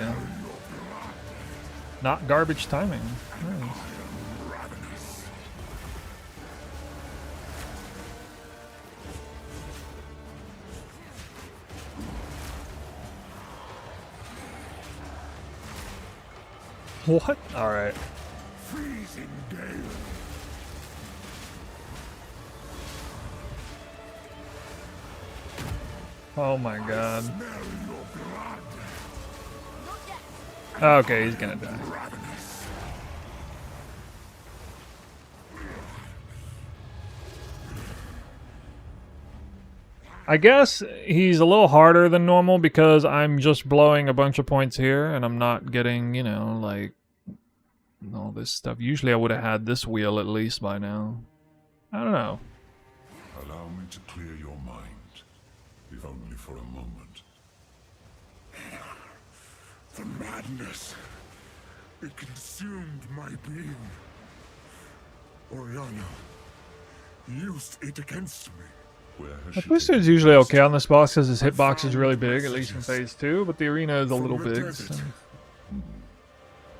[SPEAKER 1] Not garbage timing. Nice. What? Alright.
[SPEAKER 5] Freezing gale.
[SPEAKER 1] Oh my god.
[SPEAKER 5] Smell your blood.
[SPEAKER 2] Not yet.
[SPEAKER 1] Okay, he's gonna die.
[SPEAKER 5] Ravenous.
[SPEAKER 1] I guess he's a little harder than normal because I'm just blowing a bunch of points here and I'm not getting, you know, like all this stuff. Usually I would have had this wheel at least by now. I don't know.
[SPEAKER 11] Allow me to clear your mind, if only for a moment.
[SPEAKER 5] The madness. It consumed my being. Oriana used it against me.
[SPEAKER 11] Where has
[SPEAKER 1] The
[SPEAKER 11] she
[SPEAKER 1] Twister is
[SPEAKER 11] taken
[SPEAKER 1] usually
[SPEAKER 11] the
[SPEAKER 1] okay on this boss because his
[SPEAKER 11] I
[SPEAKER 1] hitbox is
[SPEAKER 11] found
[SPEAKER 1] really big, at least in
[SPEAKER 11] messages
[SPEAKER 1] phase 2, but the arena is a
[SPEAKER 11] from
[SPEAKER 1] little
[SPEAKER 11] the
[SPEAKER 1] big.
[SPEAKER 11] desert.
[SPEAKER 1] So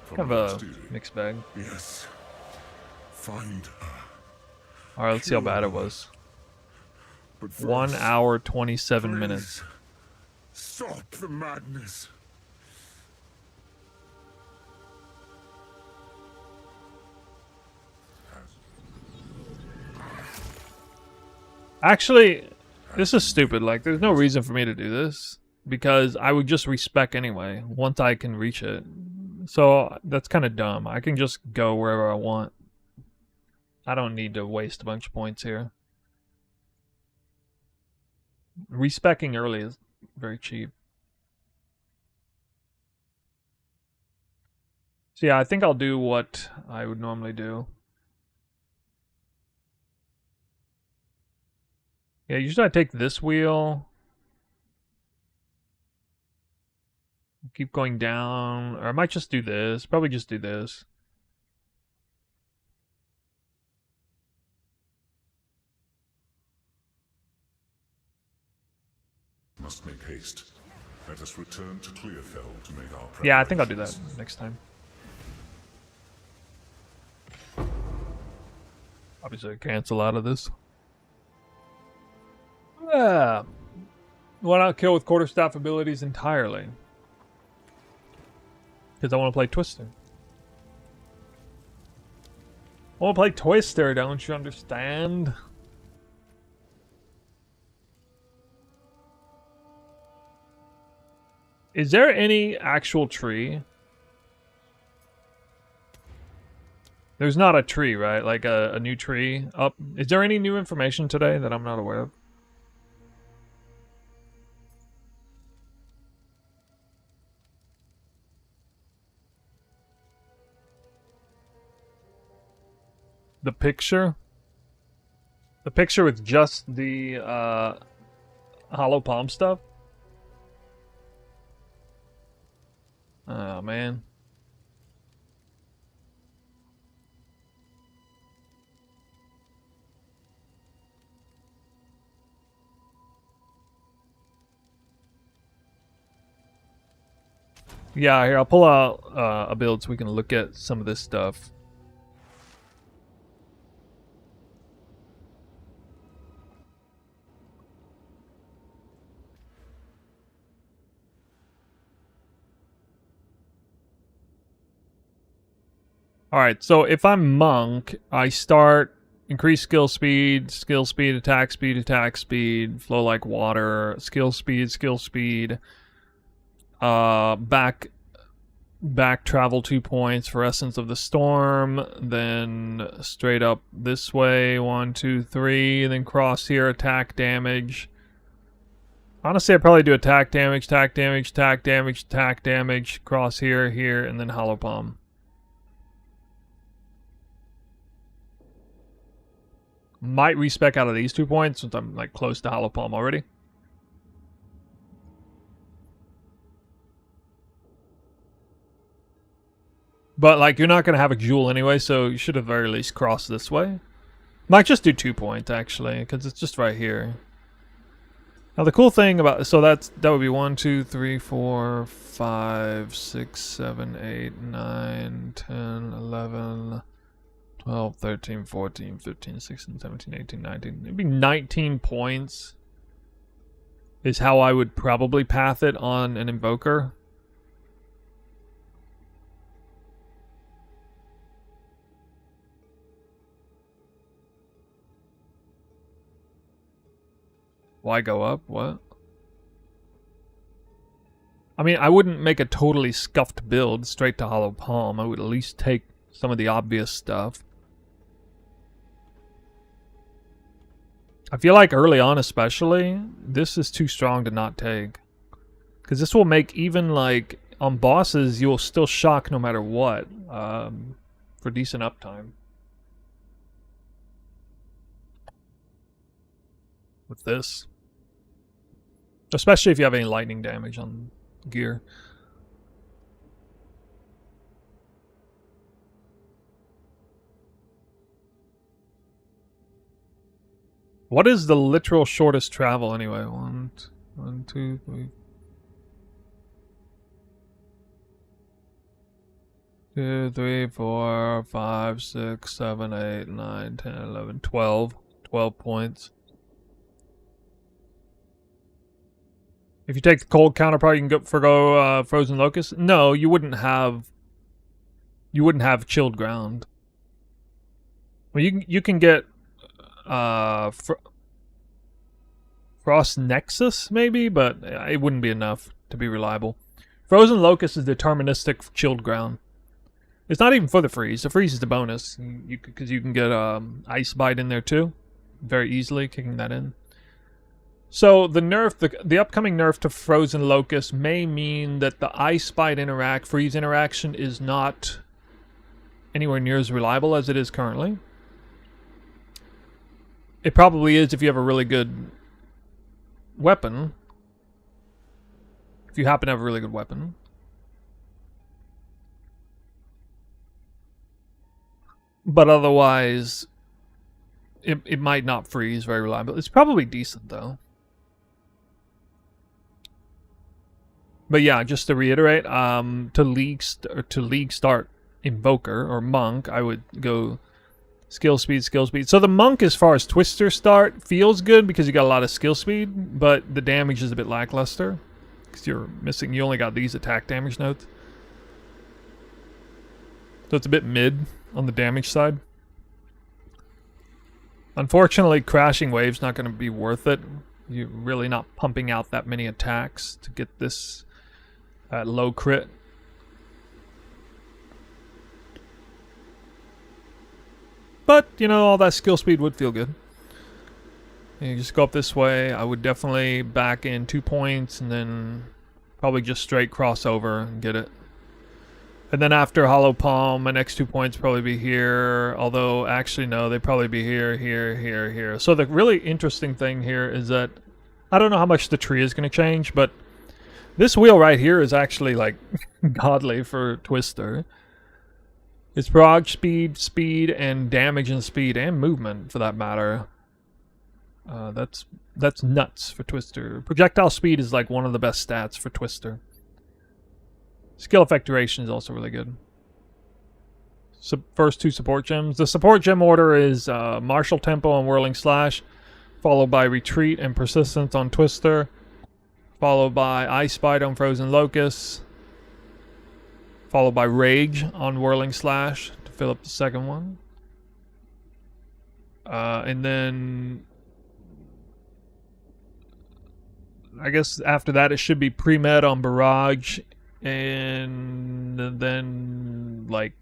[SPEAKER 11] From
[SPEAKER 1] kind
[SPEAKER 11] the
[SPEAKER 1] of a
[SPEAKER 11] exterior.
[SPEAKER 1] mixed bag.
[SPEAKER 11] Yes. Find her.
[SPEAKER 1] Alright, let's see how bad it was.
[SPEAKER 11] But
[SPEAKER 1] 1
[SPEAKER 11] first,
[SPEAKER 1] hour, 27
[SPEAKER 11] please,
[SPEAKER 1] minutes.
[SPEAKER 11] Stop the madness.
[SPEAKER 1] Actually, this is stupid. Like, there's no reason for me to do this. Because I would just respec anyway, once I can reach it. So, that's kind of dumb. I can just go wherever I want. I don't need to waste a bunch of points here. Respecking early is very cheap. So yeah, I think I'll do what I would normally do. Yeah, usually I take this wheel. Keep going down. Or I might just do this. Probably just do this.
[SPEAKER 11] Must make haste. Let us return to Clearfell to make our
[SPEAKER 1] Yeah, I think I'll do that next time. Obviously, cancel out of this. Yeah. Why not kill with quarterstaff abilities entirely? Because I want to play Twister. I want to play Twister, don't you understand? Is there any actual tree? There's not a tree, right? Like a new tree up. Is there any new information today that I'm not aware of? The picture? The picture with just the hollow palm stuff? Oh, man. Yeah, here, I'll pull out a build so we can look at some of this stuff. Alright, so if I'm monk, I start increase skill speed, attack speed, flow like water, skill speed, back travel 2 points for Essence of the Storm, then straight up this way, 1, 2, 3, and then cross here, attack damage. Honestly, I'd probably do attack damage, cross here, and then hollow palm. Might respec out of these 2 points since I'm like close to hollow palm already. But like you're not gonna have a jewel anyway, so you should at the very least cross this way. Might just do 2 points actually, because it's just right here. Now the cool thing about that would be 1, 2, 3, 4, 5, 6, 7, 8, 9, 10, 11. 12, 13, 14, 15, 16, 17, 18, 19. It'd be 19 points is how I would probably path it on an Invoker. Why go up? What? I mean, I wouldn't make a totally scuffed build straight to Hollow Palm. I would at least take some of the obvious stuff. I feel like early on especially, this is too strong to not take. Because this will make even like, on bosses, you'll still shock no matter what. For decent uptime. With this. Especially if you have any lightning damage on gear. What is the literal shortest travel anyway? 1, 2, 3. 2, 3, 4, 5, 6, 7, 8, 9, 10, 11, 12. 12 points. If you take the cold counterpart, you can forgo Frozen Locust. No, you wouldn't have chilled ground. Well, you can get Frost Nexus maybe, but it wouldn't be enough to be reliable. Frozen Locust is deterministic chilled ground. It's not even for the freeze. The freeze is the bonus, because you can get Ice Bite in there too, very easily, kicking that in. So the nerf, the upcoming nerf to Frozen Locust may mean that the Ice Bite freeze interaction is not anywhere near as reliable as it is currently. It probably is if you have a really good weapon. If you happen to have a really good weapon. But otherwise, it might not freeze very reliable. It's probably decent though. But yeah, just to reiterate, to league start Invoker or Monk, I would go skill speed. So the Monk, as far as Twister start, feels good because you got a lot of skill speed, but the damage is a bit lackluster because you only got these attack damage notes. So it's a bit mid on the damage side. Unfortunately, Crashing Wave's not going to be worth it. You're really not pumping out that many attacks to get this low crit. But, you know, all that skill speed would feel good. And you just go up this way. I would definitely back in 2 points and then probably just straight crossover and get it. And then after Hollow Palm, my next 2 points probably be here. Although, actually, no, they'd probably be here, here, here, here. So the really interesting thing here is that I don't know how much the tree is going to change, but this wheel right here is actually, like, godly for Twister. It's prog speed, and damage and speed, and movement, for that matter. That's nuts for Twister. Projectile speed is, like, one of the best stats for Twister. Skill effect duration is also really good. First 2 support gems. The support gem order is Martial Tempo and Whirling Slash, followed by Retreat and Persistence on Twister, followed by Ice Bite on Frozen Locust, followed by Rage on Whirling Slash to fill up the second one. And then I guess after that it should be Pre-Med on Barrage, and then like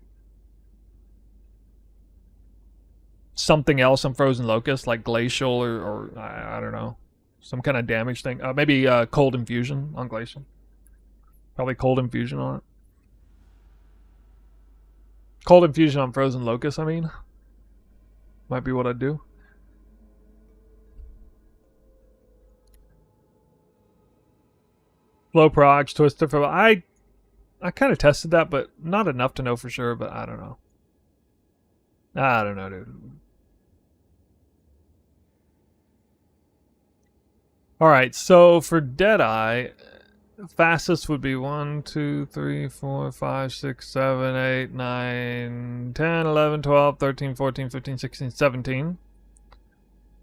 [SPEAKER 1] something else on Frozen Locust, like Glacial or I don't know, some kind of damage thing. Maybe Cold Infusion on Glacial. Probably Cold Infusion on it. Cold Infusion on Frozen Locust, I mean. Might be what I'd do. Low prog, Twister for I kind of tested that, but not enough to know for sure, but I don't know. I don't know, dude. Alright, so for Deadeye, fastest would be 1, 2, 3, 4, 5, 6, 7, 8, 9, 10, 11, 12, 13, 14, 15, 16, 17.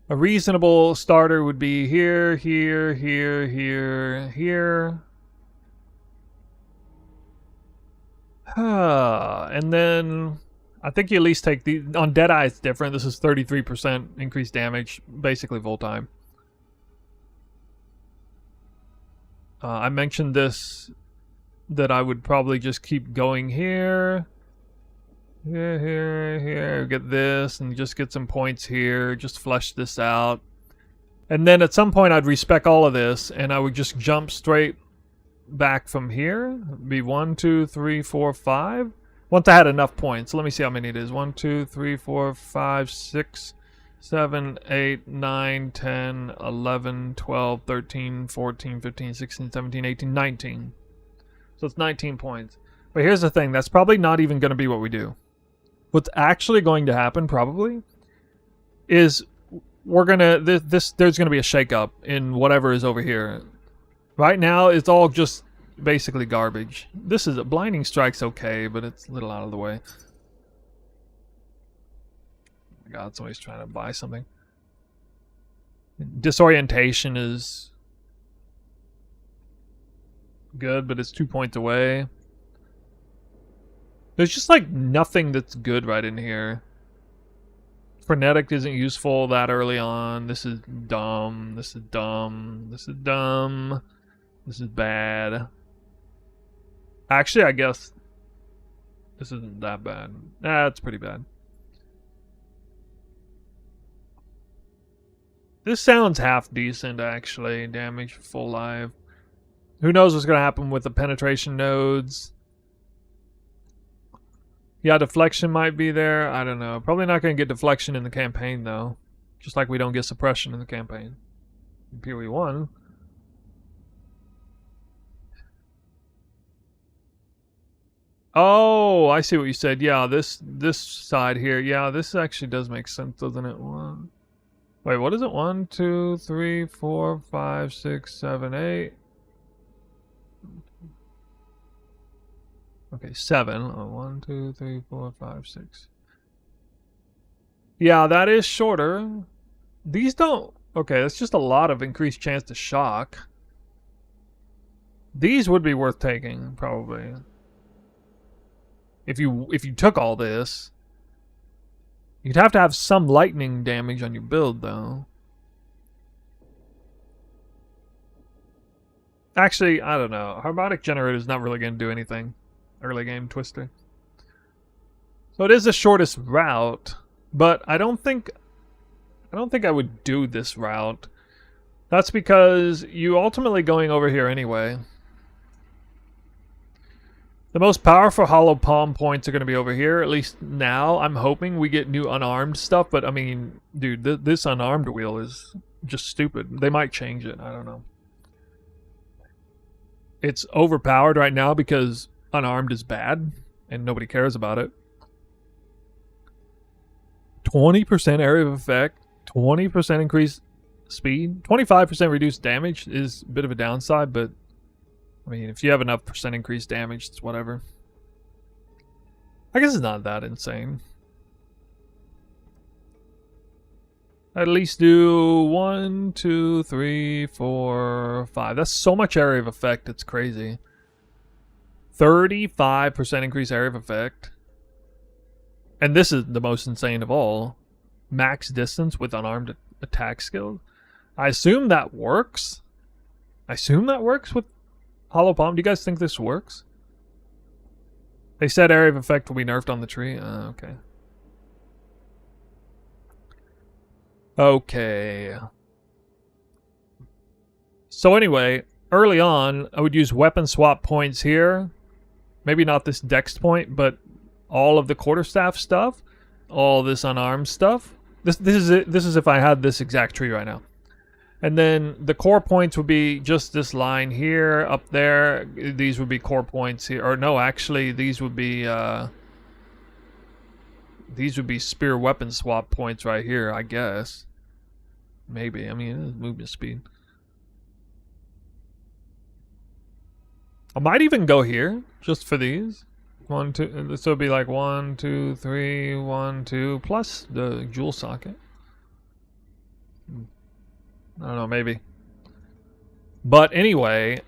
[SPEAKER 1] A reasonable starter would be here, here, here, here, here. And then I think you at least take the... On Deadeye it's different. This is 33% increased damage, basically full time. I mentioned this, that I would probably just keep going here. Here, get this, and just get some points here, just flesh this out. And then at some point I'd respec all of this, and I would just jump straight back from here. It'd be 1, 2, 3, 4, 5. Once I had enough points. So let me see how many it is. 1, 2, 3, 4, 5, 6, 7, 8, 9, 10, 11, 12, 13, 14, 15, 16, 17, 18, 19. So it's 19 points. But here's the thing. That's probably not even going to be what we do. What's actually going to happen, probably, is we're gonna there's gonna be a shakeup in whatever is over here. Right now, it's all just basically garbage. This is a blinding strike's okay, but it's a little out of the way. Oh my God, somebody's trying to buy something. Disorientation is good, but it's 2 points away. There's just like nothing that's good right in here. Frenetic isn't useful that early on. This is dumb. This is dumb. This is dumb. This is bad. Actually, I guess this isn't that bad. Nah, it's pretty bad. This sounds half decent, actually. Damage full life. Who knows what's going to happen with the penetration nodes. Yeah, deflection might be there. I don't know. Probably not going to get deflection in the campaign, though. Just like we don't get suppression in the campaign. In PoE 1. Oh, I see what you said. Yeah, this side here. Yeah, this actually does make sense, doesn't it? Wait, what is it? 1, 2, 3, 4, 5, 6, 7, 8. Okay, 7. Oh, 1, 2, 3, 4, 5, 6. Yeah, that is shorter. These don't... Okay, that's just a lot of increased chance to shock. These would be worth taking, probably. If you took all this, you'd have to have some lightning damage on your build, though. Actually, I don't know. Harmonic Generator is not really going to do anything. Early game Twister. So it is the shortest route, but I don't think I would do this route. That's because you ultimately going over here anyway. The most powerful hollow palm points are going to be over here, at least now. I'm hoping we get new unarmed stuff, but I mean, dude, this unarmed wheel is just stupid. They might change it, I don't know. It's overpowered right now because unarmed is bad, and nobody cares about it. 20% area of effect, 20% increased speed, 25% reduced damage is a bit of a downside, but I mean, if you have enough percent increased damage, it's whatever. I guess it's not that insane. At least do 1, 2, 3, 4, 5. That's so much area of effect, it's crazy. 35% increased area of effect. And this is the most insane of all. Max distance with unarmed attack skills. I assume that works. I assume that works with Hollow Palm. Do you guys think this works? They said area of effect will be nerfed on the tree. Okay. Okay. So anyway, early on, I would use weapon swap points here. Maybe not this dex point, but all of the quarterstaff stuff, all this unarmed stuff. This is it. This is if I had this exact tree right now. And then the core points would be just this line here, up there. These would be core points here. Or no, actually, these would be spear weapon swap points right here, I guess. Maybe. I mean, it's movement speed. I might even go here, just for these. 1, 2, this would be like 1, 2, 3, 1, 2, plus the jewel socket. I don't know, maybe. But anyway,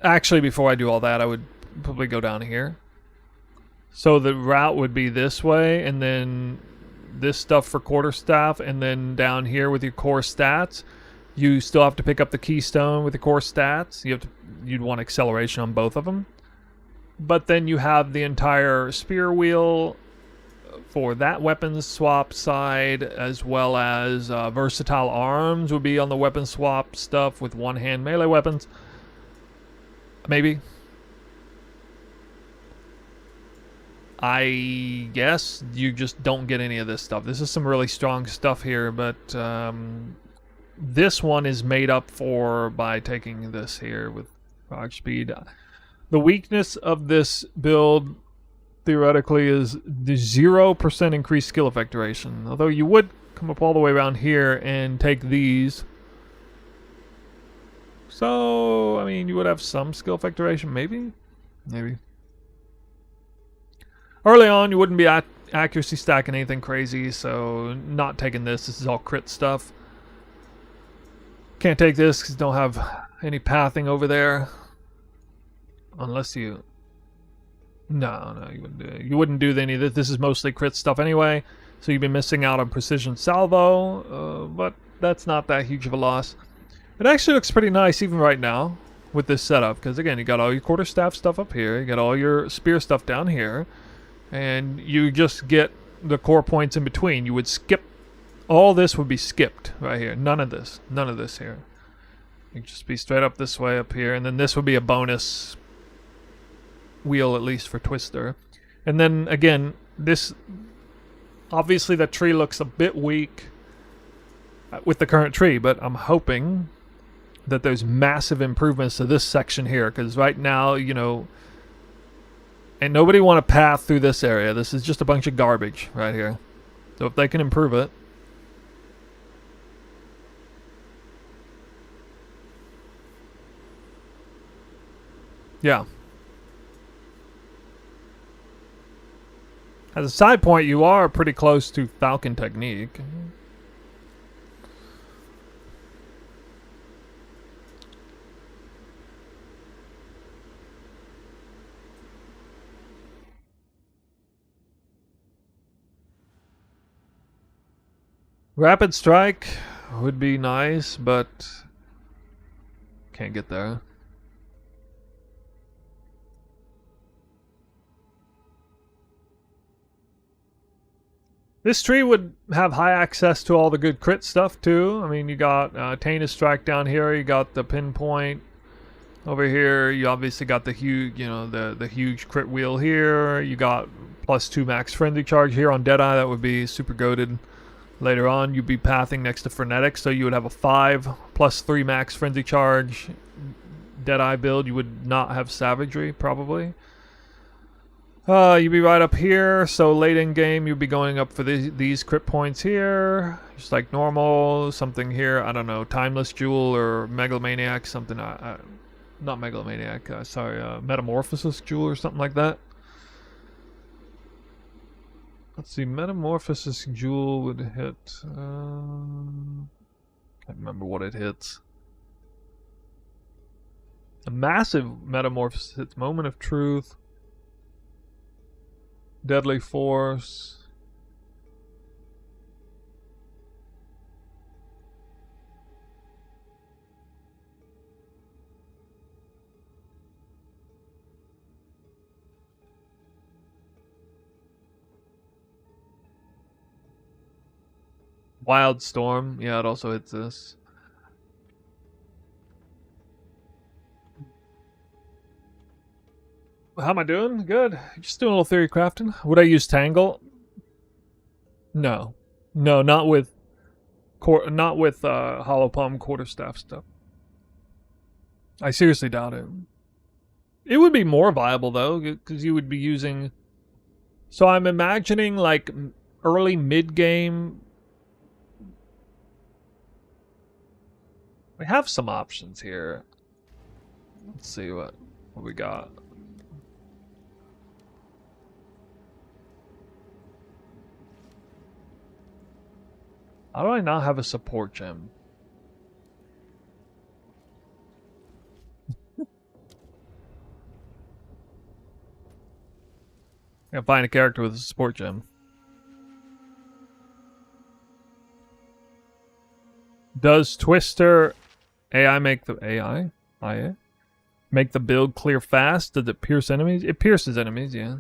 [SPEAKER 1] actually before I do all that, I would probably go down here. So the route would be this way, and then this stuff for quarterstaff, and then down here with your core stats. You still have to pick up the keystone with the core stats. You'd want acceleration on both of them. But then you have the entire spear wheel for that weapons swap side, as well as versatile arms would be on the weapon swap stuff with one-hand melee weapons. Maybe. I guess you just don't get any of this stuff. This is some really strong stuff here, but this one is made up for by taking this here with proc speed. The weakness of this build theoretically is the 0% increased skill effect duration. Although you would come up all the way around here and take these. So, I mean, you would have some skill effect duration, maybe? Maybe. Early on, you wouldn't be accuracy stacking anything crazy, so not taking this. This is all crit stuff. Can't take this because you don't have any pathing over there. Unless you... No, you wouldn't do it. You wouldn't do any of this. This is mostly crit stuff anyway, so you'd be missing out on precision salvo, but that's not that huge of a loss. It actually looks pretty nice even right now with this setup, because again, you got all your quarterstaff stuff up here, you got all your spear stuff down here, and you just get the core points in between. You would skip, all this would be skipped right here. None of this here. You just be straight up this way up here, and then this would be a bonus wheel, at least for Twister. And then again, this, obviously the tree looks a bit weak with the current tree, but I'm hoping that there's massive improvements to this section here, because right now, you know, and nobody want to path through this area. This is just a bunch of garbage right here. So if they can improve it. Yeah. As a side point, you are pretty close to Falcon technique. Rapid strike would be nice, but can't get there. This tree would have high access to all the good crit stuff too. I mean, you got Tainted Strike down here, you got the pinpoint over here, you obviously got the huge, you know, the huge crit wheel here. You got +2 max frenzy charge here on Deadeye. That would be super goated. Later on, you'd be pathing next to Frenetic, so you would have a 5 +3 max frenzy charge Deadeye build. You would not have Savagery, probably. You'd be right up here, so late in game, you'd be going up for these crit points here, just like normal. Something here, I don't know, Timeless Jewel or Megalomaniac, something, not Megalomaniac, sorry, Metamorphosis Jewel or something like that. Let's see, Metamorphosis Jewel would hit, can't remember what it hits. A massive Metamorphosis hits Moment of Truth, Deadly Force. Wild Storm, yeah, it also hits this. How am I doing? Good. Just doing a little theory crafting. Would I use Tangle? No. No, not with Hollow Palm Quarterstaff stuff. I seriously doubt it. It would be more viable though, because you would be using... So I'm imagining like early mid-game... We have some options here. Let's see what we got. How do I not have a support gem? I can find a character with a support gem. Does Twister AI make the AI? IA? Make the build clear fast? Does it pierce enemies? It pierces enemies, yeah.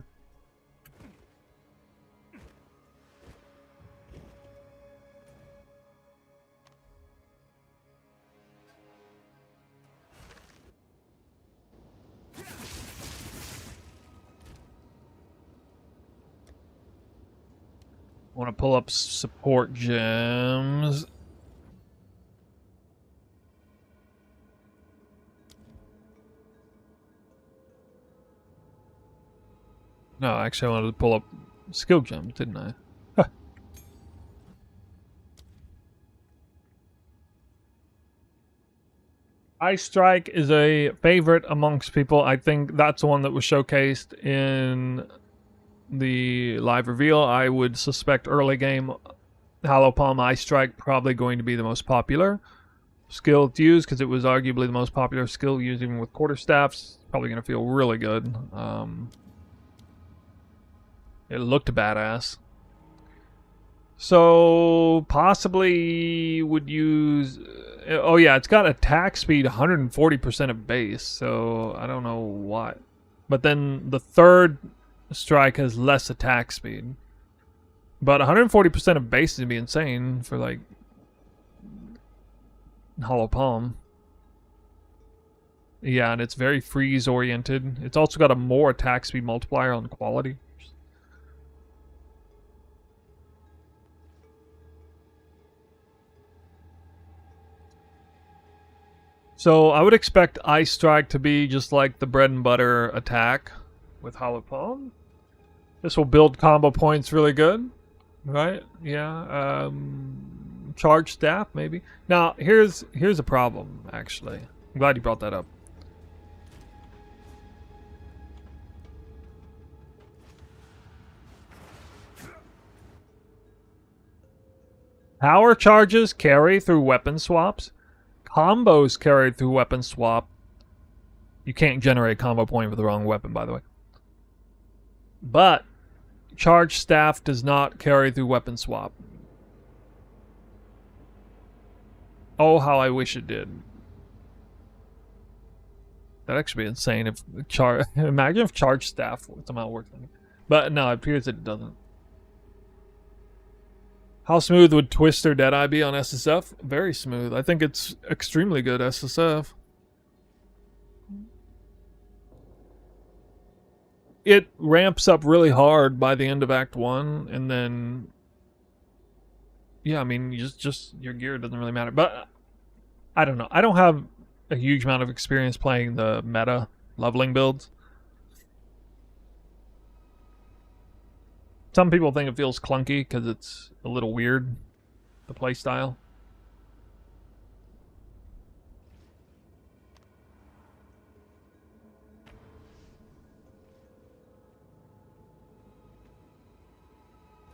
[SPEAKER 1] Want to pull up support gems. No, actually I wanted to pull up skill gems, didn't I? Huh. Ice Strike is a favorite amongst people. I think that's the one that was showcased in the live reveal. I would suspect early game Hollow Palm Ice Strike probably going to be the most popular skill to use because it was arguably the most popular skill using with quarterstaffs. Probably going to feel really good. It looked badass. So possibly would use. Oh yeah, it's got attack speed 140% of base. So I don't know what. But then the third strike has less attack speed. But 140% of base is gonna be insane for like Hollow Palm. Yeah, and it's very freeze oriented. It's also got a more attack speed multiplier on quality. So I would expect Ice Strike to be just like the bread and butter attack with Hollow Palm. This will build combo points really good, right? Yeah. Charge Staff maybe. Now here's a problem actually. I'm glad you brought that up. Power charges carry through weapon swaps. Combos carried through weapon swap. You can't generate a combo point with the wrong weapon, by the way. But Charge Staff does not carry through weapon swap. Oh, how I wish it did. That'd actually be insane if imagine if Charge Staff somehow worked. But no, it appears that it doesn't. How smooth would Twister Deadeye be on SSF? Very smooth. I think it's extremely good SSF. It ramps up really hard by the end of Act 1, and then... Yeah, I mean, just your gear doesn't really matter. But, I don't know. I don't have a huge amount of experience playing the meta leveling builds. Some people think it feels clunky because it's a little weird, the playstyle.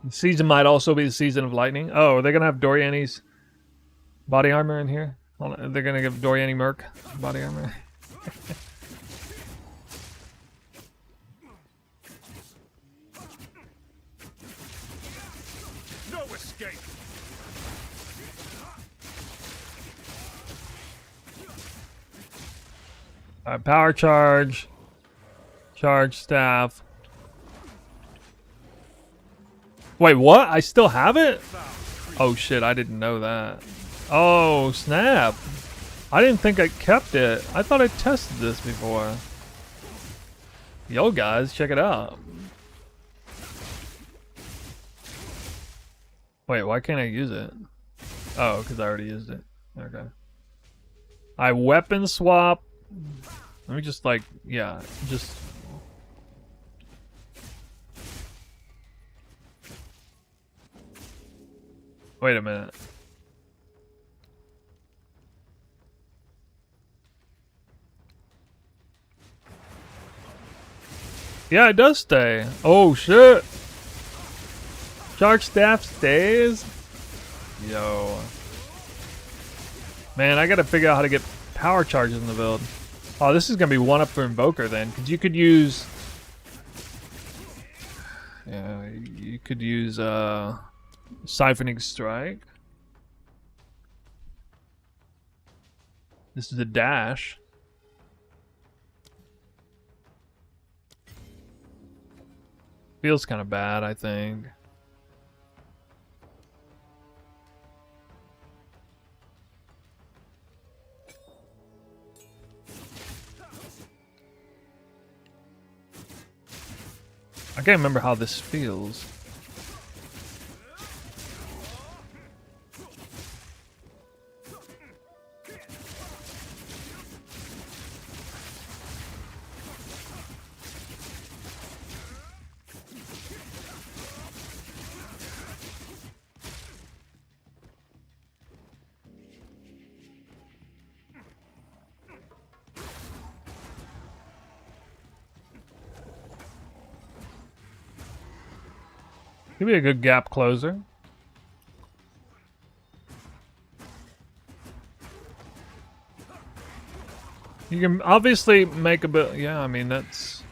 [SPEAKER 1] The season might also be the season of lightning. Oh, are they going to have Doriani's body armor in here? They're going to give Doriani Merc body armor. Alright, power charge. Charge staff. Wait, what? I still have it? Oh shit, I didn't know that. Oh, snap. I didn't think I kept it. I thought I tested this before. Yo guys, check it out. Wait, why can't I use it? Oh, because I already used it. Okay. I weapon swap. Let me just like, yeah, just... Wait a minute. Yeah, it does stay. Oh shit. Charge staff stays? Yo. Man, I gotta figure out how to get power charges in the build. Oh, this is gonna be one up for Invoker then, because you could use... Yeah, you could use Siphoning Strike. This is a dash. Feels kind of bad, I think. I can't remember how this feels. Could be a good gap closer. You can obviously make a bit. Yeah, I mean that's.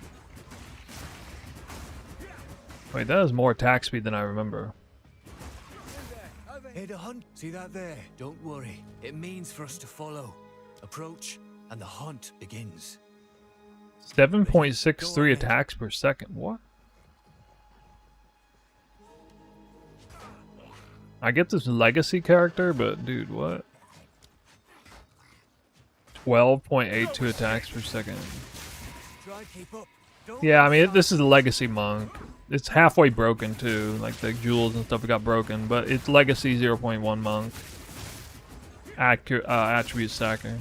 [SPEAKER 1] Wait, that has more attack speed than I remember.
[SPEAKER 9] Hey, the hunt. See that there? Don't worry. It means for us to follow. Approach, and the hunt begins.
[SPEAKER 1] 7.63 attacks per second. What? I get this legacy character, but dude, what? 12.82 attacks per second. Yeah, I mean, this is a legacy monk. It's halfway broken too, like the jewels and stuff got broken, but it's legacy 0.1 monk. Attribute stacker.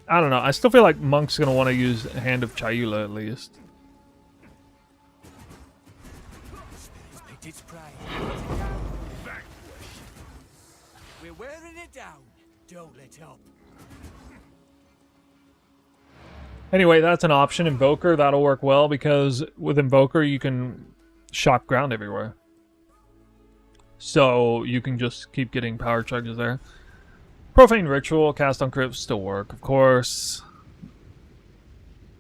[SPEAKER 1] I don't know. I still feel like Monk's gonna want to use Hand of Chayula at least.
[SPEAKER 9] We're wearing it down. Don't let up.
[SPEAKER 1] Anyway, that's an option. Invoker, that'll work well because with Invoker you can shock ground everywhere. So you can just keep getting power charges there. Profane Ritual, cast on crit still work, of course.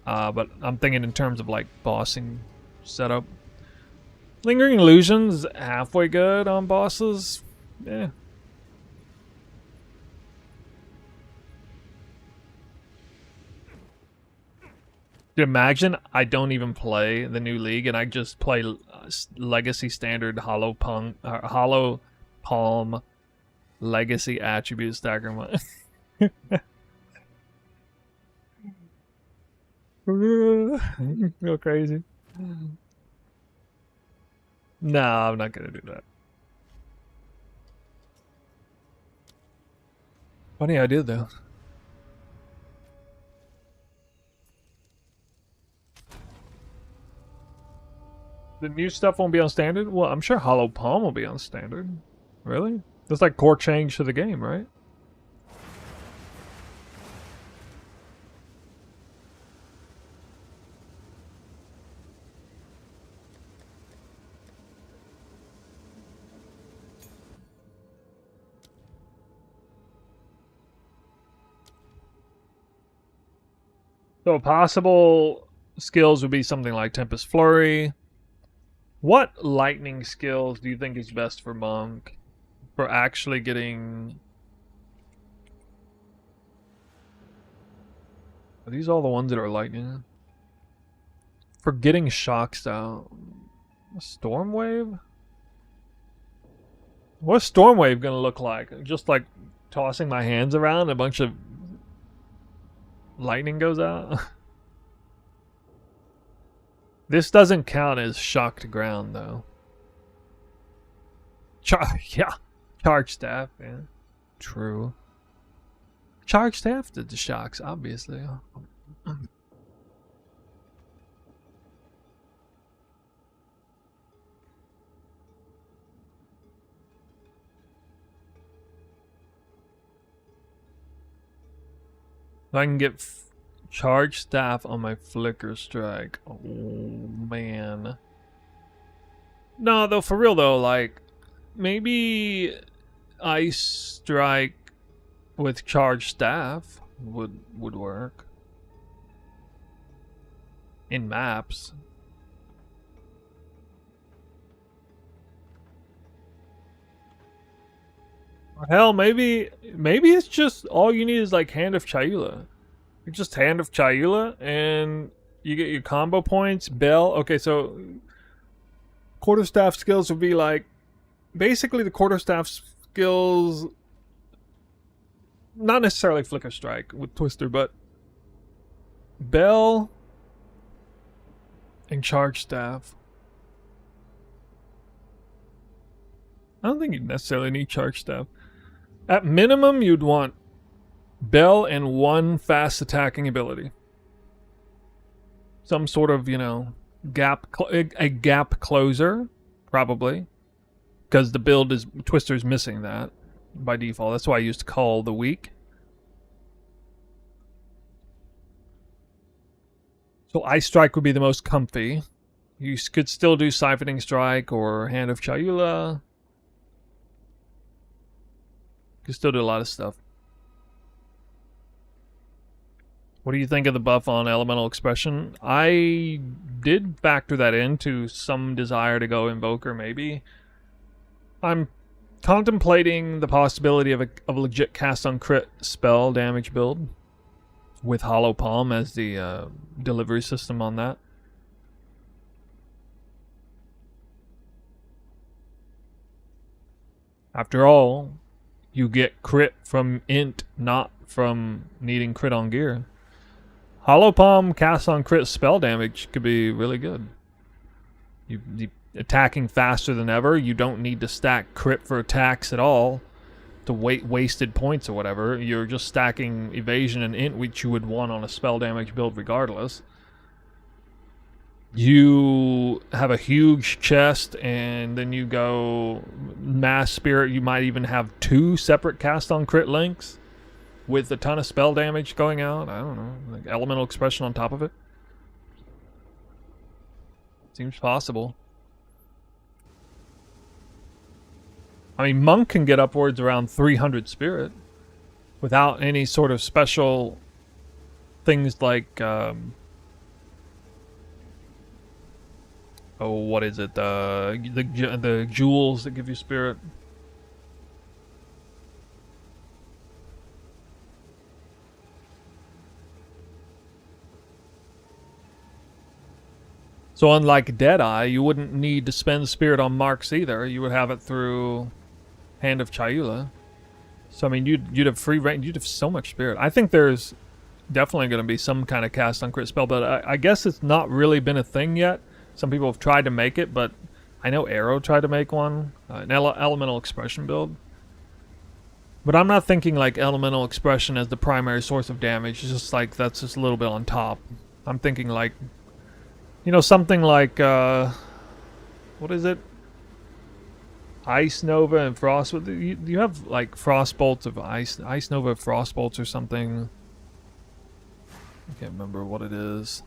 [SPEAKER 1] But I'm thinking in terms of like bossing setup. Lingering Illusions, halfway good on bosses. Yeah. Imagine I don't even play the new league and I just play Legacy Standard Hollow Palm Legacy Attribute Stacker. Go crazy. No, I'm not gonna do that. Funny idea though. The new stuff won't be on standard? Well, I'm sure Hollow Palm will be on standard. Really? That's like core change to the game, right? So possible skills would be something like Tempest Flurry. What lightning skills do you think is best for Monk? For actually getting... Are these all the ones that are lightning? For getting shocks out. Storm Wave? What's Storm Wave gonna look like? Just like tossing my hands around, a bunch of lightning goes out? This doesn't count as shocked ground, though. Yeah. Charge Staff, yeah. True. Charge Staff did the shocks, obviously. If I can get Charge Staff on my Flicker Strike. Oh, man. No, though, for real, though, like, maybe Ice Strike with Charge Staff would work. In maps. Or hell, maybe it's just all you need is, like, Hand of Chayula. Just Hand of Chayula, and you get your combo points. Bell. Okay, so quarterstaff skills would be like basically the quarterstaff skills. Not necessarily Flicker Strike with Twister, but Bell and Charge Staff. I don't think you'd necessarily need Charge Staff. At minimum, you'd want Bell and one fast attacking ability. Some sort of, you know, a gap closer, probably. Because the build is, Twister's missing that by default. That's why I used Call the Weak. So Ice Strike would be the most comfy. You could still do Siphoning Strike or Hand of Chayula. You could still do a lot of stuff. What do you think of the buff on Elemental Expression? I did factor that into some desire to go Invoker, maybe. I'm contemplating the possibility of a legit cast on crit spell damage build with Hollow Palm as the delivery system on that. After all, you get crit from int, not from needing crit on gear. Hollow Palm cast on crit spell damage could be really good. You attacking faster than ever. You don't need to stack crit for attacks at all to wasted points or whatever. You're just stacking evasion and int, which you would want on a spell damage build regardless. You have a huge chest, and then you go Mass Spirit. You might even have 2 separate cast on crit links with a ton of spell damage going out. I don't know, like Elemental Expression on top of it. Seems possible. I mean, Monk can get upwards around 300 spirit without any sort of special things like, oh, what is it? The jewels that give you spirit. So unlike Deadeye, you wouldn't need to spend spirit on marks either. You would have it through Hand of Chayula. So I mean, you'd have free range. You'd have so much spirit. I think there's definitely going to be some kind of cast on crit spell, but I guess it's not really been a thing yet. Some people have tried to make it, but I know Arrow tried to make one, an Elemental Expression build. But I'm not thinking like Elemental Expression as the primary source of damage. It's just like that's just a little bit on top. I'm thinking like, you know, something like, what is it? Ice Nova and Frost. You have like Frost Bolts of Ice Nova, Frost Bolts or something. I can't remember what it is.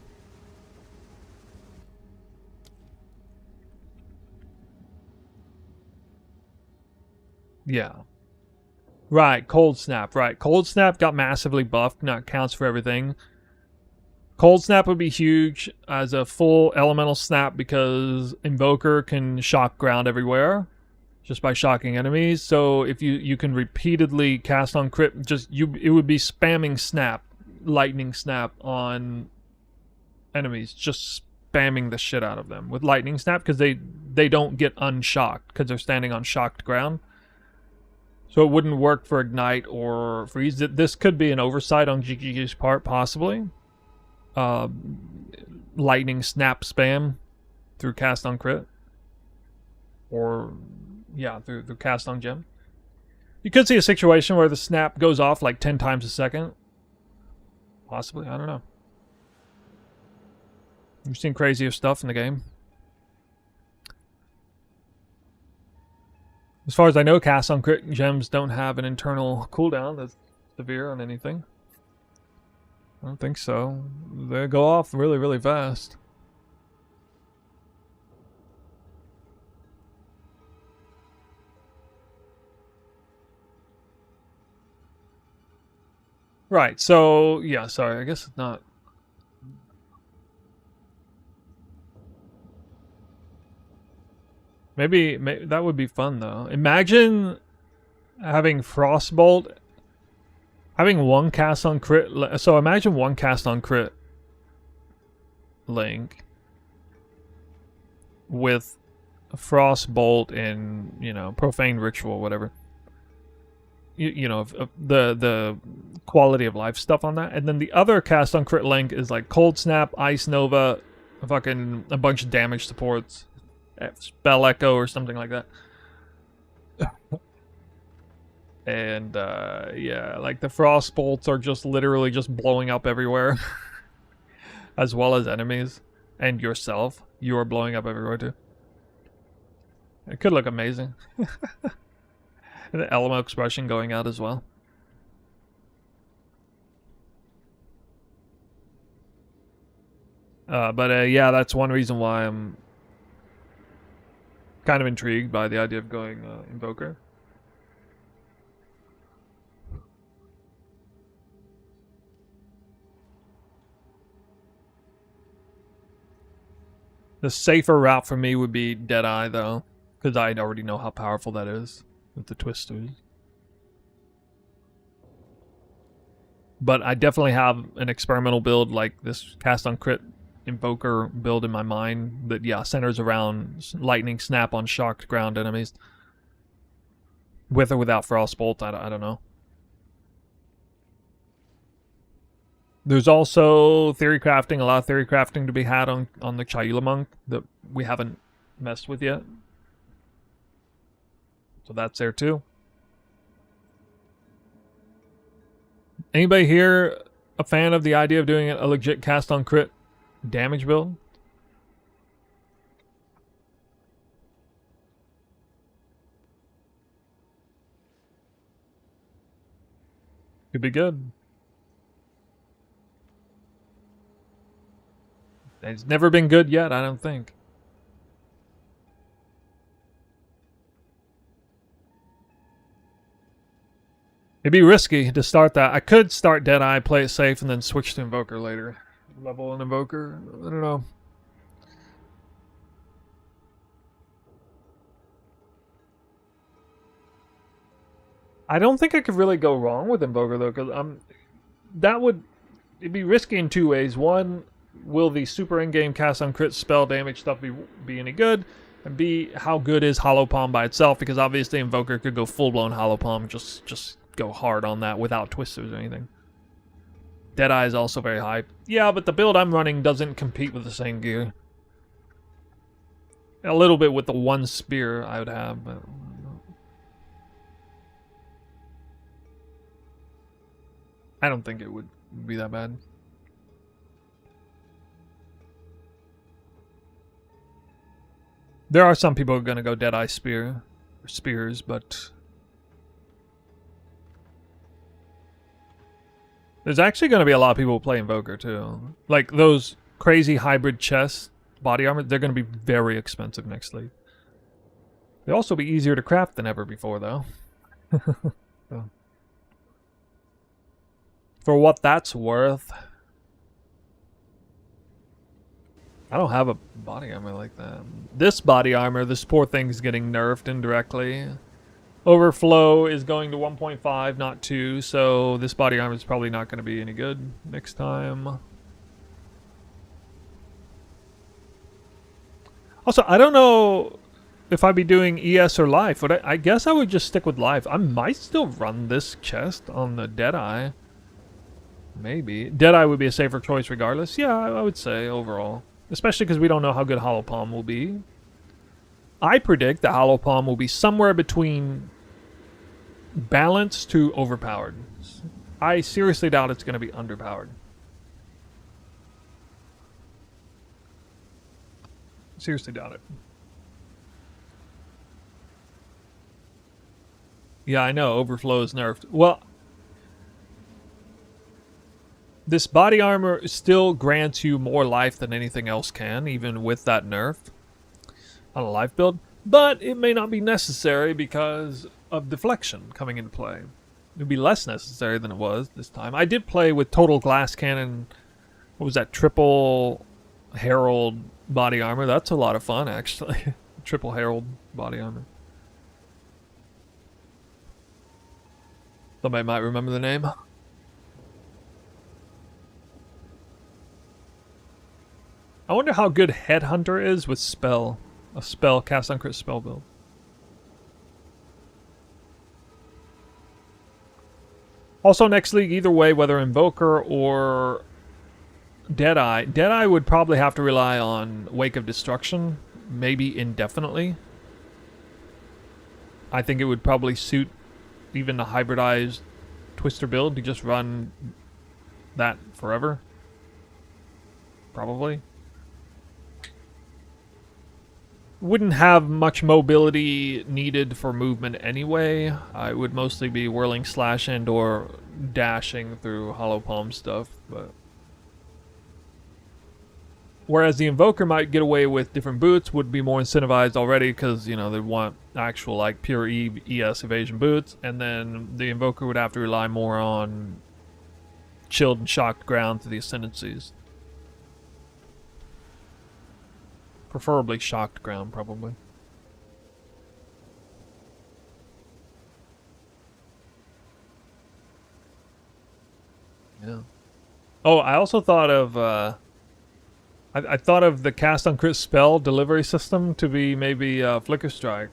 [SPEAKER 1] Yeah. Right, Cold Snap, right. Cold Snap got massively buffed, not counts for everything. Cold Snap would be huge as a full elemental snap because Invoker can shock ground everywhere just by shocking enemies. So if you can repeatedly cast on crit, it would be spamming snap, lightning snap on enemies, just spamming the shit out of them with lightning snap because they don't get unshocked because they're standing on shocked ground. So it wouldn't work for Ignite or Freeze. This could be an oversight on GGG's part, possibly. Lightning snap spam through cast on crit. Or, yeah, through cast on gem. You could see a situation where the snap goes off like 10 times a second. Possibly, I don't know. You've seen crazier stuff in the game. As far as I know, cast on crit gems don't have an internal cooldown that's severe on anything. I don't think so. They go off really, really fast. Right, so, yeah, sorry, I guess it's not... Maybe that would be fun, though. Imagine having Frostbolt, having one cast on crit... So imagine one cast on crit Link with Frostbolt and, you know, Profane Ritual, whatever. You know, the quality of life stuff on that. And then the other cast on crit Link is like Cold Snap, Ice Nova, fucking a bunch of damage supports. Spell Echo or something like that. And yeah, like the Frost Bolts are just literally just blowing up everywhere. As well as enemies. And yourself. You are blowing up everywhere too. It could look amazing. And the Elemental Expression going out as well. Yeah, that's one reason why I'm kind of intrigued by the idea of going Invoker. The safer route for me would be Deadeye, though, because I already know how powerful that is with the twisters. But I definitely have an experimental build like this cast on crit Invoker build in my mind that, yeah, centers around lightning snap on shocked ground enemies. With or without Frostbolt, I don't know. There's also Theorycrafting, a lot of Theorycrafting to be had on the Chayula Monk that we haven't messed with yet. So that's there too. Anybody here a fan of the idea of doing a legit cast on crit damage build? Could be good. It's never been good yet, I don't think. It'd be risky to start that. I could start Deadeye, play it safe, and then switch to Invoker later. Level an Invoker. I don't know. I don't think I could really go wrong with Invoker, though, because it'd be risky in two ways. One, will the super in-game cast on crit spell damage stuff be any good? And B, how good is Hollow Palm by itself? Because obviously Invoker could go full-blown Hollow Palm, just go hard on that without twisters or anything. Deadeye is also very high. Yeah, but the build I'm running doesn't compete with the same gear. A little bit with the one spear I would have, but I don't think it would be that bad. There are some people who are going to go Deadeye spears, but there's actually going to be a lot of people who play Invoker too. Like those crazy hybrid chest body armor, they're going to be very expensive next league. They'll also be easier to craft than ever before, though. So, for what that's worth, I don't have a body armor like that. This body armor, this poor thing's getting nerfed indirectly. Overflow is going to 1.5, not 2, so this body armor is probably not going to be any good next time. Also, I don't know if I'd be doing ES or Life, but I guess I would just stick with Life. I might still run this chest on the Deadeye. Maybe. Deadeye would be a safer choice regardless. Yeah, I would say overall. Especially because we don't know how good Hollow Palm will be. I predict that Hollow Palm will be somewhere between balanced to overpowered. I seriously doubt it's going to be underpowered. Seriously doubt it. Yeah, I know. Overflow is nerfed. Well, this body armor still grants you more life than anything else can, even with that nerf on a life build. But it may not be necessary because of deflection coming into play. It would be less necessary than it was this time. I did play with total glass cannon. What was that? Triple Herald body armor. That's a lot of fun, actually. Triple Herald body armor. Somebody might remember the name. I wonder how good Headhunter is with spell. A spell, cast on crit spell build. Also next league, either way, whether Invoker or Deadeye. Deadeye would probably have to rely on Wake of Destruction, maybe indefinitely. I think it would probably suit even the hybridized Twister build to just run that forever. Probably. Wouldn't have much mobility needed for movement anyway. I would mostly be whirling slash and or dashing through Hollow Palm stuff, but Whereas the Invoker might get away with different boots, would be more incentivized already because, you know, they want actual, like, pure ES evasion boots. And then the Invoker would have to rely more on chilled and shocked ground to the ascendancies. Preferably shocked ground, probably. Yeah. Oh, I also thought of, I thought of the cast on crit spell delivery system to be maybe Flicker Strike.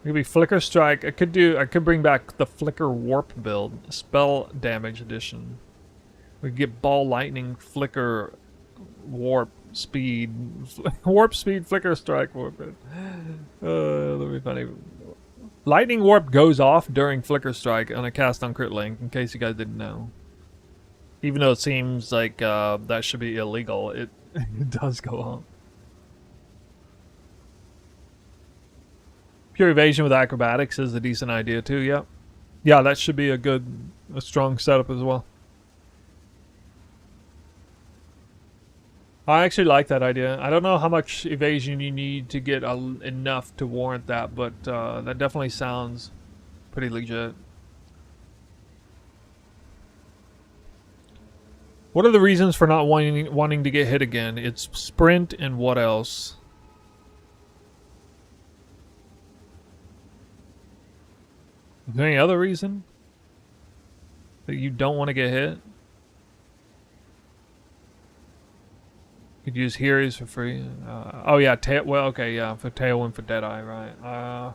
[SPEAKER 1] Maybe Flicker Strike. I could bring back the Flicker Warp build, spell damage edition. We could get Ball Lightning, Flicker, Warp Speed, Warp Speed, Flicker Strike, Warp. That'd be funny. Lightning Warp goes off during Flicker Strike on a cast on crit link, in case you guys didn't know. Even though it seems like that should be illegal, it does go on. Pure evasion with acrobatics is a decent idea too. Yep. Yeah, that should be a strong setup as well. I actually like that idea. I don't know how much evasion you need to get enough to warrant that, but that definitely sounds pretty legit. What are the reasons for not wanting to get hit again? It's sprint and what else? Is there any other reason that you don't want to get hit? You could use Heroes for free. Oh yeah, well okay, yeah, for Tailwind for Deadeye, right?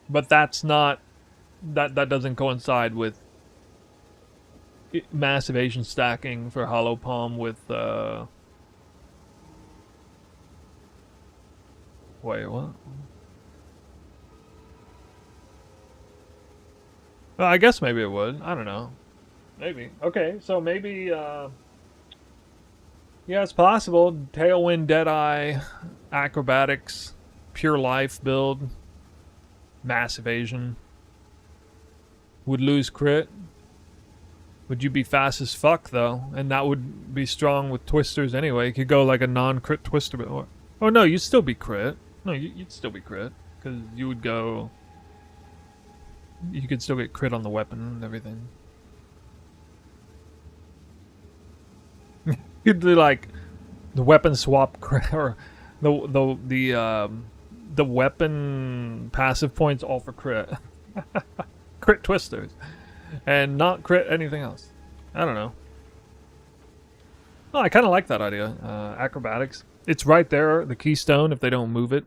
[SPEAKER 1] But that's not. That doesn't coincide with mass evasion stacking for Hollow Palm with wait, what? Well, I guess maybe it would. I don't know. Maybe. Okay, so maybe yeah, it's possible. Tailwind, Deadeye, Acrobatics, Pure Life build, mass evasion. Would lose crit. Would you be fast as fuck though? And that would be strong with twisters anyway. You could go like a non-crit twister. Oh no, you'd still be crit. No, you'd still be crit. Because you would go... You could still get crit on the weapon and everything. You'd do like the weapon swap crit, or the weapon passive points all for crit. Crit twisters and not crit anything else. I don't know. Oh, I kind of like that idea. Acrobatics. It's right there, the keystone, if they don't move it.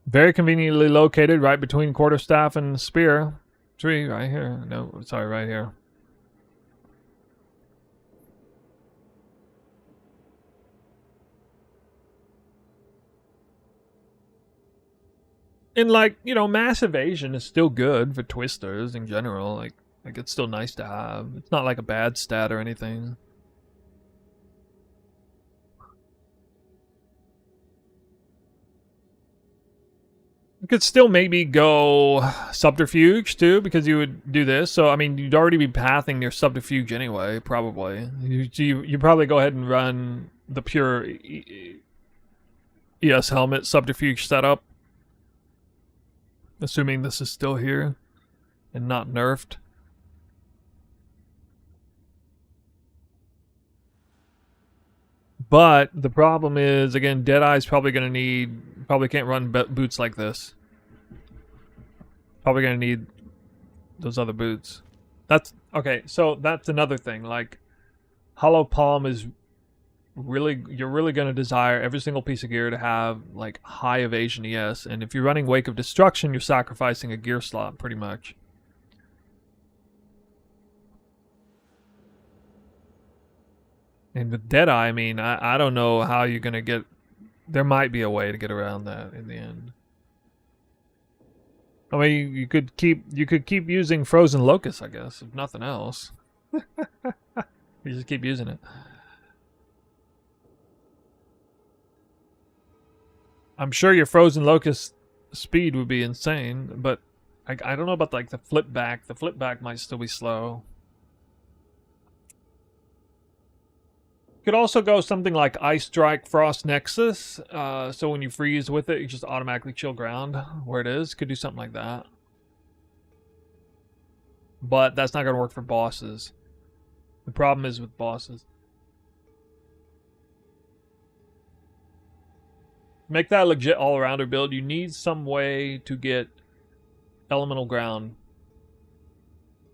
[SPEAKER 1] Very conveniently located right between quarterstaff and spear. Tree right here. No, sorry, right here. And like, you know, mass evasion is still good for twisters in general. Like it's still nice to have. It's not like a bad stat or anything. You could still maybe go subterfuge too, because you would do this. So I mean, you'd already be pathing your subterfuge anyway, probably. You probably go ahead and run the pure ES helmet subterfuge setup. Assuming this is still here and not nerfed. But the problem is, again, Deadeye's probably going to need... Probably can't run boots like this. Probably going to need those other boots. That's... Okay, so that's another thing. Like, Hollow Palm is really... You're really going to desire every single piece of gear to have, like, high evasion ES. And if you're running Wake of Destruction, you're sacrificing a gear slot, pretty much. And with Deadeye, I mean, I don't know how you're going to get... There might be a way to get around that in the end. I mean, you could keep using Frozen Locust, I guess, if nothing else. You just keep using it. I'm sure your Frozen Locust speed would be insane, but I don't know about like the flip back. The flip back might still be slow. Could also go something like Ice Strike Frost Nexus. So when you freeze with it, you just automatically chill ground where it is. Could do something like that. But that's not going to work for bosses. The problem is with bosses. Make that a legit all-arounder build. You need some way to get elemental ground.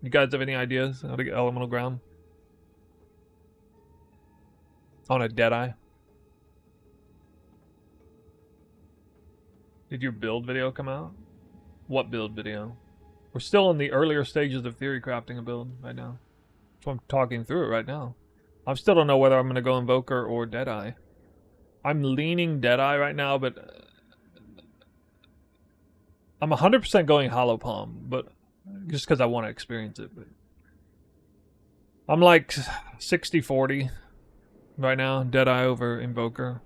[SPEAKER 1] You guys have any ideas how to get elemental ground? On a Deadeye? Did your build video come out? What build video? We're still in the earlier stages of theory crafting a build right now. So I'm talking through it right now. I still don't know whether I'm going to go Invoker or Deadeye. I'm leaning Deadeye right now, but I'm 100% going Hollow Palm, but just because I want to experience it. But I'm like 60-40 right now, Deadeye over Invoker.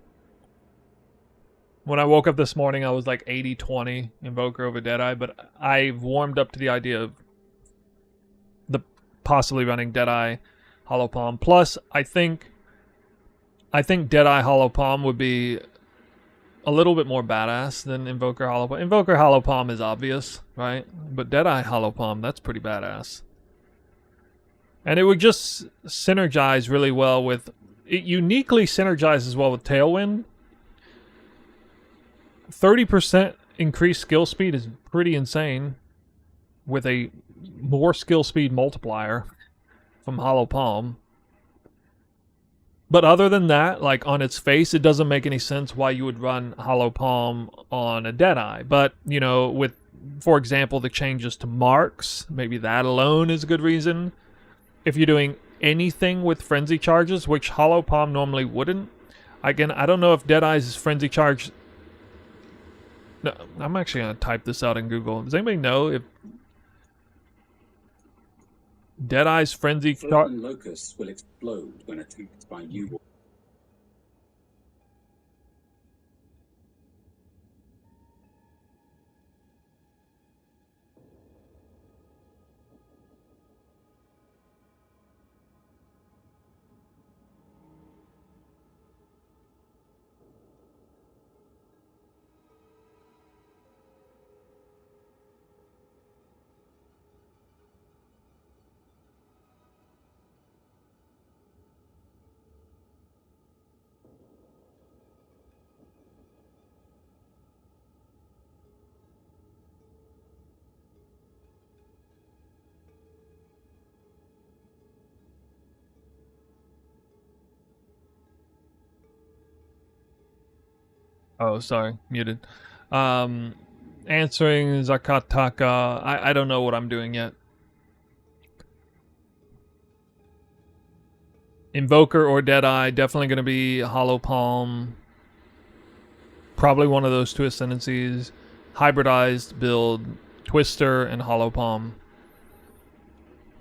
[SPEAKER 1] When I woke up this morning, I was like 80-20 Invoker over Deadeye, but I've warmed up to the idea of the possibly running Deadeye Hollow Palm. Plus, I think Deadeye Hollow Palm would be a little bit more badass than Invoker Hollow Palm. Invoker Hollow Palm is obvious, right? But Deadeye Hollow Palm, that's pretty badass. And it would just synergize really well with... It uniquely synergizes well with Tailwind. 30% increased skill speed is pretty insane with a more skill speed multiplier from Hollow Palm. But other than that, like on its face, it doesn't make any sense why you would run Hollow Palm on a Deadeye. But, you know, with, for example, the changes to marks, maybe that alone is a good reason. If you're doing anything with frenzy charges, which Hollow Palm normally wouldn't. Again, I don't know if Deadeye's frenzy charge... No, I'm actually going to type this out in Google. Does anybody know if Deadeye's frenzy charge...
[SPEAKER 12] locusts will explode when attacked by you.
[SPEAKER 1] Oh, sorry, muted. Answering Zakataka. I don't know what I'm doing yet. Invoker or Deadeye, definitely going to be Hollow Palm. Probably one of those two ascendancies. Hybridized build, Twister and Hollow Palm.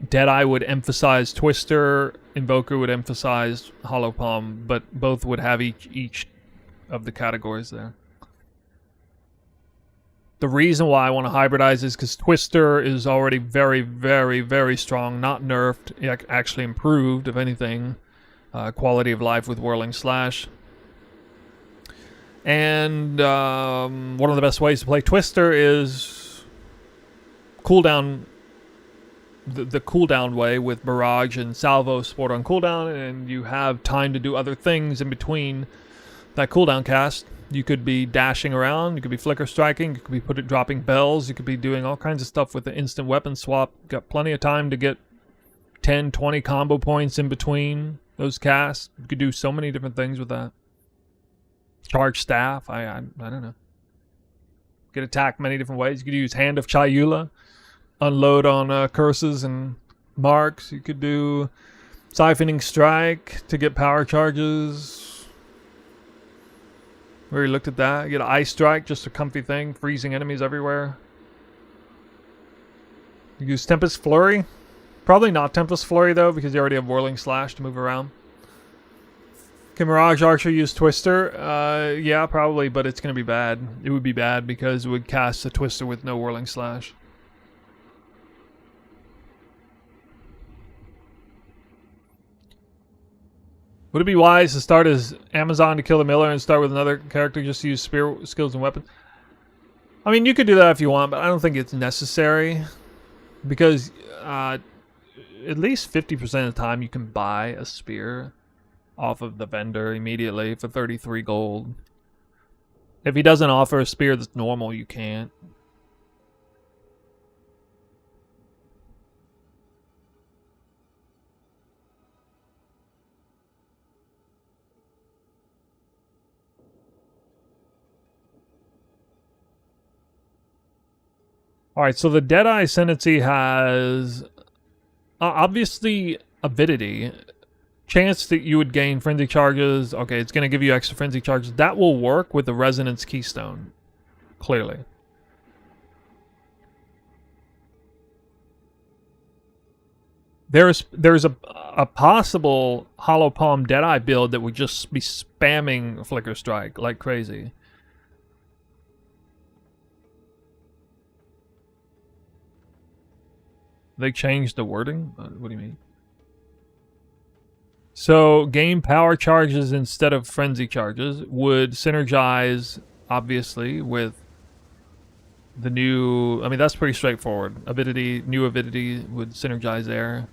[SPEAKER 1] Deadeye would emphasize Twister, Invoker would emphasize Hollow Palm, but both would have each of the categories there. The reason why I want to hybridize is because Twister is already very, very, very strong. Not nerfed, actually improved, if anything. Quality of life with Whirling Slash. And one of the best ways to play Twister is cooldown. The cooldown way with Barrage and Salvo support on cooldown, and you have time to do other things in between that cooldown cast. You could be dashing around, you could be flicker striking, you could be dropping bells, you could be doing all kinds of stuff with the instant weapon swap. Got plenty of time to get 10, 20 combo points in between those casts. You could do so many different things with that. Charge staff, I don't know. You could attack many different ways. You could use Hand of Chayula, unload on curses and marks. You could do Siphoning Strike to get power charges. We already looked at that. You get an Ice Strike, just a comfy thing, freezing enemies everywhere. You use Tempest Flurry. Probably not Tempest Flurry though, because you already have Whirling Slash to move around. Can Mirage Archer use Twister? Yeah, probably, but it's going to be bad. It would be bad because it would cast a Twister with no Whirling Slash. Would it be wise to start as Amazon to kill the Miller and start with another character just to use spear skills and weapons? I mean, you could do that if you want, but I don't think it's necessary. Because at least 50% of the time you can buy a spear off of the vendor immediately for 33 gold. If he doesn't offer a spear that's normal, you can't. Alright, so the Deadeye Ascendancy has obviously avidity. Chance that you would gain frenzy charges. Okay, it's going to give you extra frenzy charges. That will work with the Resonance Keystone. Clearly. There's a possible Hollow Palm Deadeye build that would just be spamming Flicker Strike like crazy. They changed the wording? What do you mean? So, gain power charges instead of frenzy charges would synergize, obviously, with the new... I mean, that's pretty straightforward. Avidity, new avidity would synergize there.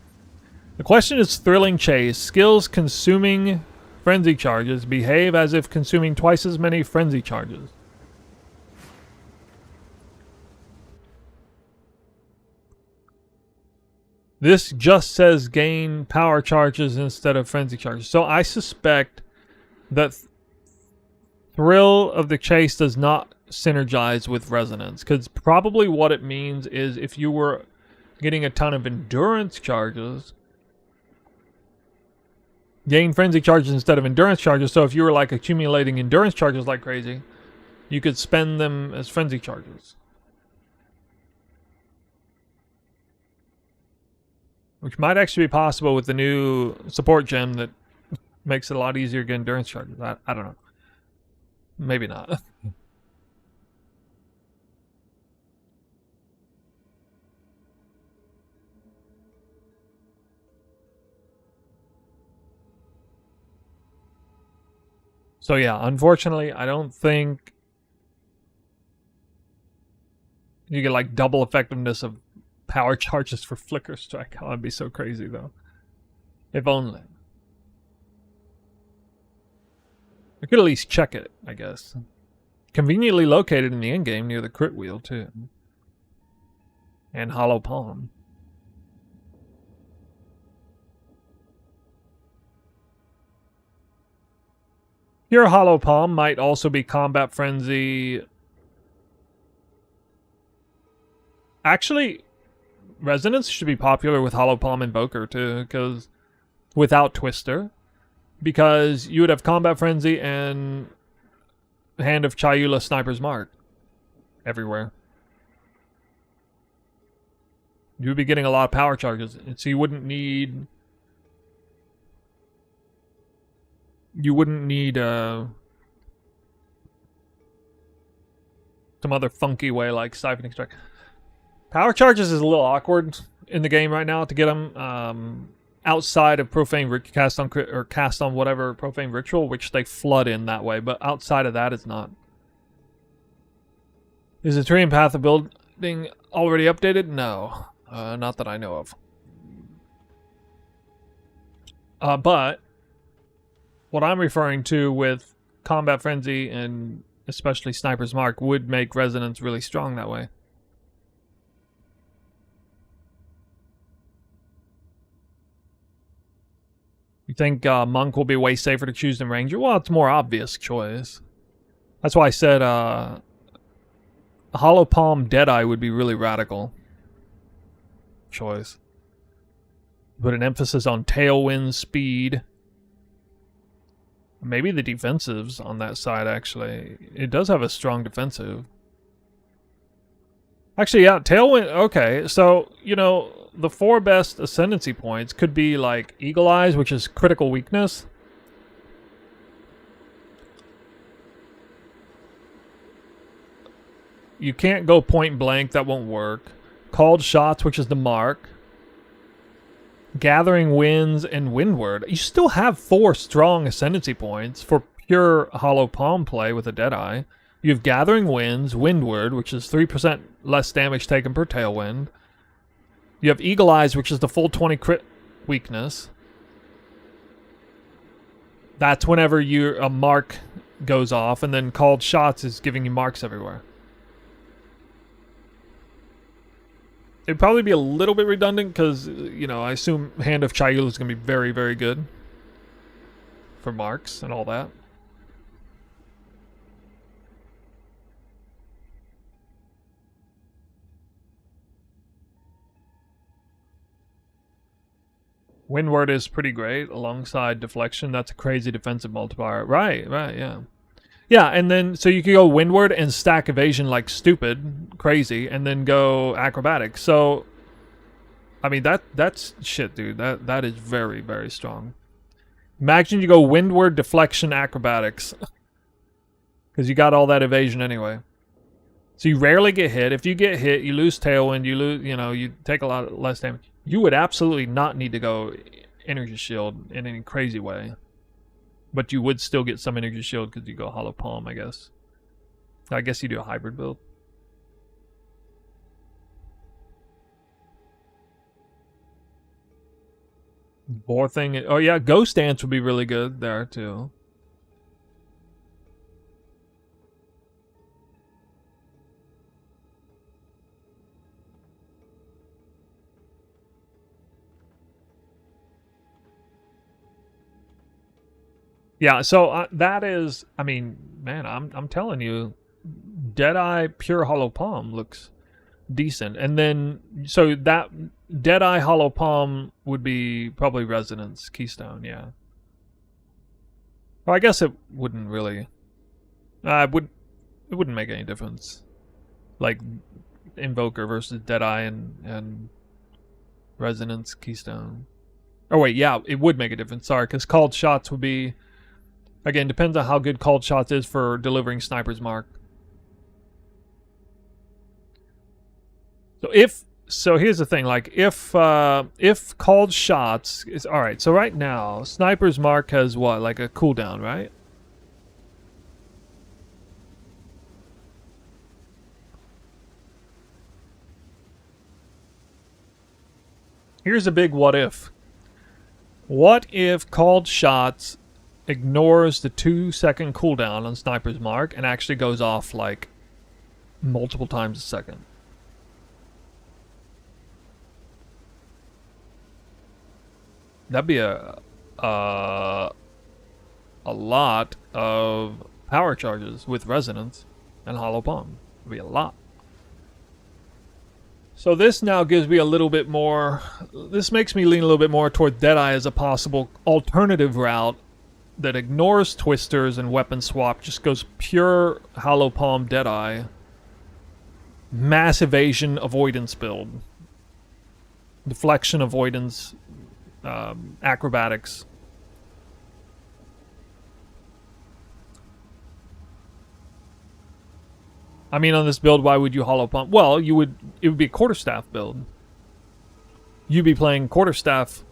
[SPEAKER 1] The question is Thrilling Chase. Skills consuming frenzy charges behave as if consuming twice as many frenzy charges. This just says gain power charges instead of frenzy charges. So I suspect that Thrill of the Chase does not synergize with Resonance. Because probably what it means is if you were getting a ton of endurance charges, gain frenzy charges instead of endurance charges. So if you were like accumulating endurance charges like crazy, you could spend them as frenzy charges. Which might actually be possible with the new support gem that makes it a lot easier to get endurance charges. I don't know. Maybe not. So yeah, unfortunately, I don't think you get like double effectiveness of power charges for Flicker Strike. Oh, that'd be so crazy though. If only. I could at least check it, I guess. Conveniently located in the endgame near the crit wheel too. And Hollow Palm. Your Hollow Palm might also be Combat Frenzy. Actually, Resonance should be popular with Hollow Palm Invoker too, because without Twister, because you would have Combat Frenzy and Hand of Chayula Sniper's Mark everywhere. You would be getting a lot of power charges, so you wouldn't need some other funky way like Siphon Extract. Power charges is a little awkward in the game right now to get them outside of Profane cast on crit or cast on whatever Profane Ritual, which they flood in that way. But outside of that, it's not. Is the tree and path of building already updated? No, not that I know of. But what I'm referring to with Combat Frenzy and especially Sniper's Mark would make Resonance really strong that way. You think Monk will be way safer to choose than Ranger? Well, it's a more obvious choice. That's why I said Hollow Palm Deadeye would be really radical choice. Put an emphasis on Tailwind speed. Maybe the defensives on that side, actually. It does have a strong defensive. Actually, yeah, Tailwind... Okay, so, you know, the 4 best Ascendancy points could be, like, Eagle Eyes, which is critical weakness. You can't go point blank, that won't work. Called Shots, which is the mark. Gathering Winds, and Windward. You still have 4 strong ascendancy points for pure Hollow Palm play with a Deadeye. You have Gathering Winds, Windward, which is 3% less damage taken per Tailwind. You have Eagle Eyes, which is the full 20 crit weakness. That's whenever a mark goes off, and then Called Shots is giving you marks everywhere. It'd probably be a little bit redundant because, you know, I assume Hand of Chayul is going to be very, very good for marks and all that. Windward is pretty great alongside Deflection. That's a crazy defensive multiplier. Right, yeah. Yeah, and then, so you could go Windward and stack Evasion like stupid, crazy, and then go Acrobatics. So, I mean, that's shit, dude. That is very, very strong. Imagine you go Windward, Deflection, Acrobatics. Because you got all that Evasion anyway. So you rarely get hit. If you get hit, you lose Tailwind, you take a lot less damage. You would absolutely not need to go Energy Shield in any crazy way. But you would still get some Energy Shield because you go Hollow Palm, I guess. I guess you do a hybrid build. Boar thing. Oh yeah, Ghost Dance would be really good there too. Yeah, so that is, I mean, man, I'm telling you, Deadeye Pure Hollow Palm looks decent. And then, so that Deadeye Hollow Palm would be probably Resonance Keystone, yeah. Well, I guess it wouldn't really, it wouldn't make any difference. Like, Invoker versus Deadeye and Resonance Keystone. Oh wait, yeah, it would make a difference, sorry, because Called Shots would be... Again, depends on how good Called Shots is for delivering Sniper's Mark. So here's the thing, like if Called Shots is alright, so right now, Sniper's Mark has what, like a cooldown, right? Here's a big what if. What if Called Shots ignores the 2-second cooldown on Sniper's Mark and actually goes off like multiple times a second? That'd be a lot of power charges with Resonance and Hollow Palm. It'd be a lot. So this now gives me a little bit more... This makes me lean a little bit more toward Deadeye as a possible alternative route that ignores Twisters and Weapon Swap, just goes pure Hollow Palm Deadeye. Mass Evasion Avoidance build. Deflection, Avoidance, Acrobatics. I mean, on this build, why would you Hollow Palm? Well, it would be a Quarterstaff build. You'd be playing Quarterstaff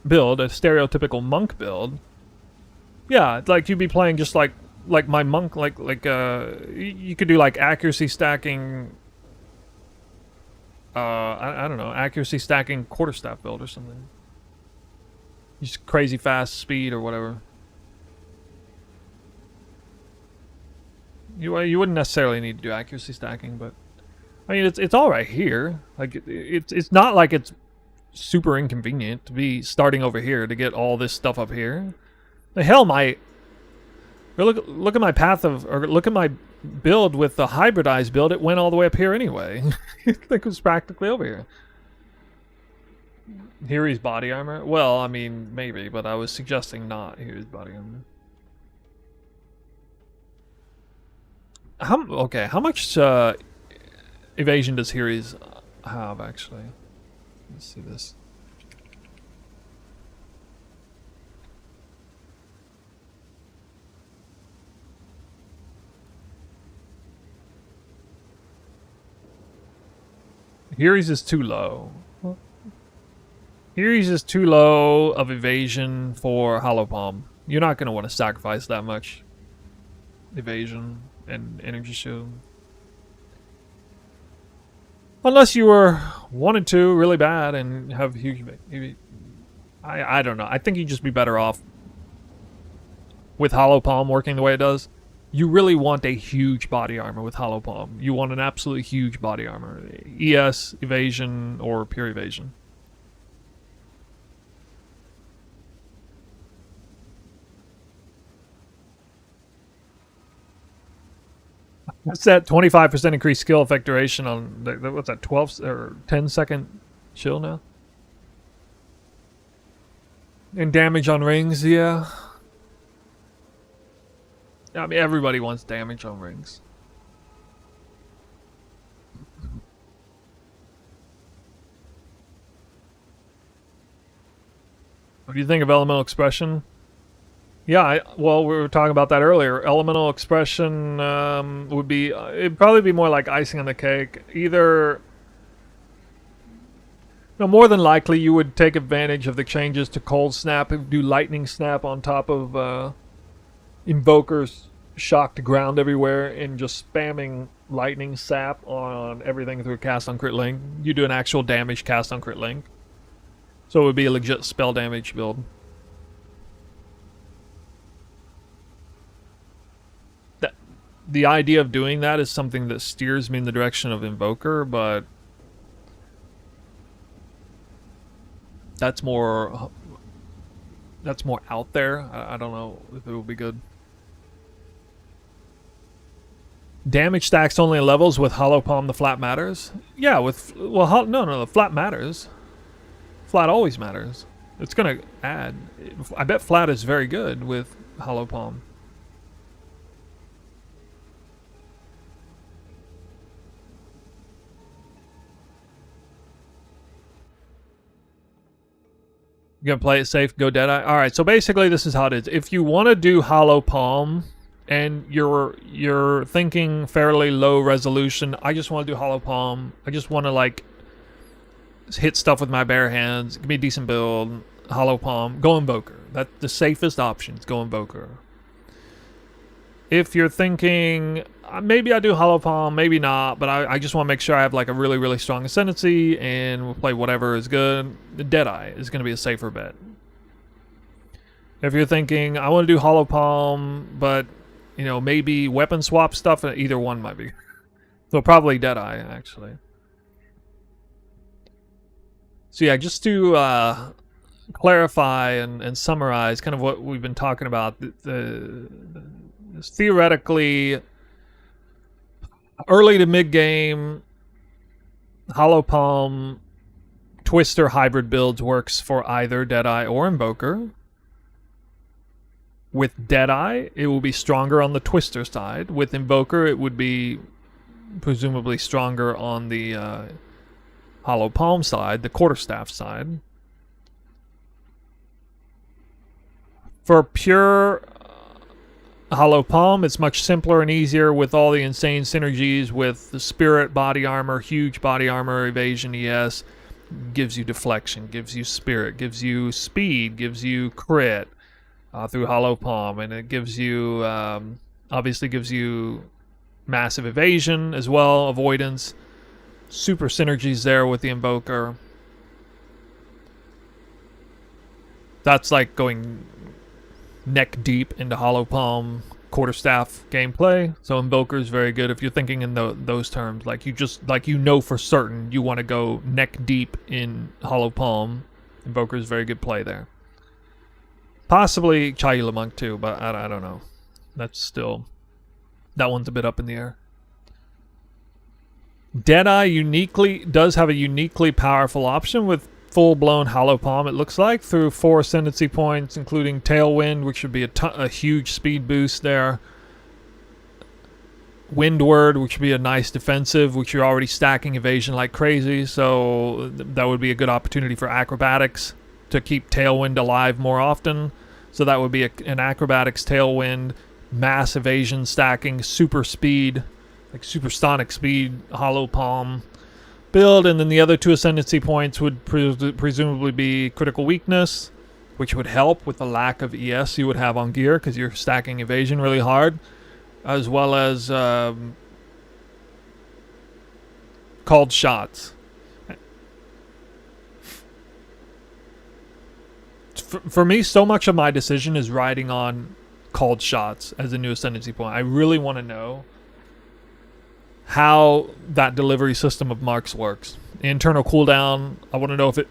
[SPEAKER 1] build, a stereotypical monk build. Yeah, like you'd be playing just like my monk, you could do like accuracy stacking. I don't know, accuracy stacking Quarterstaff build or something. Just crazy fast speed or whatever. You wouldn't necessarily need to do accuracy stacking, but I mean it's all right here. Like it's not like it's super inconvenient to be starting over here to get all this stuff up here. The hell, look at my path of, or look at my build with the hybridized build. It went all the way up here anyway. It was practically over here. Hiri's body armor? Well, I mean, maybe, but I was suggesting not Hiri's body armor. How much evasion does Hiri's have, actually? Let's see this. Hiri's is too low. Here he's just too low of evasion for Hollow Palm. You're not going to want to sacrifice that much evasion and energy shield. Unless you were wanted to really bad and have huge... I don't know. I think you'd just be better off with Hollow Palm working the way it does. You really want a huge body armor with Hollow Palm. You want an absolutely huge body armor. ES, evasion, or pure evasion. What's that 25% increased skill effect duration on, what's that, 12 or 10 second chill now? And damage on rings, yeah. I mean, everybody wants damage on rings. What do you think of elemental expression? Yeah, well, we were talking about that earlier. Elemental expression would be... it'd probably be more like icing on the cake. Either... No, more than likely you would take advantage of the changes to Cold Snap, do Lightning Snap on top of Invoker's Shock to Ground everywhere, and just spamming Lightning Sap on everything through Cast on Crit Link. You do an actual damage cast on Crit Link. So it would be a legit spell damage build. The idea of doing that is something that steers me in the direction of Invoker, but that's more out there. I don't know if it will be good. Damage stacks only in levels with Hollow Palm. The flat matters. Yeah, with no, the flat matters. Flat always matters. It's gonna add. I bet flat is very good with Hollow Palm. You gonna play it safe, go Deadeye? Alright, so basically this is how it is. If you want to do Hollow Palm, and you're thinking fairly low resolution, I just want to do Hollow Palm. I just want to, like, hit stuff with my bare hands, give me a decent build, Hollow Palm, go Invoker. That's the safest option, go Invoker. If you're thinking, maybe I do Hollow Palm, maybe not, but I just want to make sure I have like a really, really strong Ascendancy, and we'll play whatever is good, the Deadeye is going to be a safer bet. If you're thinking, I want to do Hollow Palm, but, you know, maybe weapon swap stuff, either one might be. So probably Deadeye, actually. So yeah, just to clarify and summarize kind of what we've been talking about, theoretically, early to mid-game, Hollow Palm Twister hybrid builds works for either Deadeye or Invoker. With Deadeye, it will be stronger on the Twister side. With Invoker, it would be presumably stronger on the Hollow Palm side, the Quarterstaff side. For pure Hollow Palm, it's much simpler and easier with all the insane synergies with the Spirit body armor, huge body armor, evasion, ES, gives you deflection, gives you Spirit, gives you speed, gives you crit through Hollow Palm, and it gives you, obviously gives you massive evasion as well, avoidance, super synergies there with the Invoker. That's like going neck deep into Hollow Palm Quarterstaff gameplay. So Invoker is very good if you're thinking in those terms. Like you know for certain you want to go neck deep in Hollow Palm. Invoker is very good play there. Possibly Chayula Monk too, but I don't know. That's still, that one's a bit up in the air. Deadeye does have a uniquely powerful option with full-blown Hollow Palm, it looks like, through 4 Ascendancy points, including Tailwind, which would be a huge speed boost there. Windward, which would be a nice defensive, which you're already stacking evasion like crazy, so that would be a good opportunity for acrobatics to keep Tailwind alive more often. So that would be an acrobatics Tailwind, mass evasion stacking, super speed, like supersonic speed, Hollow Palm. build, and then the other 2 ascendancy points would presumably be critical weakness, which would help with the lack of ES you would have on gear because you're stacking evasion really hard, as well as called shots. For me, so much of my decision is riding on called shots as a new ascendancy point. I really want to know how that delivery system of marks works. The internal cooldown, I want to know if it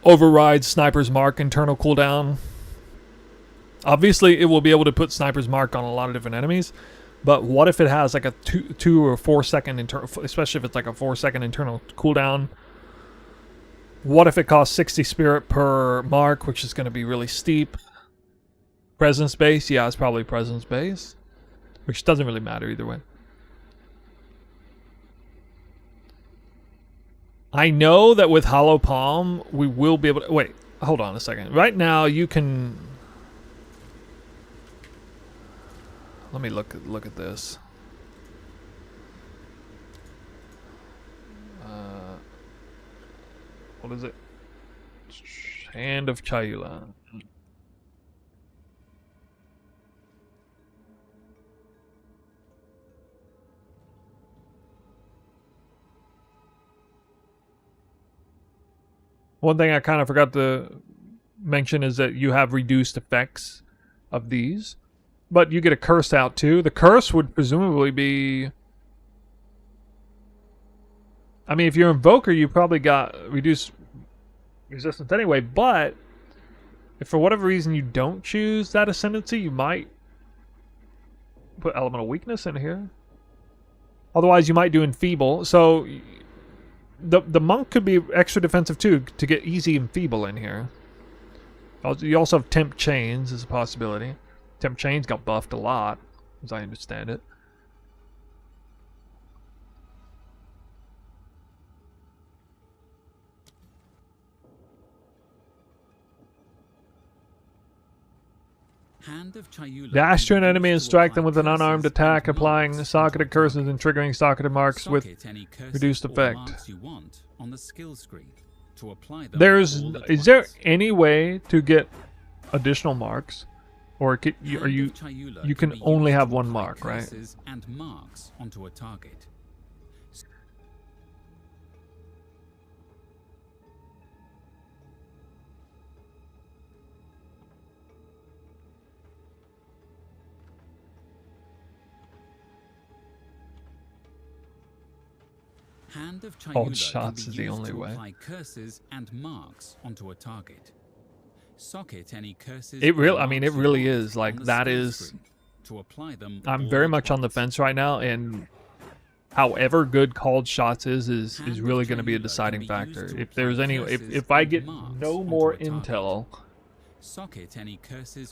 [SPEAKER 1] overrides Sniper's Mark internal cooldown. Obviously, it will be able to put Sniper's Mark on a lot of different enemies, but what if it has like a 2 or 4 second internal, especially if it's like a 4-second internal cooldown? What if it costs 60 spirit per mark, which is going to be really steep? Presence base? Yeah, it's probably presence base, which doesn't really matter either way. I know that with Hollow Palm, we will be able to... Wait, hold on a second. Right now, you can... Let me look at this. What is it? Hand of Chayula. One thing I kind of forgot to mention is that you have reduced effects of these, but you get a curse out too. The curse would presumably be... I mean, if you're Invoker, you probably got reduced resistance anyway, but if for whatever reason you don't choose that Ascendancy, you might put Elemental Weakness in here. Otherwise, you might do Enfeeble. So the Monk could be extra defensive too, to get easy Enfeeble in here. You also have Temp Chains as a possibility. Temp Chains got buffed a lot, as I understand it. Dash to an enemy and strike them with an unarmed attack, applying socketed curses and triggering socketed marks with reduced effect. Is there any way to get additional marks, or you can only have one mark, right? Cold shots is the only way. It really is like that is. I'm very much on the fence right now, and however good called shots is really going to be a deciding factor. If there's any, if I get no more intel,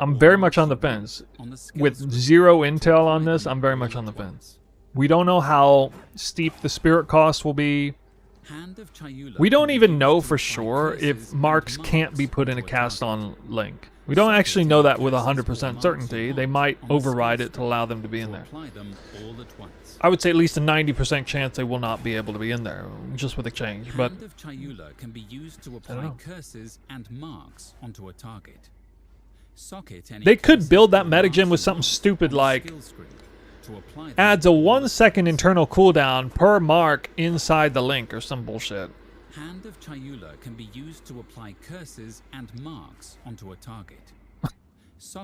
[SPEAKER 1] I'm very much on the fence. With zero intel on this, I'm very much on the fence. We don't know how steep the spirit cost will be. We don't even know for sure if marks can't be put in a cast-on link. We don't actually know that with 100% certainty. They might override it to allow them to be in there. I would say at least a 90% chance they will not be able to be in there, just with a change. But I don't know. They could build that metagem with something stupid like adds a 1-second internal cooldown per mark inside the link or some bullshit.
[SPEAKER 8] Hand of Chayula can be used to apply curses and marks onto a target.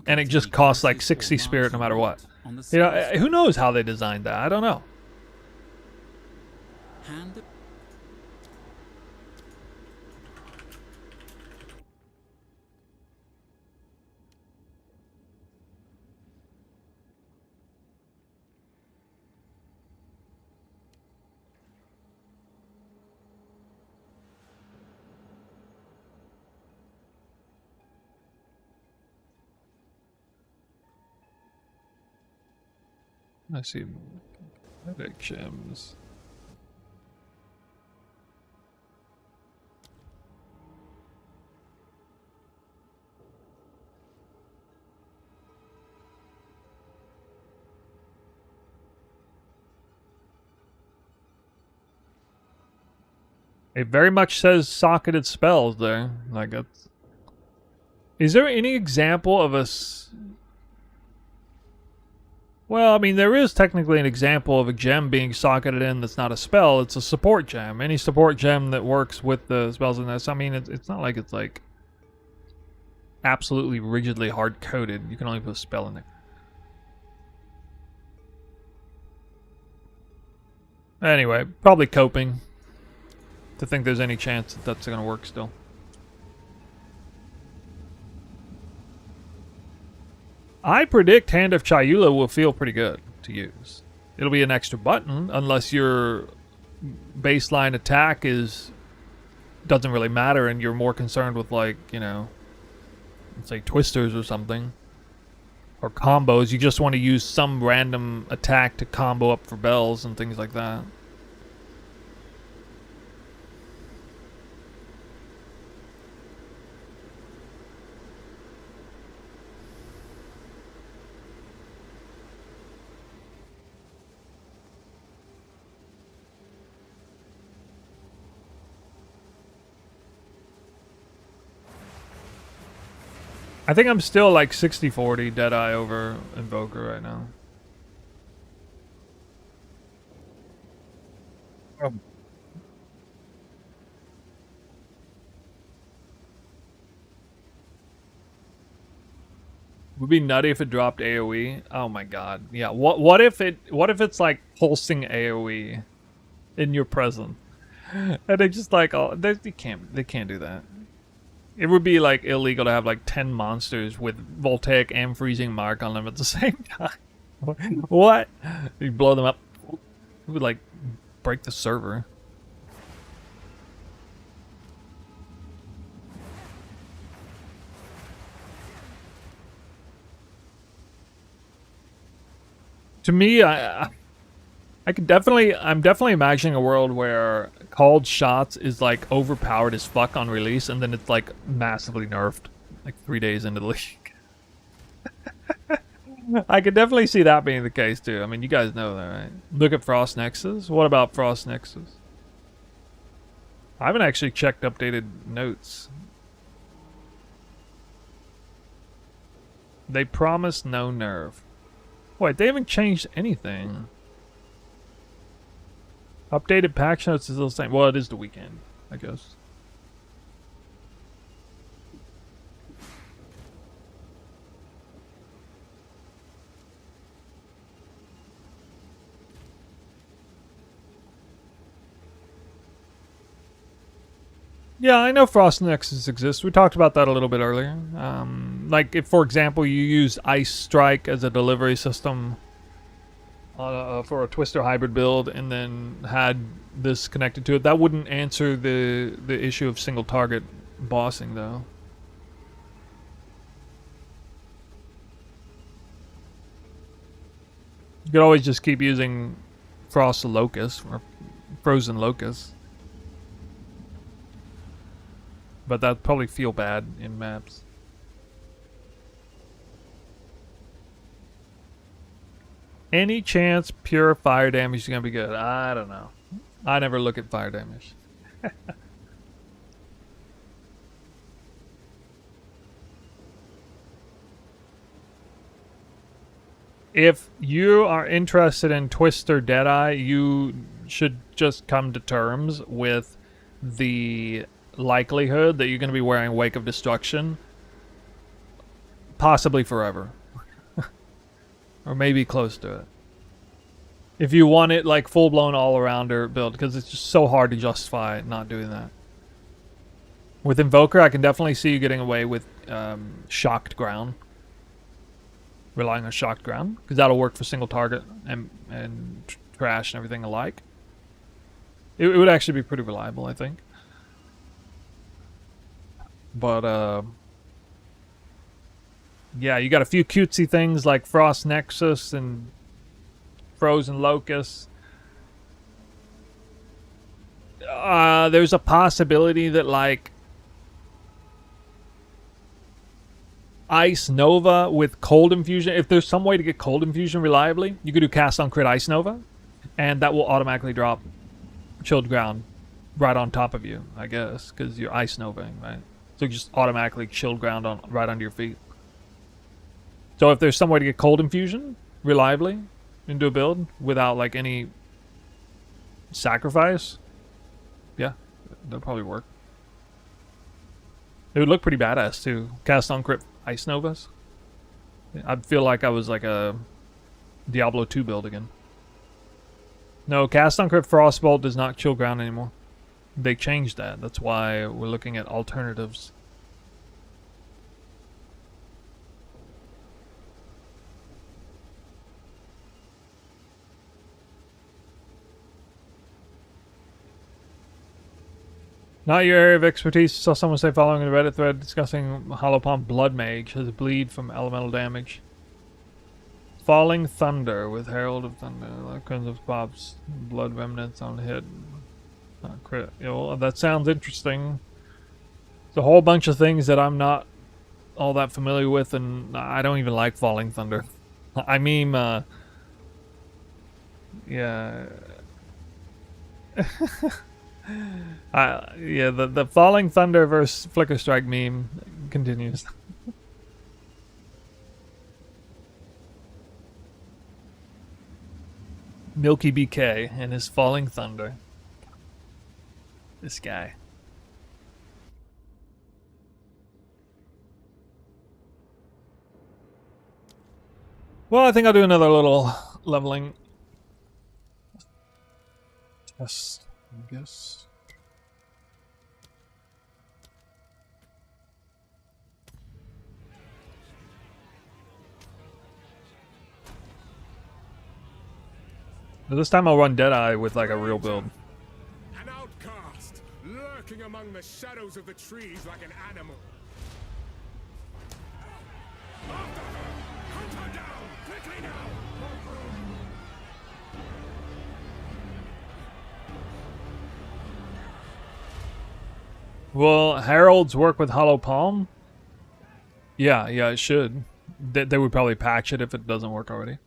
[SPEAKER 1] And it just costs like 60 spirit no matter what. You know, who knows how they designed that? I don't know. I see medic gems. It very much says socketed spells there. Like, it's... Is there any example of a... Well, I mean, there is technically an example of a gem being socketed in that's not a spell. It's a support gem. Any support gem that works with the spells in this. I mean, it's not like it's like absolutely rigidly hard-coded. You can only put a spell in there. Anyway, probably coping to think there's any chance that that's going to work still. I predict Hand of Chayula will feel pretty good to use. It'll be an extra button unless your baseline attack doesn't really matter and you're more concerned with, like, you know, let's say twisters or something. Or combos. You just want to use some random attack to combo up for bells and things like that. I think I'm still like 60-40 Deadeye over Invoker right now. Would be nutty if it dropped AoE. Oh my god. Yeah. What if it's like pulsing AoE in your presence? And they just like, oh, they can't do that. It would be like illegal to have like 10 monsters with voltaic and freezing mark on them at the same time. What? You blow them up. It would like break the server. To me, I'm definitely imagining a world where called shots is like overpowered as fuck on release, and then it's like massively nerfed like 3 days into the league. I could definitely see that being the case too. I mean, you guys know that, right? Look at Frost Nexus. What about Frost Nexus? I haven't actually checked updated notes. They promised no nerf. Wait, they haven't changed anything. Updated patch notes is still the same. Well, it is the weekend, I guess. Yeah, I know Frost Nexus exists. We talked about that a little bit earlier. Like, if, for example, you use Ice Strike as a delivery system for a Twister hybrid build and then had this connected to it, that wouldn't answer the issue of single target bossing, though. You could always just keep using Frost Locust or Frozen Locust. But that'd probably feel bad in maps. Any chance pure fire damage is going to be good? I don't know. I never look at fire damage. If you are interested in Twister Deadeye, you should just come to terms with the likelihood that you're going to be wearing Wake of Destruction possibly forever. Or maybe close to it. If you want it like full-blown all-arounder build, because it's just so hard to justify not doing that. With Invoker, I can definitely see you getting away with Shocked Ground. Relying on Shocked Ground, because that'll work for single target and trash and everything alike. It would actually be pretty reliable, I think. But, yeah, you got a few cutesy things like Frost Nexus and Frozen Locust. There's a possibility that, like, Ice Nova with Cold Infusion. If there's some way to get Cold Infusion reliably, you could do Cast on Crit Ice Nova, and that will automatically drop Chilled Ground right on top of you, I guess, because you're ice noving, right? So you just automatically chilled ground on right under your feet. So if there's some way to get cold infusion reliably into a build without like any sacrifice, yeah, that'll probably work. It would look pretty badass too. Cast on crit ice novas. I'd feel like I was like a Diablo 2 build again. No, cast on crit frostbolt does not chill ground anymore. They changed that. That's why we're looking at alternatives. Not your area of expertise. Saw someone say following a Reddit thread discussing Hollow Palm Blood Mage has a bleed from elemental damage. Falling Thunder with Herald of Thunder, like kinds of pops, blood remnants on hit. Crit. Yeah, well, that sounds interesting. It's a whole bunch of things that I'm not all that familiar with, and I don't even like Falling Thunder. I mean, yeah. Yeah, the Falling Thunder versus Flicker Strike meme continues. Milky BK and his Falling Thunder. This guy. Well, I think I'll do another little leveling test, I guess. This time I'll run Deadeye with like a real build.
[SPEAKER 5] An outcast, lurking among the shadows of the trees like an animal. After her! Hunt her down! Quickly now!
[SPEAKER 1] Will Heralds work with Hollow Palm? Yeah, it should. They would probably patch it if it doesn't work already.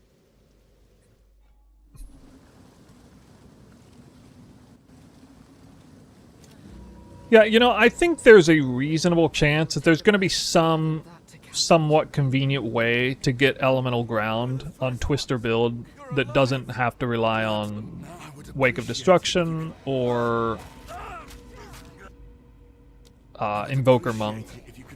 [SPEAKER 1] Yeah, you know, I think there's a reasonable chance that there's going to be some somewhat convenient way to get elemental ground on Twister build that doesn't have to rely on Wake of Destruction or Invoker Monk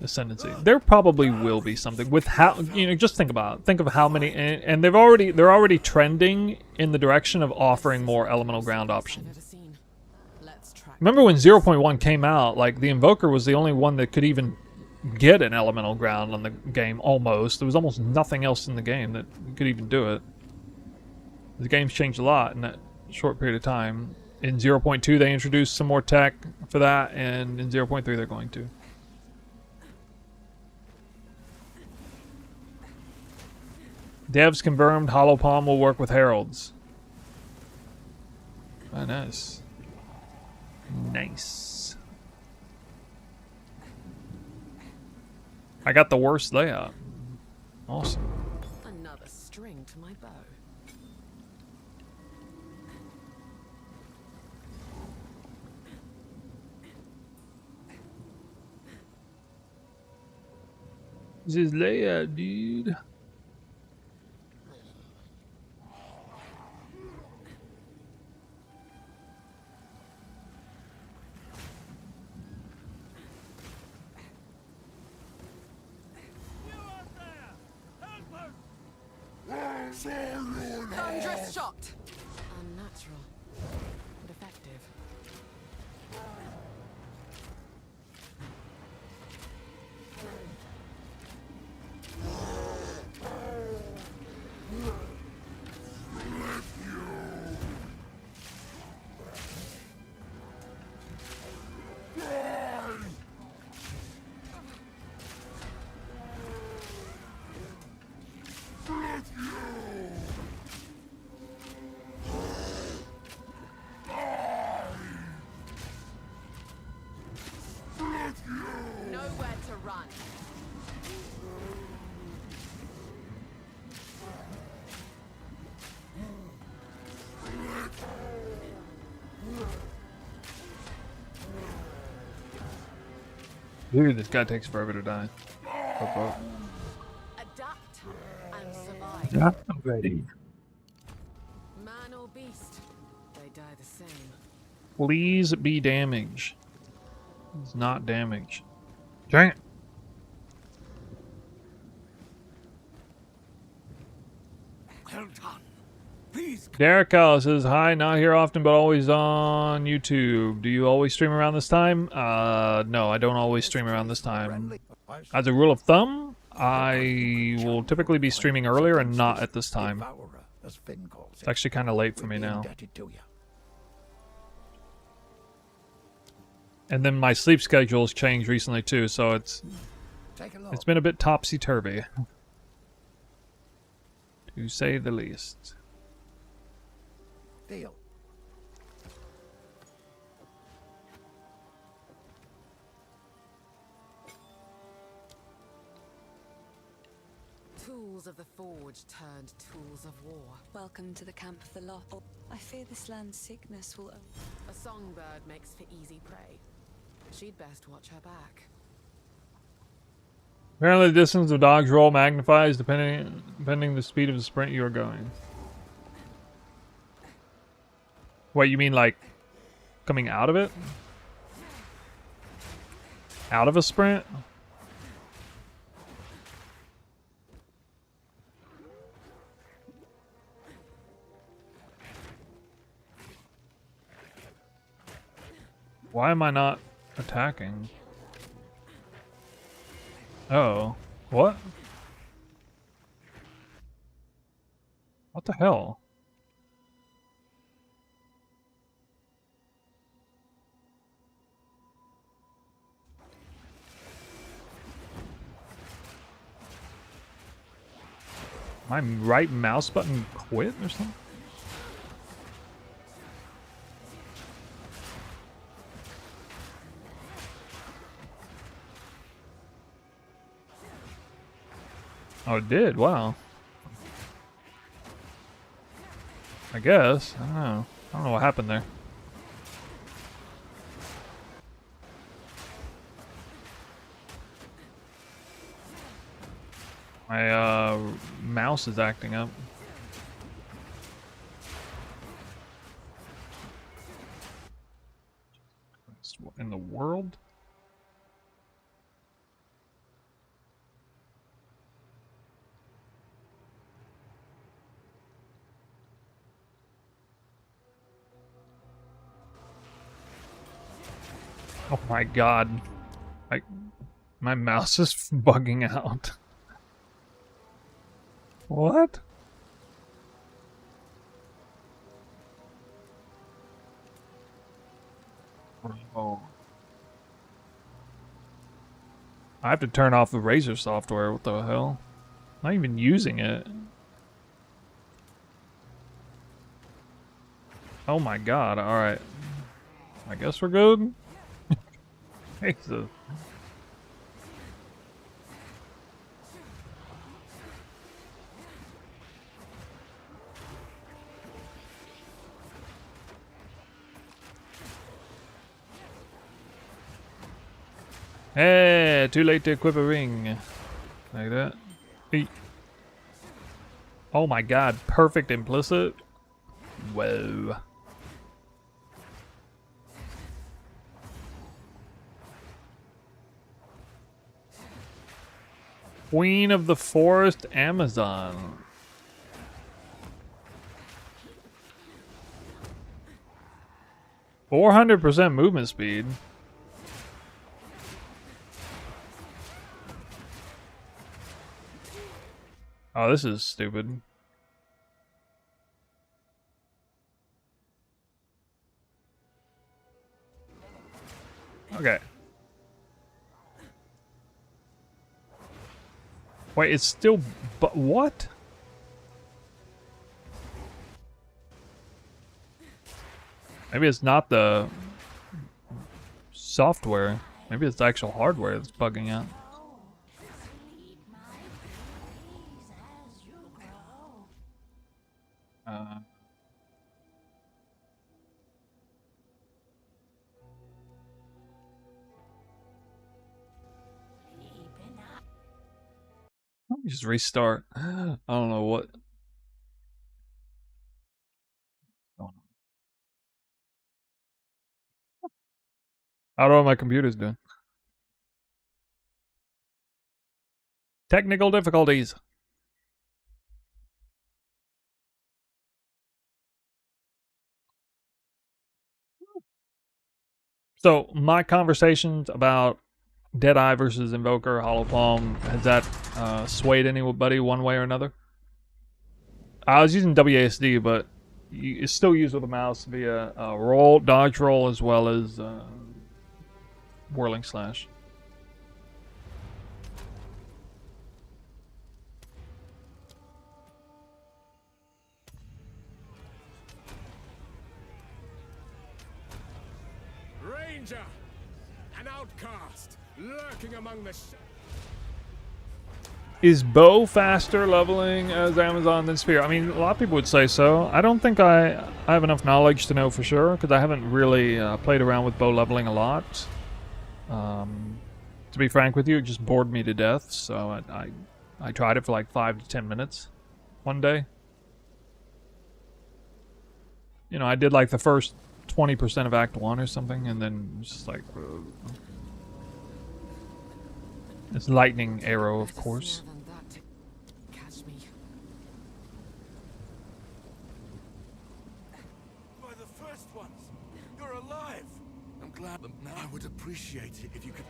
[SPEAKER 1] Ascendancy. There probably will be something with how, you know, just think about it. Think of how many, and they're already trending in the direction of offering more elemental ground options. Remember when 0.1 came out, like the Invoker was the only one that could even get an elemental ground on the game, almost. There was almost nothing else in the game that could even do it. The game's changed a lot in that short period of time. In 0.2 they introduced some more tech for that, and in 0.3 they're going to. Devs confirmed Hollow Palm will work with Heralds. Oh, nice. Nice. I got the worst layout. Awesome.
[SPEAKER 2] Another string to my bow.
[SPEAKER 1] This is layout, dude.
[SPEAKER 2] Thunderous shot! Unnatural, but effective. Nowhere to run.
[SPEAKER 1] Dude, this guy takes forever to die.
[SPEAKER 2] Adapt and survive.
[SPEAKER 1] Yeah, I'm ready.
[SPEAKER 2] Man or beast, they die the same.
[SPEAKER 1] Please be damage. It's not damage. Dang it.
[SPEAKER 6] Well done. Please.
[SPEAKER 1] Derek Cal says, hi, not here often, but always on YouTube. Do you always stream around this time? No, I don't always stream around this time. As a rule of thumb, I will typically be streaming earlier and not at this time. It's actually kind of late for me now. And then my sleep schedule's changed recently too, so it's been a bit topsy-turvy. To say the least.
[SPEAKER 3] Deal.
[SPEAKER 2] Tools of the forge turned tools of war.
[SPEAKER 4] Welcome to the camp of the Lost. Oh, I fear this land's sickness will.
[SPEAKER 2] A songbird makes for easy prey. She'd best watch her back.
[SPEAKER 1] Apparently the distance of dog's roll magnifies depending the speed of the sprint you are going. What, you mean like coming out of it? Out of a sprint? Why am I not attacking? Oh, what? What the hell? My right mouse button quit or something? Oh, it did? Wow. I guess. I don't know. I don't know what happened there. My mouse is acting up. What in the world? Oh my god. My mouse is bugging out. What? Oh. I have to turn off the Razer software. What the hell? I'm not even using it. Oh my god, alright. I guess we're good. Jesus. Hey, too late to equip a ring. Like that. Hey. Oh my god, perfect implicit. Whoa. Queen of the Forest Amazon. %400 movement speed. Oh, this is stupid. Okay. Wait, it's still... But what? Maybe it's not the software. Maybe it's the actual hardware that's bugging out. Just restart. I don't know what. I don't know what my computer's doing. Technical difficulties. So my conversations about Deadeye versus Invoker, Hollow Palm, has that swayed anybody one way or another? I was using WASD, but it's still used with a mouse via roll, dodge roll, as well as whirling slash.
[SPEAKER 5] Ranger, an outcast, lurking among the
[SPEAKER 1] Is bow faster leveling as Amazon than spear? I mean, a lot of people would say so. I don't think I have enough knowledge to know for sure, because I haven't really played around with bow leveling a lot. To be frank with you, it just bored me to death, so I tried it for like 5 to 10 minutes one day. You know, I did like the first 20% of Act 1 or something, and then it was just like... It's lightning arrow, of course.
[SPEAKER 6] By the first ones, you're alive. I'm glad that now I would appreciate it if you could.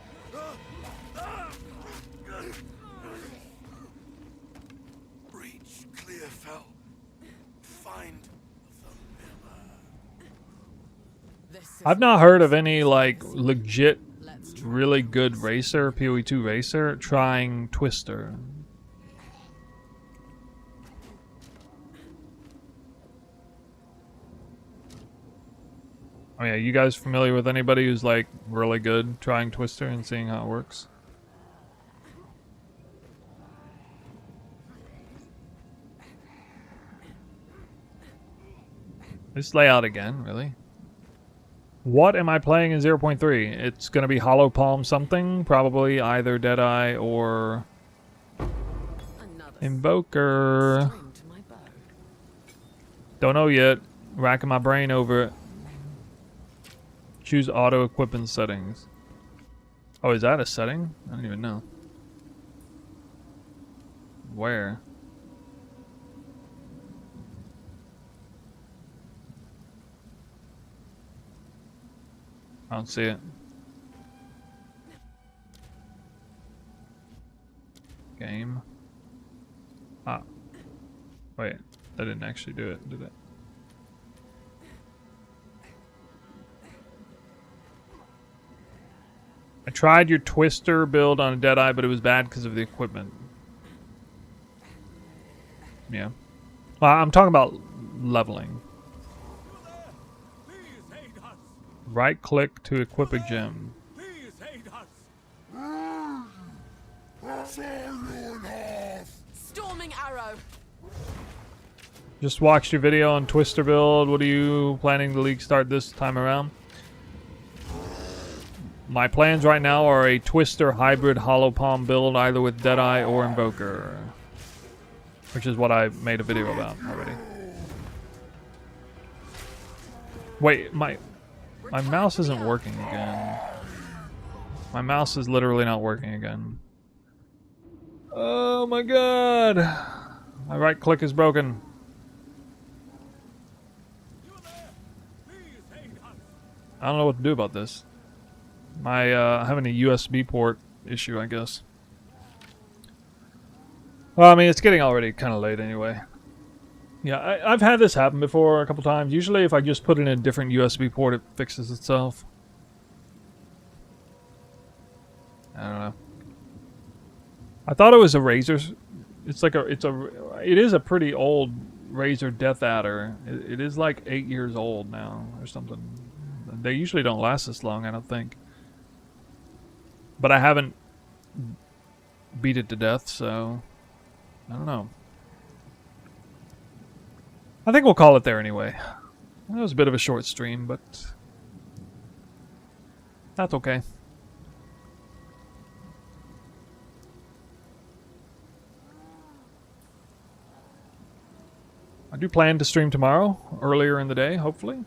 [SPEAKER 6] Reach Clearfell. Find the miller.
[SPEAKER 1] I've not heard of any like legit really good racer, PoE2 racer, trying Twister. Oh yeah, you guys familiar with anybody who's like really good trying Twister and seeing how it works? This layout again, really? What am I playing in 0.3? It's going to be Hollow Palm something. Probably either Deadeye or Invoker. Don't know yet. Racking my brain over it. Choose auto equipment settings. Oh, is that a setting? I don't even know. Where? I don't see it. Game. Ah. Wait, that didn't actually do it, did it? I tried your Twister build on a Deadeye, but it was bad because of the equipment. Yeah. Well, I'm talking about leveling. Right click to equip a gem.
[SPEAKER 2] Storming arrow.
[SPEAKER 1] Just watched your video on Twister build. What are you planning to league start this time around? My plans right now are a Twister hybrid Hollow Palm build, either with Deadeye or Invoker. Which is what I made a video about already. Wait, my mouse isn't working again. My mouse is literally not working again. Oh my god! My right click is broken. I don't know what to do about this. Having a USB port issue, I guess. Well, I mean, it's getting already kind of late anyway. Yeah, I've had this happen before a couple times. Usually if I just put in a different USB port, it fixes itself. I don't know. I thought it was a Razor. It is a pretty old Razor Death Adder. It is like 8 years old now or something. They usually don't last this long, I don't think. But I haven't beat it to death, so I don't know. I think we'll call it there anyway. That was a bit of a short stream, but that's okay. I do plan to stream tomorrow, earlier in the day, hopefully.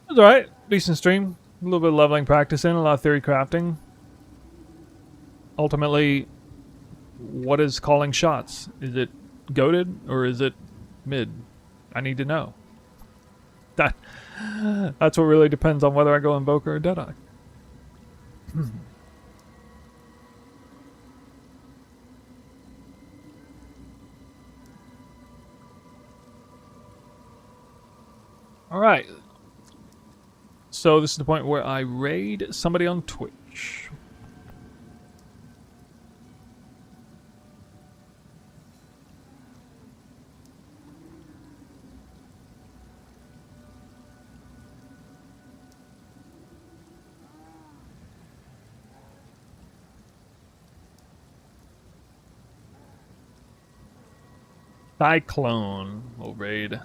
[SPEAKER 1] It's alright. Decent stream. A little bit of leveling practice in, a lot of theory crafting. Ultimately, what is calling shots? Is it goated or is it mid? I need to know. That's what really depends on whether I go Invoker or Deadeye. Alright. So this is the point where I raid somebody on Twitch. Cyclone will raid.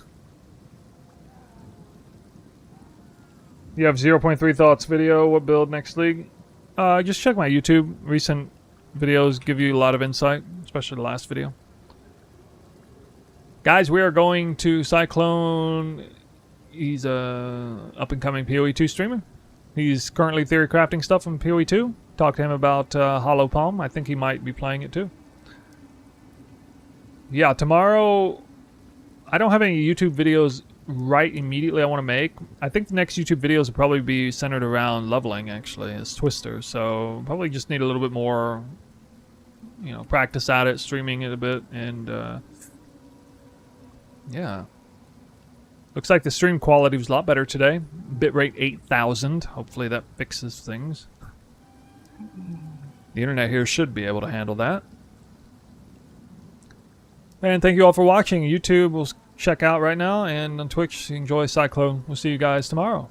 [SPEAKER 1] You have 0.3 thoughts video. What build next league? Just check my YouTube. Recent videos give you a lot of insight, especially the last video. Guys, we are going to Cyclone. He's a up-and-coming PoE 2 streamer. He's currently theory crafting stuff on PoE 2. Talk to him about Hollow Palm. I think he might be playing it too. Yeah, tomorrow I don't have any YouTube videos right immediately I want to make. I think the next YouTube videos will probably be centered around leveling, actually, as Twister. So probably just need a little bit more, you know, practice at it, streaming it a bit, and yeah. Looks like the stream quality was a lot better today. Bitrate 8,000. Hopefully that fixes things. The internet here should be able to handle that. And thank you all for watching. YouTube will check out right now, and on Twitch, enjoy Cyclone. We'll see you guys tomorrow.